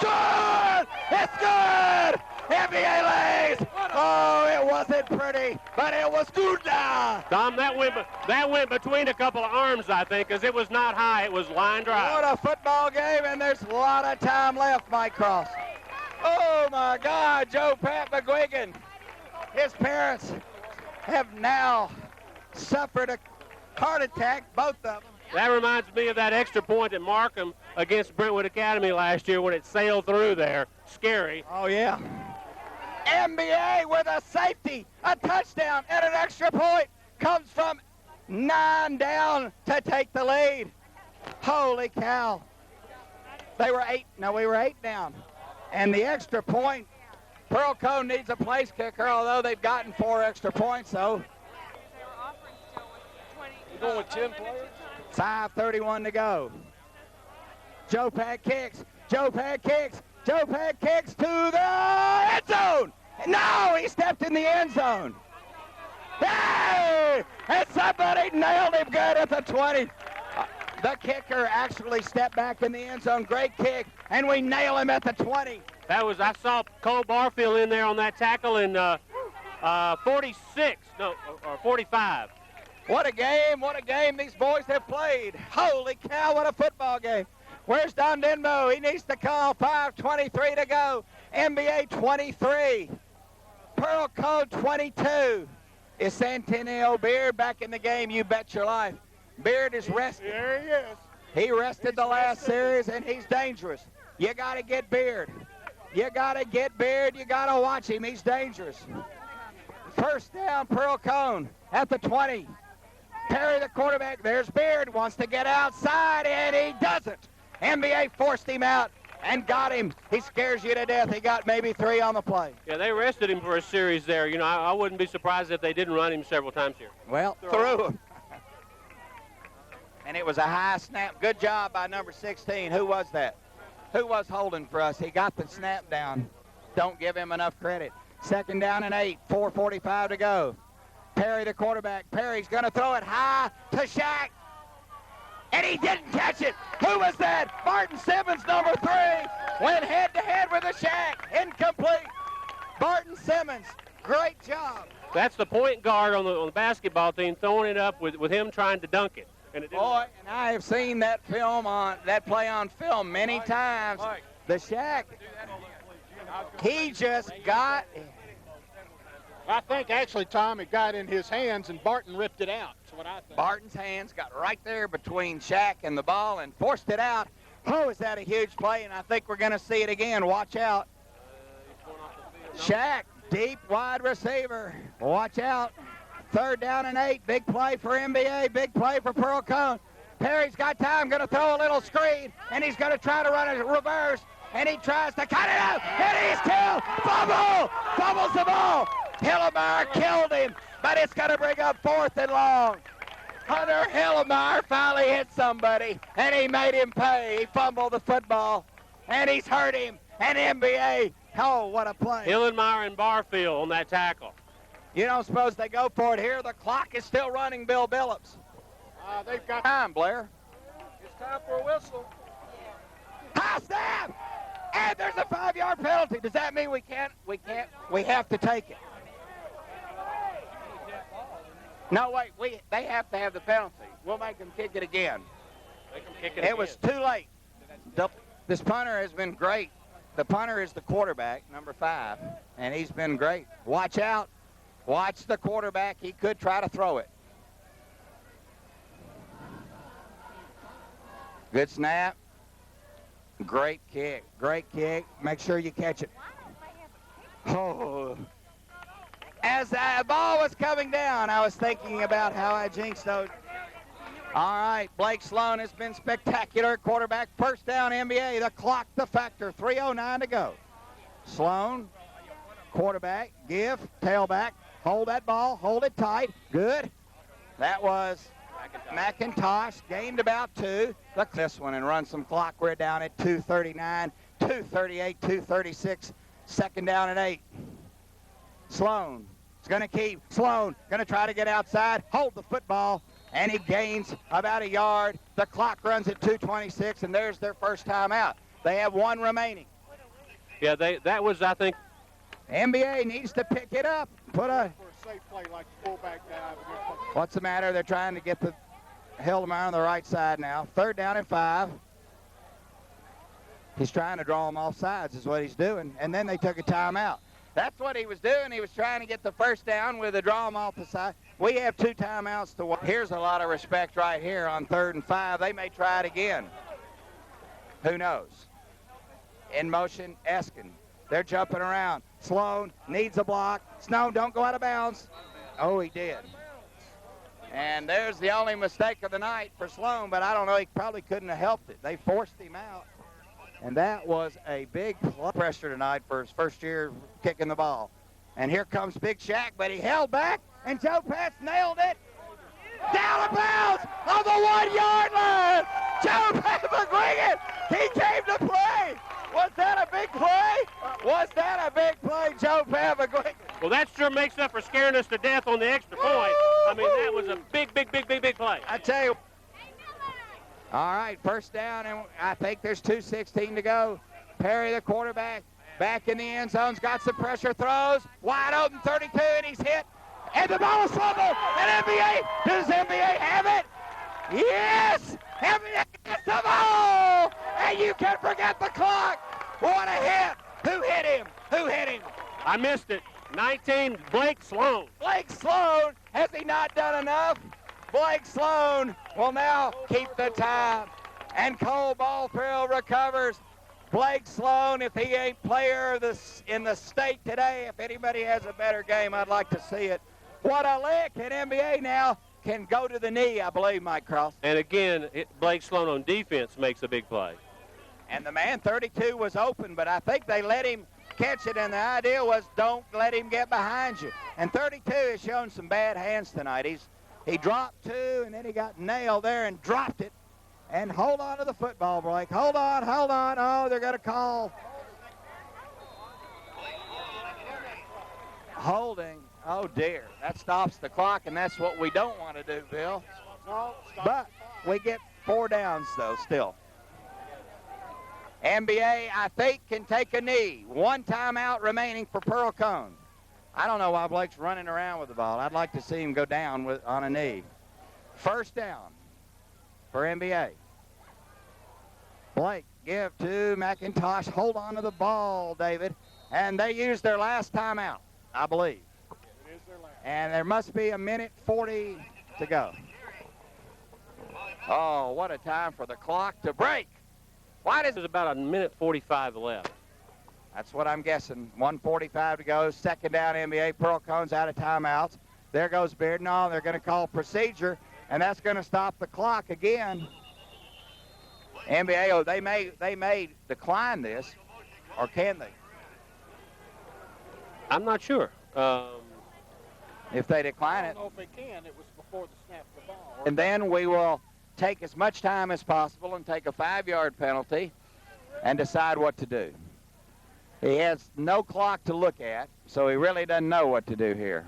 good. It's good. MBA lays. Oh, it wasn't pretty, but it was good now. Tom, that went between a couple of arms, I think, because it was not high. It was line drive. What a football game, and there's a lot of time left, Mike Cross. Oh, my God, Joe Pat McGuigan. His parents have now suffered a heart attack, both of them. That reminds me of that extra point at Markham against Brentwood Academy last year when it sailed through there. Scary. Oh, yeah. MBA with a safety, a touchdown, and an extra point comes from 9 down to take the lead. Holy cow. We were 8 down. And the extra point, Pearl Cohn needs a place kicker, although they've gotten 4 extra points, so. You're going with 10 players? 5:31 to go. Joe Pat kicks. Joe Pat kicks. Joe Pat kicks to the end zone. No, he stepped in the end zone. Hey! And somebody nailed him good at the 20. The kicker actually stepped back in the end zone. Great kick. And we nail him at the 20. I saw Cole Barfield in there on that tackle in 46, or 45. What a game these boys have played. Holy cow, what a football game. Where's Don Denbo? He needs to call. 5:23 to go. MBA 23. Pearl Cohn 22. Is Centennial Beard back in the game? You bet your life. Beard is resting. There he is. He rested the last series, and he's dangerous. You got to get Beard. You got to get Beard. You got to watch him. He's dangerous. First down, Pearl Cohn at the 20. Perry, the quarterback. There's Beard. Wants to get outside, and he doesn't. MBA forced him out and got him. He scares you to death. He got maybe 3 on the play. Yeah, they rested him for a series there. You know, I wouldn't be surprised if they didn't run him several times here. Well, threw him. And it was a high snap. Good job by number 16. Who was that? Who was holding for us? He got the snap down. Don't give him enough credit. Second down and 8, 4:45 to go. Perry, the quarterback. Perry's going to throw it high to Shaq. And he didn't catch it. Who was that? Barton Simmons, number 3, went head-to-head with a Shaq. Incomplete. Barton Simmons, great job. That's the point guard on the basketball team throwing it up with him trying to dunk it. And it didn't. Boy, and I have seen that play on film many times. The Shaq, he just got. I think actually, Tom, it got in his hands and Barton ripped it out. That's what I think. Barton's hands got right there between Shaq and the ball and forced it out. Oh, is that a huge play? And I think we're going to see it again. Watch out. Shaq, deep wide receiver. Watch out. Third down and 8. Big play for MBA. Big play for Pearl Cohn. Perry's got time. Going to throw a little screen. And he's going to try to run a reverse. And he tries to cut it out. And he's killed. Fumble. Fumbles the ball. Hillemeyer killed him. But it's going to bring up 4th and long. Hunter Hillemeyer finally hit somebody. And he made him pay. He fumbled the football. And he's hurt him. And MBA. Oh, what a play. Hillemeyer and Barfield on that tackle. You don't suppose they go for it here? The clock is still running, Bill Billups. They've got time, Blair. It's time for a whistle. High snap! And there's a 5-yard penalty. Does that mean we can't? We have to take it. No, wait. They have to have the penalty. We'll make them kick it again. It was too late. This punter has been great. The punter is the quarterback, number 5, and he's been great. Watch out. Watch the quarterback. He could try to throw it. Good snap. Great kick. Great kick. Make sure you catch it. Oh. As the ball was coming down, I was thinking about how I jinxed those. All right, Blake Sloan has been spectacular. Quarterback, first down, NBA. The clock, the factor, 3:09 to go. Sloan, quarterback, give, tailback. Hold that ball. Hold it tight. Good. That was McIntosh. Gained about 2. Look this one and run some clock. We're down at 2:39, 2:38, 2:36. Second down and 8. Sloan is going to keep. Sloan going to try to get outside. Hold the football. And he gains about a yard. The clock runs at 2:26, and there's their first time out. They have 1 remaining. Yeah, that was, I think. NBA needs to pick it up. For a safe play like the fullback dive. What's the matter? They're trying to get the Hillemeyer on the right side now. Third down and 5. He's trying to draw them off sides is what he's doing. And then they took a timeout. That's what he was doing. He was trying to get the first down with a draw them off the side. We have 2 timeouts to watch. Here's a lot of respect right here on 3rd and 5. They may try it again. Who knows? In motion, Eskin. They're jumping around. Sloan needs a block. Snow, don't go out of bounds. Oh, he did. And there's the only mistake of the night for Sloan, but I don't know, he probably couldn't have helped it. They forced him out. And that was a big pressure tonight for his first year kicking the ball. And here comes Big Shaq, but he held back, and Joe Pats nailed it. Down of bounds on the 1-yard line. Joe Pats was bringing. He came to play. Was that a big play? Was that a big play, Joe Pavagwig? Well, that sure makes up for scaring us to death on the extra point. I mean, that was a big play. I tell you. All right, first down, and I think there's 2:16 to go. Perry, the quarterback, back in the end zone's got some pressure, throws, wide open, 32, and he's hit. And the ball is fumbled, and does NBA have it? Yes! NBA gets the ball! And you can forget the clock. What a hit! Who hit him? Who hit him? I missed it. 19, Blake Sloan. Blake Sloan. Has he not done enough? Blake Sloan will now keep the time. And Cole Ballthrill recovers. Blake Sloan, if he ain't player of this in the state today, if anybody has a better game, I'd like to see it. What a lick, and MBA now can go to the knee, I believe, Mike Cross. And again, Blake Sloan on defense makes a big play. And the man 32 was open, but I think they let him catch it, and the idea was don't let him get behind you. And 32 has shown some bad hands tonight. He dropped two, and then he got nailed there and dropped it. And hold on to the football, Blake. Hold on. Oh, they're going to call holding. Oh, dear. That stops the clock, and that's what we don't want to do, Bill. But we get 4 downs, though, still. MBA, I think, can take a knee. 1 timeout remaining for Pearl Cohn. I don't know why Blake's running around with the ball. I'd like to see him go down on a knee. First down for MBA. Blake, give to McIntosh. Hold on to the ball, David. And they used their last timeout, I believe. It is their last. And there must be a minute 40 to go. Oh, what a time for the clock to break. Why does There's about a minute 45 left. That's what I'm guessing. 1:45 to go. Second down, NBA. Pearl Cohn's out of timeouts. There goes Beard. No, they're going to call procedure, and that's going to stop the clock again. NBA, oh, they may decline this, or can they? I'm not sure. If they decline I it. don't know if they can. It was before the snap of the ball. And then we will take as much time as possible and take a 5-yard penalty and decide what to do. He has no clock to look at, so he really doesn't know what to do here.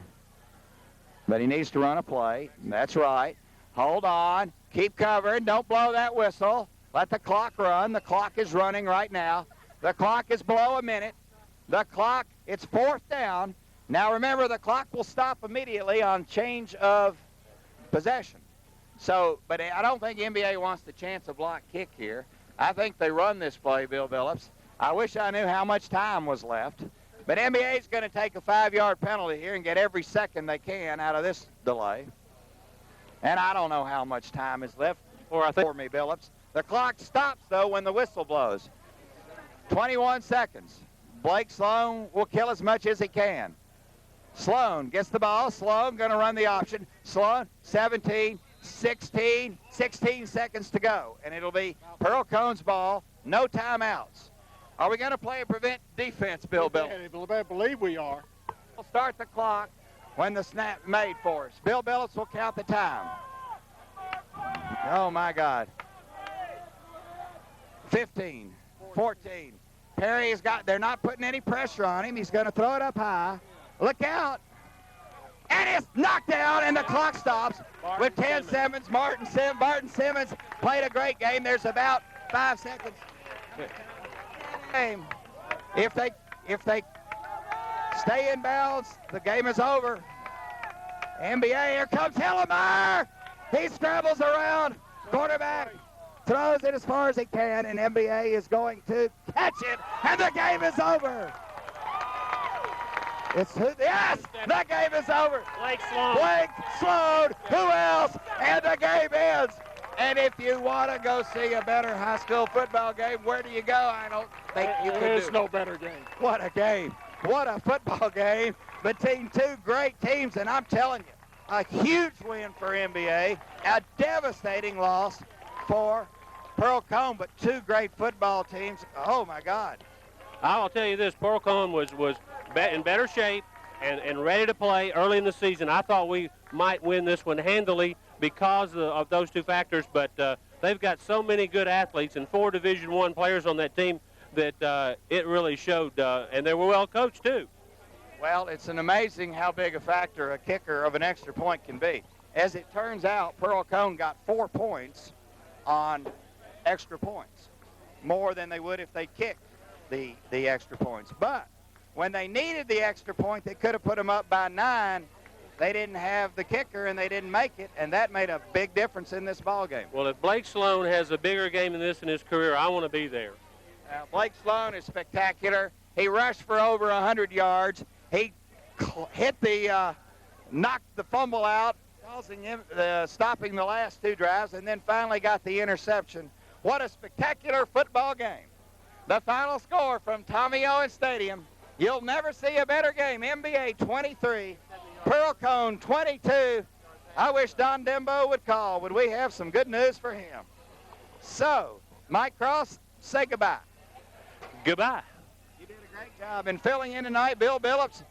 But he needs to run a play. That's right. Hold on. Keep covering. Don't blow that whistle. Let the clock run. The clock is running right now. The clock is below a minute. The clock, it's 4th down. Now remember, the clock will stop immediately on change of possession. So, but I don't think NBA wants the chance of block kick here. I think they run this play, Bill Billups. I wish I knew how much time was left. But NBA is going to take a 5-yard penalty here and get every second they can out of this delay. And I don't know how much time is left for me, Billups. The clock stops, though, when the whistle blows. 21 seconds. Blake Sloan will kill as much as he can. Sloan gets the ball. Sloan going to run the option. Sloan, 17, 16 seconds to go. And it'll be Pearl Cohn's ball. No timeouts. Are we going to play a prevent defense, Bill Billups? I believe we are. We'll start the clock when the snap made for us. Bill Billups will count the time. Oh, my God. 15, 14. Perry's they're not putting any pressure on him. He's going to throw it up high. Look out. And it's knocked down, and the clock stops with 10 seconds. Barton Simmons played a great game. There's about 5 seconds. Game. If they stay in bounds, the game is over. NBA, here comes Hillemeyer. He scrambles around. Quarterback throws it as far as he can, and NBA is going to catch it, and the game is over. Yes, the game is over. Blake Sloan. Blake Sloan. Who else? And the game ends. And if you want to go see a better high school football game, where do you go? I don't think you can do. There's no better game. What a game. What a football game between 2 great teams. And I'm telling you, a huge win for NBA, a devastating loss for Pearl Cohn, but 2 great football teams. Oh, my God. I'll tell you this, Pearl Cohn was in better shape and ready to play early in the season. I thought we might win this one handily because of those 2 factors, but they've got so many good athletes and 4 Division I players on that team that it really showed, and they were well coached too. Well, it's an amazing how big a factor a kicker of an extra point can be. As it turns out, Pearl Cohn got 4 points on extra points, more than they would if they kicked the extra points. But when they needed the extra point, they could have put them up by 9. They didn't have the kicker, and they didn't make it, and that made a big difference in this ball game. Well, if Blake Sloan has a bigger game than this in his career, I want to be there. Blake Sloan is spectacular. He rushed for over 100 yards. He knocked the fumble out, causing him, stopping the last 2 drives, and then finally got the interception. What a spectacular football game. The final score from Tommy Owens Stadium. You'll never see a better game. MBA 23, Pearl Cohn 22. I wish Don Dembo would call. Would we have some good news for him? So, Mike Cross, say goodbye. Goodbye. You did a great job. And filling in tonight, Bill Billups.